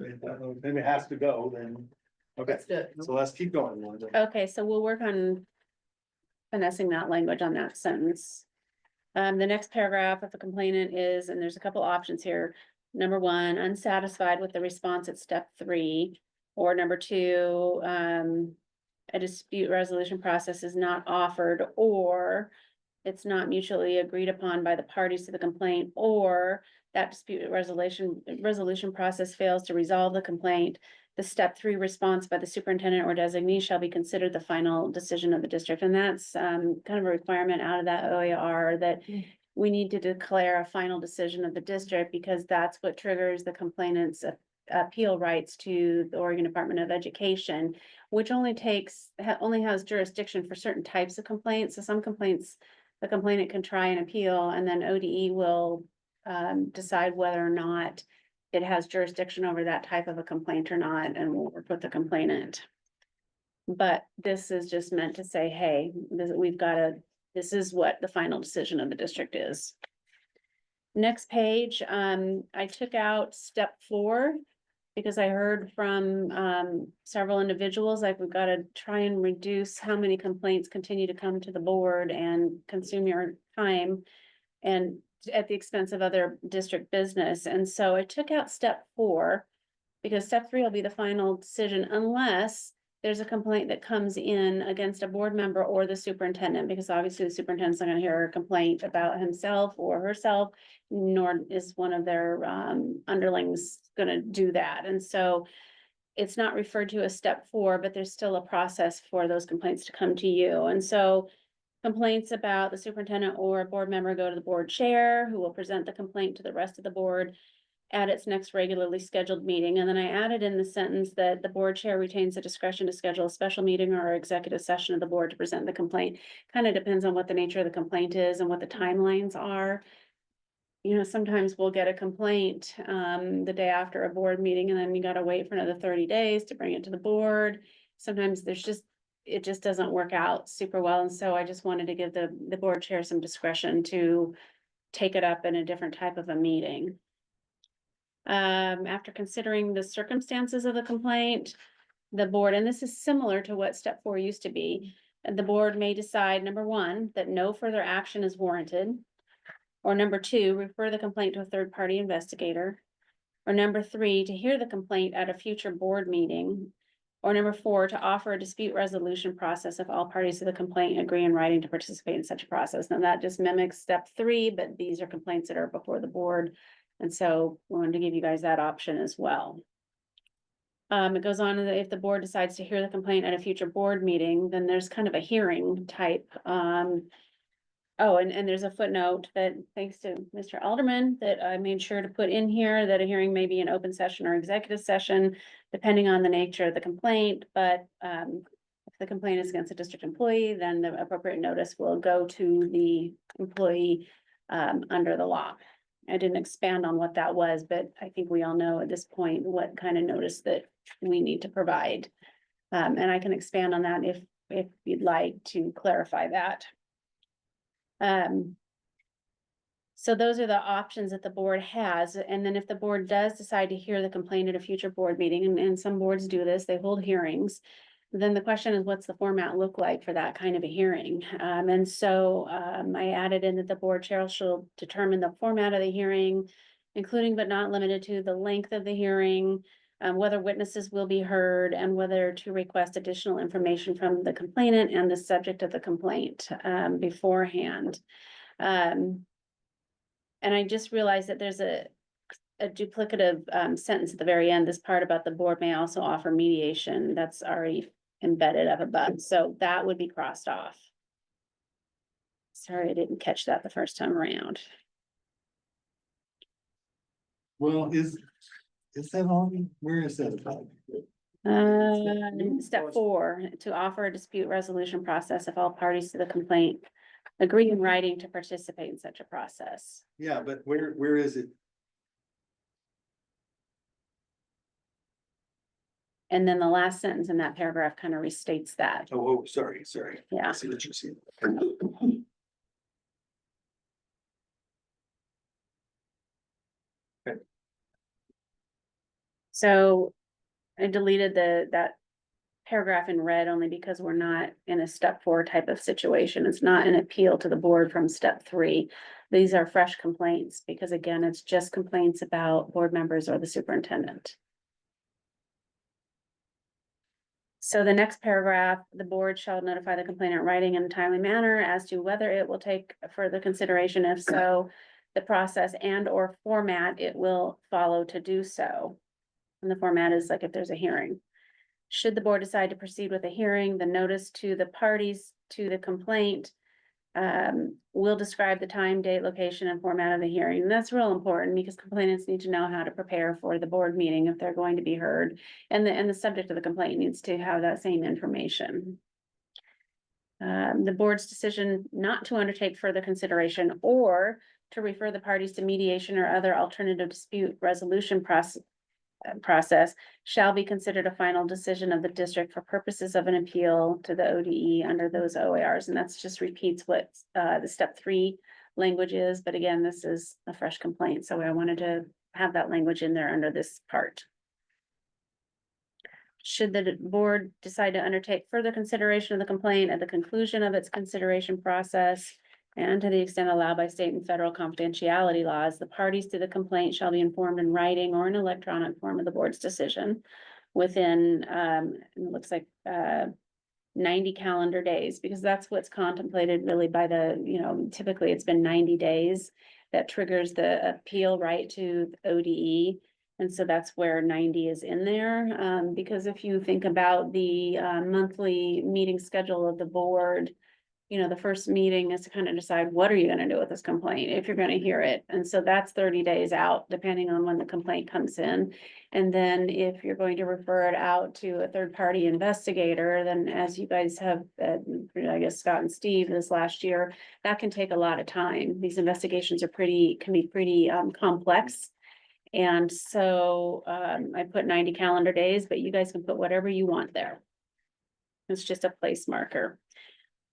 Then it has to go, then. Okay, Let's do it. so let's keep going. Wanda. okay, so we'll work on finessing that language on that sentence. The next paragraph, if the complainant is, and there's a couple options here. Number 1, unsatisfied with the response at step 3, or number 2, a dispute resolution process is not offered, or it's not mutually agreed upon by the parties to the complaint, or that dispute resolution process fails to resolve the complaint. The step 3 response by the superintendent or designee shall be considered the final decision of the district. And that's kind of a requirement out of that OER that we need to declare a final decision of the district, because that's what triggers the complainant's appeal rights to the Oregon Department of Education, which only has jurisdiction for certain types of complaints. So some complaints, the complainant can try and appeal, and then ODE will decide whether or not it has jurisdiction over that type of a complaint or not, and we'll work with the complainant. But this is just meant to say, hey, this is what the final decision of the district is. Next page, I took out step 4 because I heard from several individuals, like we've got to try and reduce how many complaints continue to come to the board and consume your time, and at the expense of other district business. And so I took out step 4 because step 3 will be the final decision unless there's a complaint that comes in against a board member or the superintendent, because obviously the superintendent's not gonna hear a complaint about himself or herself, nor is one of their underlings gonna do that. And so it's not referred to as step 4, but there's still a process for those complaints to come to you. And so complaints about the superintendent or a board member go to the board chair, who will present the complaint to the rest of the board at its next regularly scheduled meeting. And then I added in the sentence that the board chair retains the discretion to schedule a special meeting or executive session of the board to present the complaint. Kind of depends on what the nature of the complaint is and what the timelines are. You know, sometimes we'll get a complaint the day after a board meeting, and then you gotta wait for another 30 days to bring it to the board. Sometimes it just doesn't work out super well, and so I just wanted to give the board chair some discretion to take it up in a different type of a meeting. After considering the circumstances of the complaint, the board, and this is similar to what step 4 used to be, the board may decide, number 1, that no further action is warranted. Or number 2, refer the complaint to a third-party investigator. Or number 3, to hear the complaint at a future board meeting. Or number 4, to offer a dispute resolution process if all parties to the complaint agree in writing to participate in such a process. Now that just mimics step 3, but these are complaints that are before the board. And so we wanted to give you guys that option as well. It goes on that if the board decides to hear the complaint at a future board meeting, then there's kind of a hearing type. Oh, and there's a footnote that, thanks to Mr. Alderman, that I made sure to put in here, that a hearing may be an open session or executive session, depending on the nature of the complaint, but if the complaint is against a district employee, then the appropriate notice will go to the employee under the law. I didn't expand on what that was, but I think we all know at this point what kind of notice that we need to provide. And I can expand on that if you'd like to clarify that. So those are the options that the board has. And then if the board does decide to hear the complaint at a future board meeting, and some boards do this, they hold hearings. Then the question is, what's the format look like for that kind of a hearing? And so I added in that the board chair shall determine the format of the hearing, including but not limited to the length of the hearing, whether witnesses will be heard, and whether to request additional information from the complainant and the subject of the complaint beforehand. And I just realized that there's a duplicative sentence at the very end, this part about the board may also offer mediation, that's already embedded up above, so that would be crossed off. Sorry, I didn't catch that the first time around. Well, is that on, where is that about? Step 4, to offer a dispute resolution process if all parties to the complaint agree in writing to participate in such a process. Yeah, but where is it? And then the last sentence in that paragraph kind of restates that. Oh, sorry. Yeah. I see what you're saying. So I deleted that paragraph in red only because we're not in a step 4 type of situation. It's not an appeal to the board from step 3. These are fresh complaints because again, it's just complaints about board members or the superintendent. So the next paragraph, the board shall notify the complainant in writing in a timely manner as to whether it will take further consideration. If so, the process and or format it will follow to do so. And the format is like if there's a hearing. Should the board decide to proceed with a hearing, the notice to the parties to the complaint will describe the time, date, location, and format of the hearing. And that's real important because complainants need to know how to prepare for the board meeting if they're going to be heard. And the subject of the complaint needs to have that same information. The board's decision not to undertake further consideration or to refer the parties to mediation or other alternative dispute resolution process shall be considered a final decision of the district for purposes of an appeal to the ODE under those OARs. And that's just repeats what the step 3 language is. But again, this is a fresh complaint. So I wanted to have that language in there under this part. Should the board decide to undertake further consideration of the complaint at the conclusion of its consideration process, and to the extent allowed by state and federal confidentiality laws, the parties to the complaint shall be informed in writing or in electronic form of the board's decision within, it looks like, 90 calendar days, because that's what's contemplated really by the, typically it's been 90 days that triggers the appeal right to the ODE. And so that's where 90 is in there, because if you think about the monthly meeting schedule of the board. You know, the first meeting is to kind of decide, what are you gonna do with this complaint, if you're gonna hear it, and so that's 30 days out, depending on when the complaint comes in. And then if you're going to refer it out to a third-party investigator, then as you guys have, I guess Scott and Steve this last year, that can take a lot of time. These investigations are can be pretty complex. And so I put 90 calendar days, but you guys can put whatever you want there. It's just a place marker.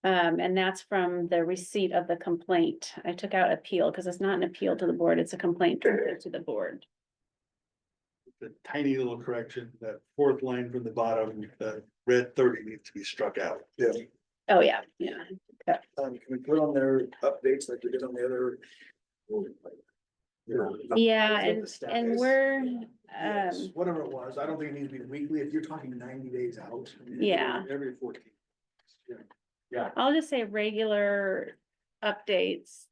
And that's from the receipt of the complaint. I took out appeal because it's not an appeal to the board, it's a complaint to the board. The tiny little correction, that fourth line from the bottom, the red 30 needs to be struck out. Yeah. Oh, yeah, yeah. Can we put on their updates like we did on the other? Yeah, Of the and status? we're, Yes, whatever it was, I don't think it needs to be weekly, if you're talking 90 days out. Yeah. Every 14. I'll just say regular updates.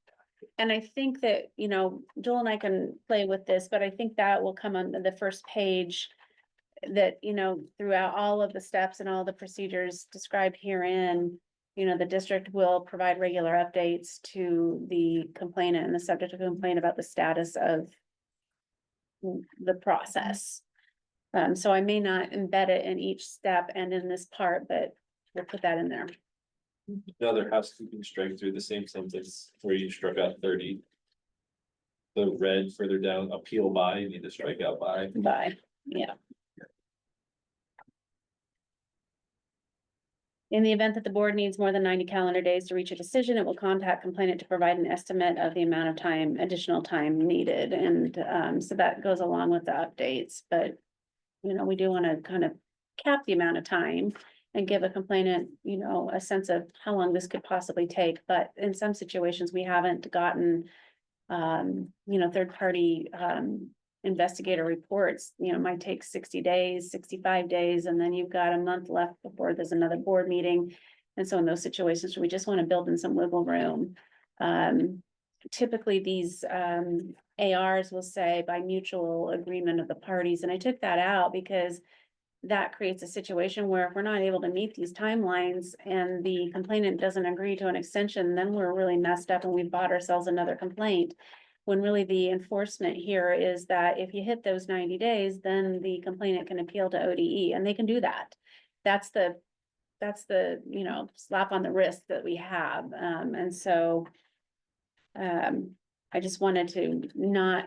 And I think that, you know, Joel and I can play with this, but I think that will come on the first page. That, you know, throughout all of the steps and all the procedures described herein, you know, the district will provide regular updates to the complainant and the subject of complaint about the status of the process. So I may not embed it in each step and in this part, but we'll put that in there. The other housekeeping strike through the same sentence where you struck out 30. The red further down, appeal by, you need to strike out by. Bye, yeah. In the event that the board needs more than 90 calendar days to reach a decision, it will contact complainant to provide an estimate of the amount of time, additional time needed. And so that goes along with the updates, but you know, we do want to kind of cap the amount of time and give a complainant, you know, a sense of how long this could possibly take. But in some situations, we haven't gotten, you know, third-party investigator reports, you know, might take 60 days, 65 days, and then you've got a month left before there's another board meeting. And so in those situations, we just want to build in some wiggle room. Typically, these ARs will say by mutual agreement of the parties, and I took that out because that creates a situation where if we're not able to meet these timelines and the complainant doesn't agree to an extension, then we're really messed up and we've bought ourselves another complaint. When really the enforcement here is that if you hit those 90 days, then the complainant can appeal to ODE, and they can do that. That's the, you know, slap on the wrist that we have. And so I just wanted to not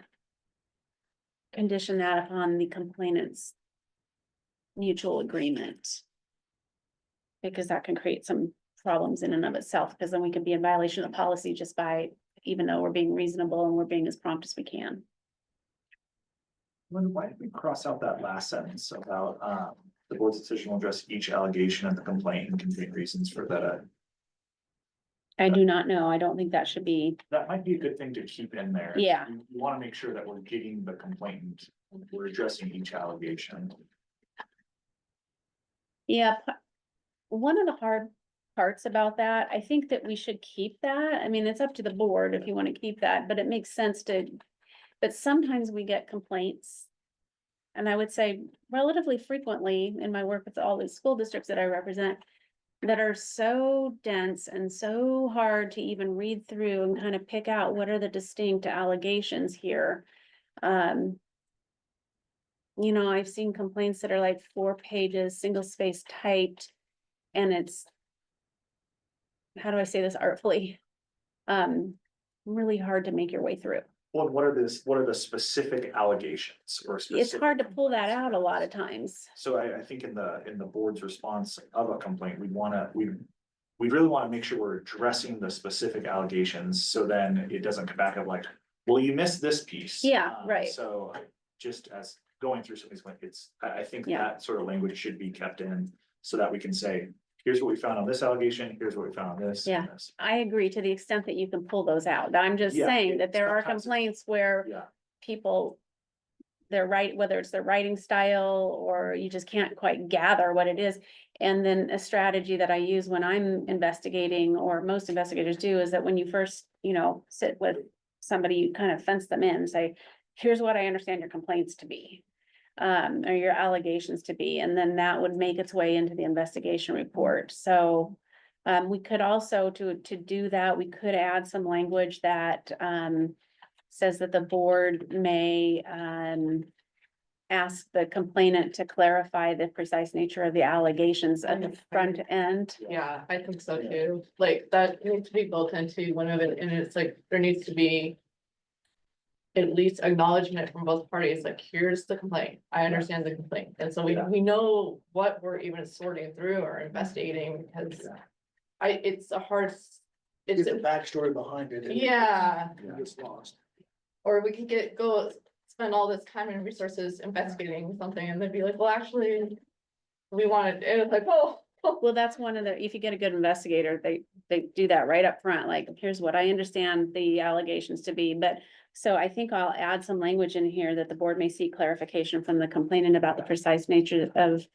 condition that upon the complainant's mutual agreement. Because that can create some problems in and of itself, because then we could be in violation of policy just by, even though we're being reasonable and we're being as prompt as we can. Why did we cross out that last sentence about, the board's decision will address each allegation of the complaint and contain reasons for that? I do not know. I don't think that should be, That might be a good thing to keep in there. Yeah. We want to make sure that we're getting the complainant, we're addressing each allegation. yeah. One of the hard parts about that, I think that we should keep that. I mean, it's up to the board if you want to keep that, but it makes sense to, but sometimes we get complaints. And I would say relatively frequently in my work with all the school districts that I represent, that are so dense and so hard to even read through and kind of pick out what are the distinct allegations here. You know, I've seen complaints that are like 4 pages, single space typed, and it's, how do I say this artfully? Really hard to make your way through. What are the specific allegations or It's specific? hard to pull that out a lot of times. So I think in the board's response of a complaint, we really wanna make sure we're addressing the specific allegations, so then it doesn't come back up like, well, you missed this piece. Yeah, right. So just as going through some of these, it's, I think Yeah. that sort of language should be kept in so that we can say, here's what we found on this allegation, here's what we found on this. and Yeah. this. I agree to the extent that you can pull those out. I'm just Yeah, saying that there are sometimes complaints where Yeah, people, they're right, whether it's their writing style or you just can't quite gather what it is. And then a strategy that I use when I'm investigating, or most investigators do, is that when you first, you know, sit with somebody, you kind of fence them in, say, here's what I understand your complaints to be. Or your allegations to be, and then that would make its way into the investigation report. So we could also, to do that, we could add some language that says that the board may ask the complainant to clarify the precise nature of the allegations at the front end. Yeah, I think so too. Like that needs to be built into one of it, and it's like, there needs to be at least acknowledgement from both parties, like, here's the complaint, I understand the complaint, and so we know what we're even sorting through or investigating, because it's a hard, Get it's, the backstory behind it. and yeah, it gets lost. or we could spend all this time and resources investigating something, and then be like, well, actually, we wanted, and it's like, oh. Well, that's one of the, if you get a good investigator, they do that right up front, like, here's what I understand the allegations to be, but. So I think I'll add some language in here that the board may seek clarification from the complainant about the precise nature of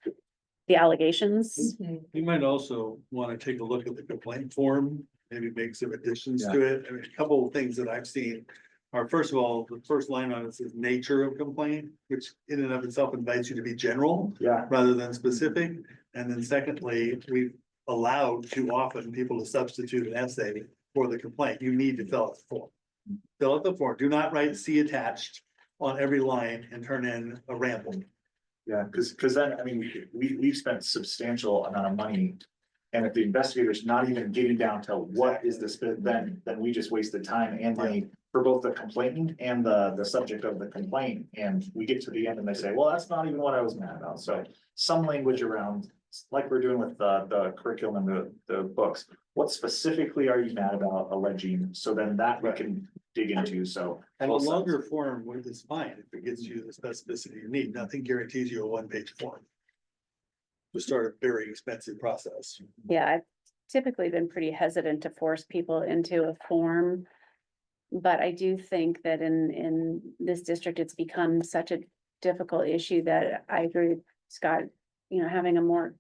the allegations. You might also want to take a look at the complaint form, maybe make some additions to it. I mean, a couple of things that I've seen are, first of all, the first line on it says nature of complaint, which in and of itself invites you to be general Yeah. rather than specific. And then secondly, we've allowed too often people to substitute an essay for the complaint. You need to fill out the form. Fill out the form. Do not write "see attached" on every line and turn in a ramble. Yeah, because then, I mean, we've spent substantial amount of money. And if the investigator's not even getting down to what is this, then we just wasted time and money for both the complainant and the subject of the complaint. And we get to the end and they say, well, that's not even what I was mad about. So some language around, like we're doing with the curriculum and the books. What specifically are you mad about alleging? So then that we can dig into, so. And a longer form is fine if it gets you the specificity you need. Nothing guarantees you a one-page form. To start a very expensive process. Yeah, I've typically been pretty hesitant to force people into a form. But I do think that in this district, it's become such a difficult issue that I agree with Scott, having a more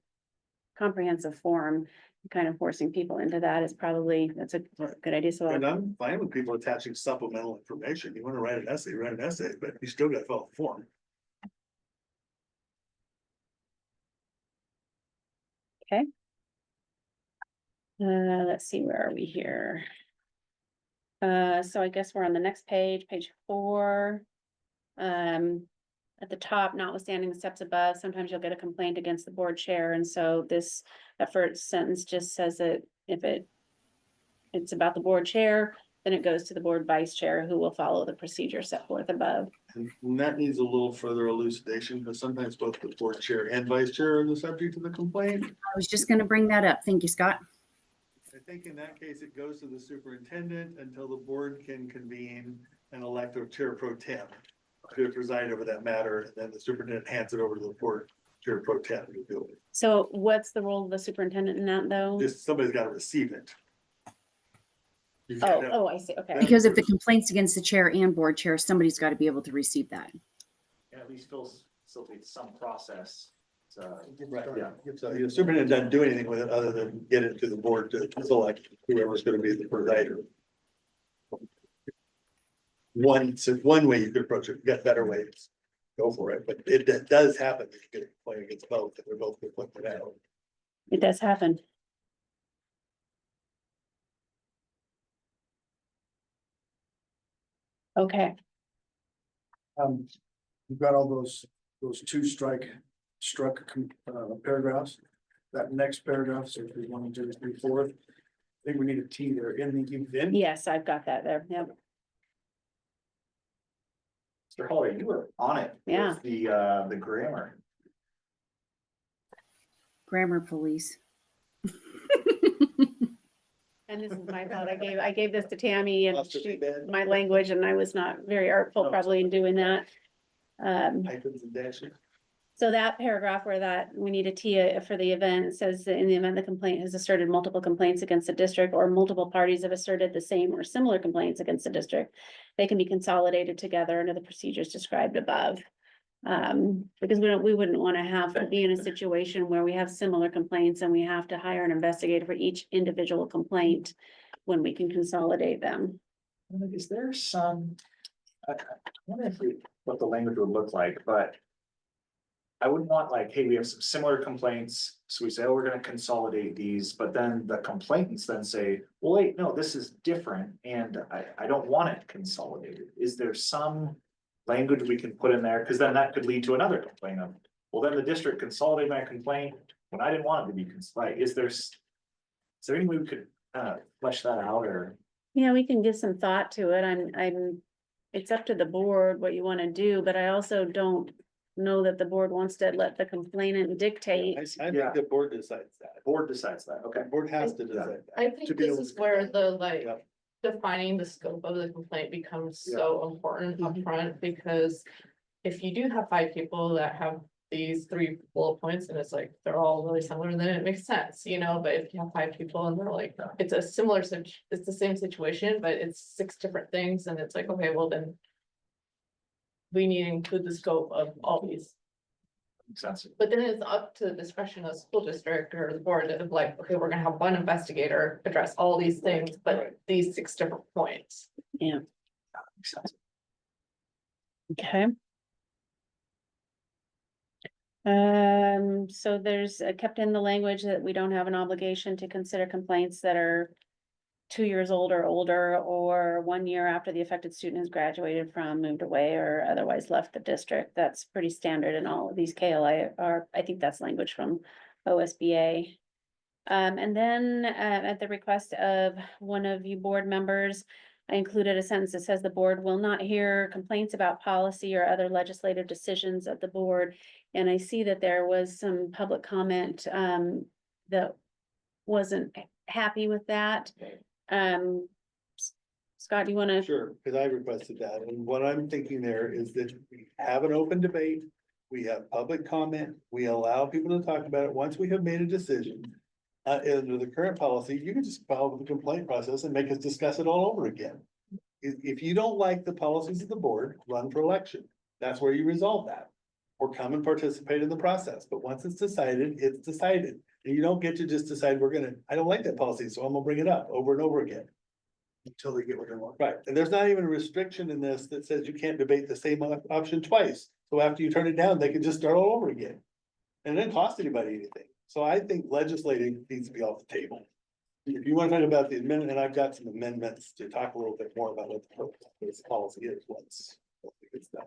comprehensive form, kind of forcing people into that is probably, that's a good idea. So And I'm fine with people attaching supplemental information. You want to write an essay, but you still got to fill out the form. okay. Let's see, where are we here? So I guess we're on the next page, page 4. At the top, notwithstanding the steps above, sometimes you'll get a complaint against the board chair, and so that first sentence just says that if it's about the board chair, then it goes to the board vice chair, who will follow the procedure set forth above. And that needs a little further elucidation, because sometimes both the board chair and vice chair are the subject of the complaint. I was just gonna bring that up. Thank you, Scott. I think in that case, it goes to the superintendent until the board can convene and elect a chair pro tem to preside over that matter, and then the superintendent hands it over to the board chair pro tem to do it. So what's the role of the superintendent in that, though? Just somebody's got to receive it. You can't have- Oh, I see, okay. Because if the complaint's against the chair and board chair, somebody's got to be able to receive that. At least facilitate some process. Right, Yeah. So the superintendent doesn't do anything with it other than get it to the board to select whoever's going to be the presider. One way you could approach it. You got better ways. Go for it, but it does happen. You get a complaint against both, and they're both conflicted out. It does happen. Okay, You've got all those two struck paragraphs. That next paragraph, so 1, 2, 3, 4. I think we need a T there in the event. yes, I've got that there, yep. Mr. Holly, you were on it. Yeah. With the grammar. Grammar police. And this is my fault. I gave this to Tammy and Lost her bed. my language, and I was not very artful Oh, probably in doing that. Hyphens and dashes. So that paragraph where we need a T for the event, it says that in the event the complaint has asserted multiple complaints against the district, or multiple parties have asserted the same or similar complaints against the district, they can be consolidated together under the procedures described above. Because we wouldn't want to have to be in a situation where we have similar complaints and we have to hire an investigator for each individual complaint when we can consolidate them. Is there some, I wonder if what the language would look like, but. I wouldn't want like, hey, we have some similar complaints, so we say, oh, we're gonna consolidate these, but then the complainants then say, well, wait, no, this is different, and I don't want it consolidated. Is there some language we can put in there? Cause then that could lead to another complaint of, well, then the district consolidated my complaint when I didn't want it to be consolidated. Is there any way we could flesh that out, or? Yeah, we can give some thought to it. It's up to the board what you want to do, but I also don't know that the board wants to let the complainant dictate. I Yeah. think the board decides that. Board decides that, okay. Board has to decide that. I to think be this able is to- where the like Yeah. defining the scope of the complaint becomes so important upfront, because if you do have 5 people that have these 3 bullet points and it's like, they're all really similar, then it makes sense, you know, but if you have 5 people and they're like, it's a similar, it's the same situation, but it's 6 different things, and it's like, okay, well then. We need to include the scope of all these, Makes sense. but then it's up to the discretion of the school district or the board of like, okay, we're gonna have one investigator address all these things, but these 6 different points. Yeah. Makes sense. Okay. So there's kept in the language that we don't have an obligation to consider complaints that are 2 years old or older, or 1 year after the affected student has graduated from, moved away, or otherwise left the district. That's pretty standard in all of these KLI I think that's language from OSBA. And then at the request of one of you board members, I included a sentence that says the board will not hear complaints about policy or other legislative decisions of the board. And I see that there was some public comment that wasn't happy with that. Scott, do you want to? Sure, because I requested that, and what I'm thinking there is that we have an open debate, we have public comment, we allow people to talk about it, once we have made a decision. Under the current policy, you can just follow the complaint process and make us discuss it all over again. If you don't like the policies of the board, run for election, that's where you resolve that. Or come and participate in the process, but once it's decided, it's decided. And you don't get to just decide, I don't like that policy, so I'm gonna bring it up over and over again. Until they get what they want. Right, and there's not even a restriction in this that says you can't debate the same option twice. So after you turn it down, they can just start all over again. And it didn't cost anybody anything. So I think legislating needs to be off the table. If you want to talk about the amendment, and I've got some amendments to talk a little bit more about what the purpose of this policy is, once it's done.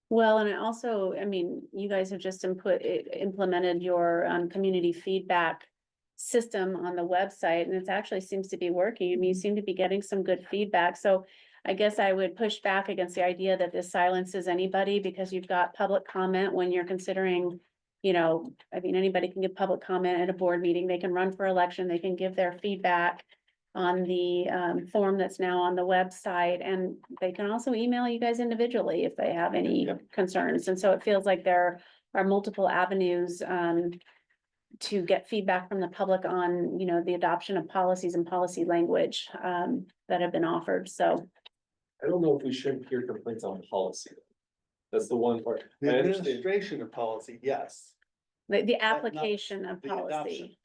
Well, and I mean, you guys have just implemented your community feedback system on the website, and it actually seems to be working. I mean, you seem to be getting some good feedback. So I guess I would push back against the idea that this silences anybody, because you've got public comment when you're considering, I mean, anybody can give public comment at a board meeting. They can run for election. They can give their feedback on the form that's now on the website, and they can also email you guys individually if they have any concerns. And so it feels like there are multiple avenues to get feedback from the public on, the adoption of policies and policy language that have been offered. So I don't know if we shouldn't hear complaints on policy. That's the one part. The I understand. administration of policy, yes. the application of the adoption. policy.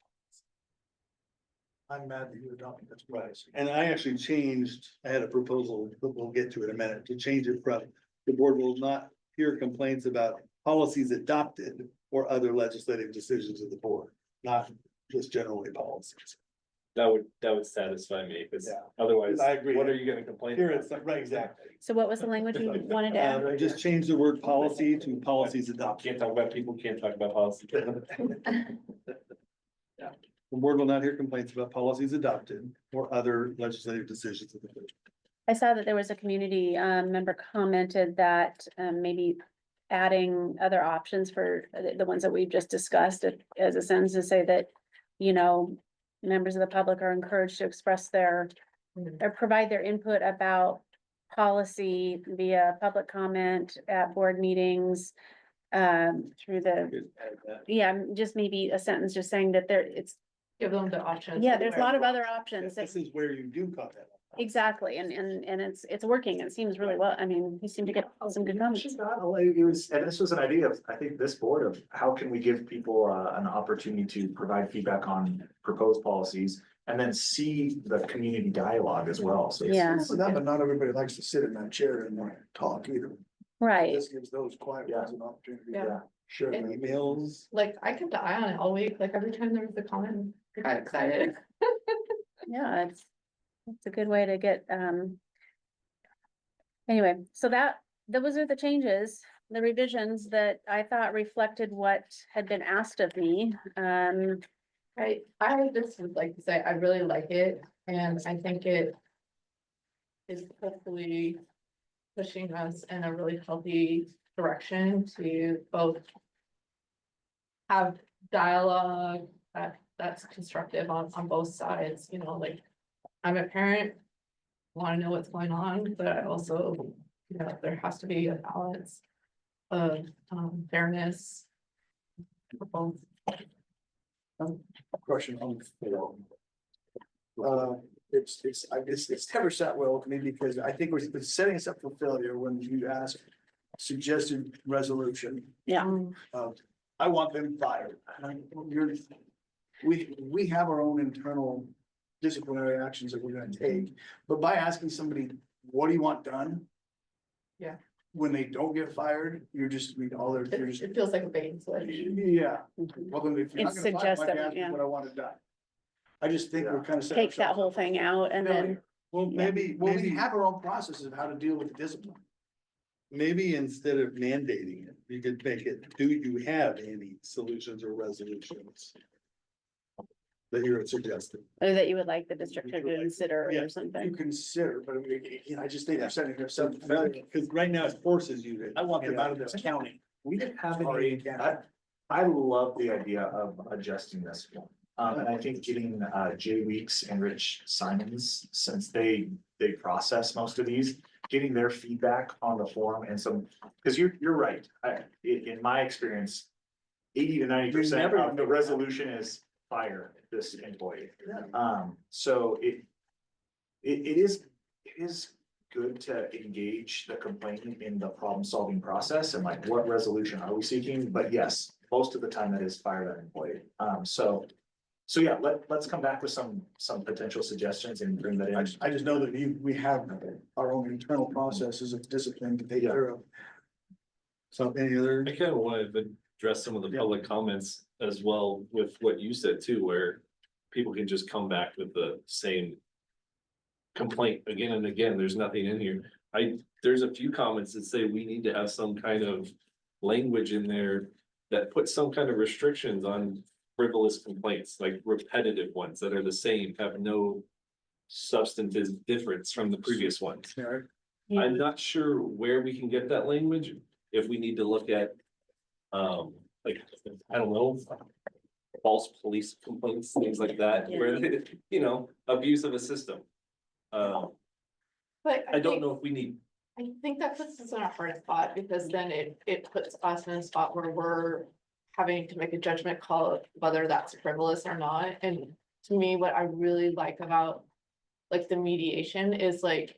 I'm mad that you adopted this. Right, and I actually changed, I had a proposal, but we'll get to it in a minute, to change it from, the board will not hear complaints about policies adopted or other legislative decisions of the board, not just generally policies. That would satisfy me, because Yeah. otherwise, I agree. what are you gonna complain Here about? it's, right, exactly. So what was the language you wanted to add? Just change the word policy to policies adopted. Can't talk about people, can't talk about policy. The board will not hear complaints about policies adopted or other legislative decisions of the board. I saw that there was a community member commented that maybe adding other options for the ones that we've just discussed as a sentence to say that, members of the public are encouraged to express or provide their input about policy via public comment at board meetings through just maybe a sentence just saying that Give them the options. there's a lot of other options. This is where you do comment. Exactly, and it's working. It seems really well. I mean, you seem to get some good comments. It was, and this was an idea of, I think, this board of how can we give people an opportunity to provide feedback on proposed policies. and then see the community dialogue as well, so. it's- Yeah. it's- So that, but not everybody likes to sit in that chair and talk either. Right. This gives those quiet ones an opportunity. Yeah. to Share their emails. Like, I kept an eye on it all week, like every time there was a comment, I got excited. Yeah, it's a good way to get, anyway, so those are the changes, the revisions that I thought reflected what had been asked of me. I just would like to say, I really like it, and I think it is hopefully pushing us in a really healthy direction to both have dialogue that's constructive on both sides, you know, like, I'm a parent, want to know what's going on, but I also, you know, there has to be a balance of fairness for both. Question on the floor. I guess it's never sat well with me because I think we're setting us up for failure when you ask suggested resolution. Yeah. I want them fired. We have our own internal disciplinary actions that we're gonna take, but by asking somebody, what do you want done? Yeah. When they don't get fired, you're just, you're just. It feels like a bait and switch. Yeah, well, then if you're not It's gonna fire, why suggestive, ask me yeah. what I wanted done? I just think we're kind of. setting Take that ourselves whole up for thing out and then, failure. Well, maybe, Well, we maybe, have our own processes of how to deal with the discipline. maybe instead of mandating it, you could make it, do you have any solutions or resolutions? That you're suggesting? or that you would like the district to consider Yeah. or You something. consider, but I just think we're setting ourselves up for failure. Because right now it forces you to. I want them out of this county. We didn't have Sorry, any, again. I love the idea of adjusting this one. And I think getting Jay Weeks and Rich Simons, since they process most of these, getting their feedback on the forum and some, because you're right. In my experience, 80 to 90% of the resolution is fire this employee. So it is good to engage the complainant in the problem-solving process and like, what resolution are we seeking? But yes, most of the time that is fire that employee. So yeah, let's come back with some potential suggestions and bring that in. I just know that we have our own internal processes of discipline to take care of. So any other? I kind of wanted to address some of the public comments as well with what you said too, where people can just come back with the same complaint again and again. There's nothing in here. There's a few comments that say we need to have some kind of language in there that puts some kind of restrictions on frivolous complaints, like repetitive ones that are the same, have no substantive difference from the previous ones. I'm not sure where we can get that language, if we need to look at, like, I don't know, false police complaints, things like that, where, you know, abuse of a system. But I don't know if we need, I think that puts us in a hard spot, because then it puts us in a spot where we're having to make a judgment call of whether that's frivolous or not. And to me, what I really like about like the mediation is like,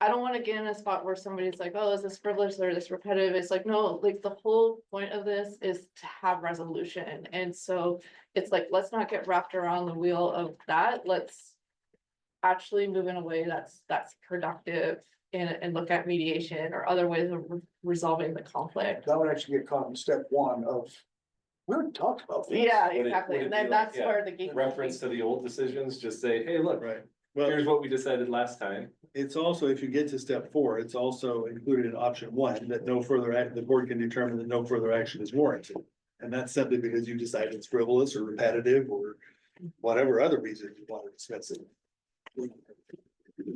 I don't want to get in a spot where somebody's like, oh, is this frivolous or is this repetitive? It's like, no, like the whole point of this is to have resolution. And so it's like, let's not get wrapped around the wheel of that. Let's actually move in a way that's productive and look at mediation or other ways of resolving the conflict. That would actually get caught in step one of, we already talked about this. Yeah, Would it- exactly. would it And be then like, that's yeah, where the gate. reference to the old decisions, just say, hey, look, Right. Well, here's what we decided last time. it's also, if you get to step 4, it's also included in option 1 that no further act, the board can determine that no further action is warranted. And that's simply because you decide it's frivolous or repetitive or whatever other reason you want to dismiss it.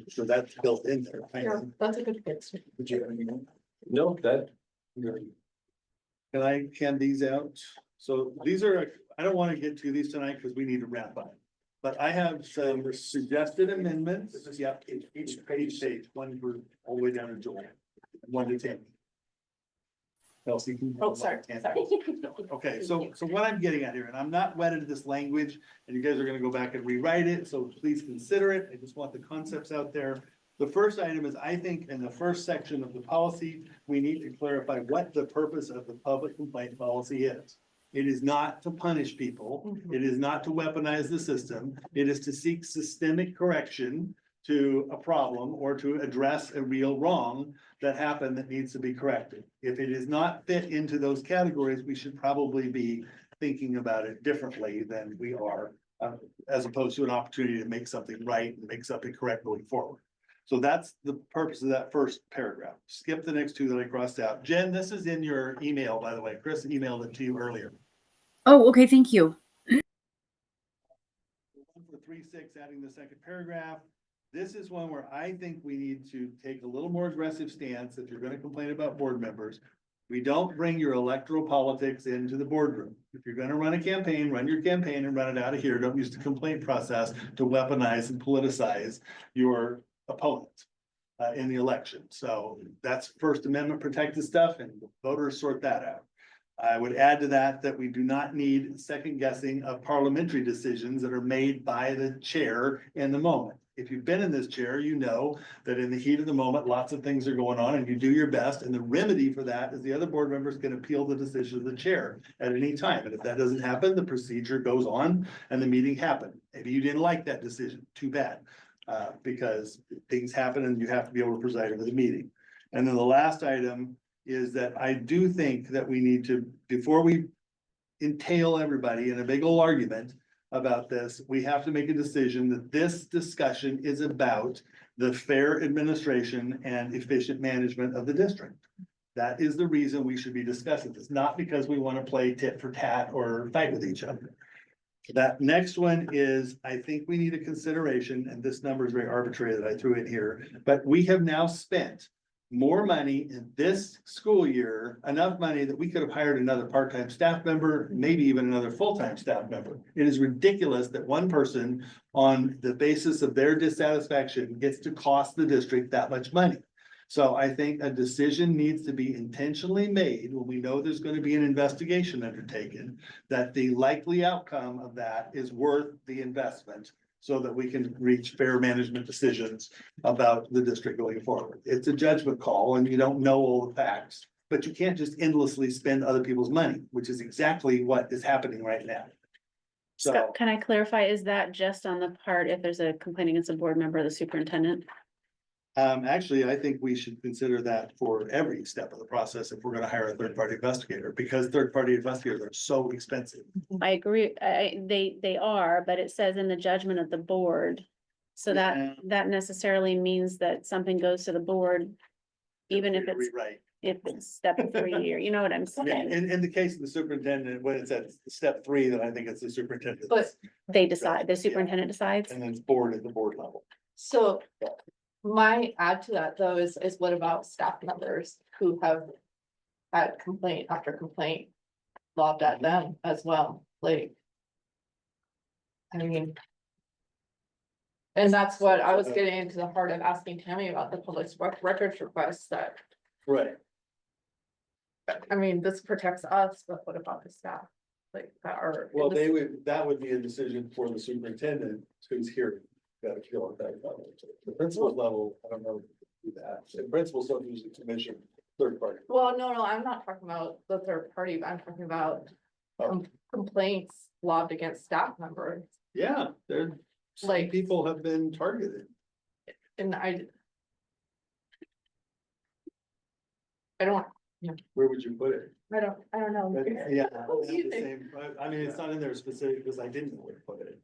So that's built in there. Yeah, that's a good fix. Would you have anything? No, that, Can I hand these out? So these are, I don't want to get to these tonight because we need to wrap up. But I have some suggested amendments. Yeah, each page, one for all the way down to Joel, 1 to 10. Kelsey. can you Oh, hold sorry, on? sorry. Okay, so what I'm getting at here, and I'm not wedded to this language, and you guys are gonna go back and rewrite it, so please consider it. I just want the concepts out there. The first item is, I think, in the first section of the policy, we need to clarify what the purpose of the public complaint policy is. It is not to punish people. It is not to weaponize the system. It is to seek systemic correction to a problem or to address a real wrong that happened that needs to be corrected. If it is not fit into those categories, we should probably be thinking about it differently than we are, as opposed to an opportunity to make something right and make something correct going forward. So that's the purpose of that first paragraph. Skip the next two that I crossed out. Jen, this is in your email, by the way. Chris emailed it to you earlier. Oh, okay, thank you. For 3.6, adding the second paragraph. This is one where I think we need to take a little more aggressive stance if you're gonna complain about board members. We don't bring your electoral politics into the boardroom. If you're gonna run a campaign, run your campaign and run it out of here. Don't use the complaint process to weaponize and politicize your opponent in the election. So that's First Amendment protected stuff, and voters sort that out. I would add to that that we do not need second guessing of parliamentary decisions that are made by the chair in the moment. If you've been in this chair, you know that in the heat of the moment, lots of things are going on and you do your best. And the remedy for that is the other board members can appeal the decision of the chair at any time. And if that doesn't happen, the procedure goes on and the meeting happened. Maybe you didn't like that decision, too bad. Because things happen and you have to be able to preside over the meeting. And then the last item is that I do think that we need to, before we entail everybody in a big old argument about this, we have to make a decision that this discussion is about the fair administration and efficient management of the district. That is the reason we should be discussing this, not because we want to play tit for tat or fight with each other. That next one is, I think we need a consideration, and this number is very arbitrary that I threw in here, but we have now spent more money in this school year, enough money that we could have hired another part-time staff member, maybe even another full-time staff member. It is ridiculous that one person on the basis of their dissatisfaction gets to cost the district that much money. So I think a decision needs to be intentionally made when we know there's going to be an investigation undertaken, that the likely outcome of that is worth the investment so that we can reach fair management decisions about the district going forward. It's a judgment call and you don't know all the facts, but you can't just endlessly spend other people's money, which is exactly what is happening right now. So, Scott, can I clarify, is that just on the part if there's a complaint against a board member or the superintendent? actually, I think we should consider that for every step of the process if we're gonna hire a third-party investigator, because third-party investigators are so expensive. I agree, they are, but it says in the judgment of the board. So Yeah. that necessarily means that something goes to the board, even if it's, Rewrite. if it's step 3 or, you know what I'm Yeah, saying? in the case of the superintendent, when it's at step 3, then I think it's the superintendent. But- They decide, the superintendent decides. And then it's board at the board level. So my add to that though is what about staff members who have had complaint after complaint lobbed at them as well, like. I mean. And that's what I was getting into the heart of asking Tammy about the public records requests that, Right. I mean, this protects us, but what about the staff? Like that are. Well, that would be a decision for the superintendent who's here. Got to feel at that level. The principal level, I don't know, if we do that. The principals don't usually commission third party. Well, no, I'm not talking about the third party, but I'm talking about Oh. complaints lobbed against staff members. Yeah, there, Like- people have been targeted. And I don't, Where would you put it? I don't know. But, yeah, What do you the think? same, I mean, it's not in there specific because I didn't know where to put it.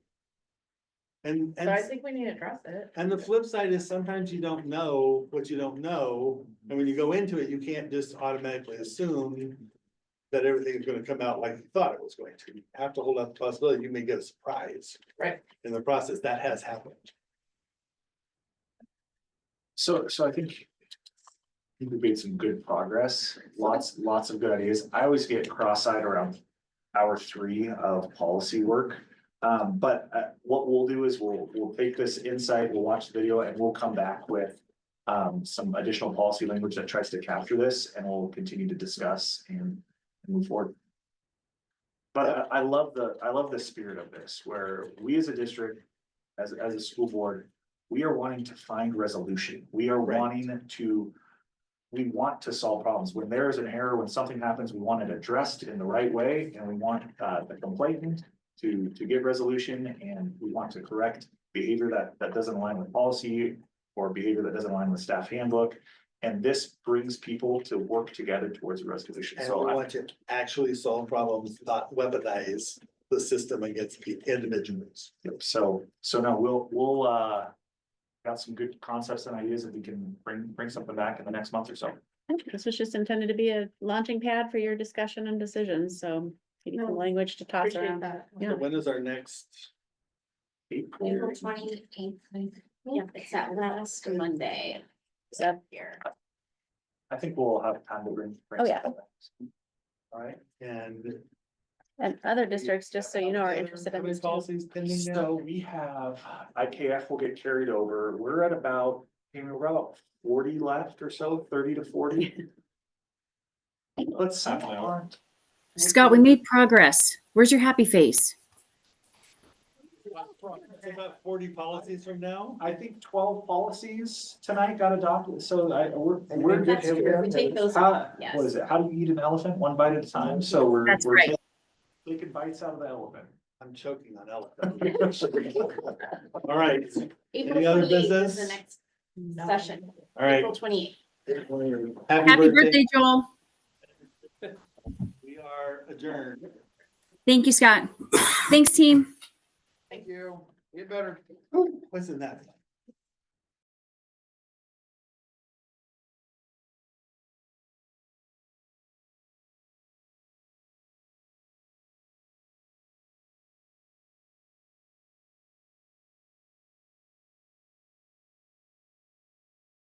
And, But I think we need to address it. and the flip side is sometimes you don't know what you don't know. And when you go into it, you can't just automatically assume that everything is gonna come out like you thought it was going to. You have to hold out the possibility you may get a surprise. Right. In the process, that has happened. So I think we made some good progress, lots of good ideas. I always get cross-eyed around hour 3 of policy work. But what we'll do is we'll take this insight, we'll watch the video and we'll come back with some additional policy language that tries to capture this and we'll continue to discuss and move forward. But I love the spirit of this, where we as a district, as a school board, we are wanting to find resolution. We are Right. wanting to we want to solve problems. When there is an error, when something happens, we want it addressed in the right way, and we want the complainant to get resolution, and we want to correct behavior that doesn't align with policy or behavior that doesn't align with staff handbook. And this brings people to work together towards a resolution. And So we I, want to actually solve problems, not weaponize the system against the individuals. so no, we'll got some good concepts and ideas that we can bring something back in the next month or so. This was just intended to be a launching pad for your discussion and decisions, so give you some language to toss Appreciate around. that. Yeah. When is our next? April 28th. Yep, it's that last Monday. So, Here. I think we'll have time to bring. Oh, yeah. something back. All right, and. and other districts, just so you know, are How interested in many this too. policies pending now? So we have, IKF will get carried over. We're at about, we're about 40 left or so, 30 to 40. Let's see. Scott, we made progress. Where's your happy face? It's about 40 policies from now. I think 12 policies tonight got adopted, so we're. That's true. If we take those How- off, yes. What is it? How do you eat an elephant? One bite at a time? So we're. That's we're right. Taking bites out of the elephant. I'm choking on elephant. All right, April Any other 28th is business? the next session. all right. April 28th. Happy birthday, Joel. We are adjourned. Thank you, Scott. Thanks, team. Thank you. Get better. Wasn't that?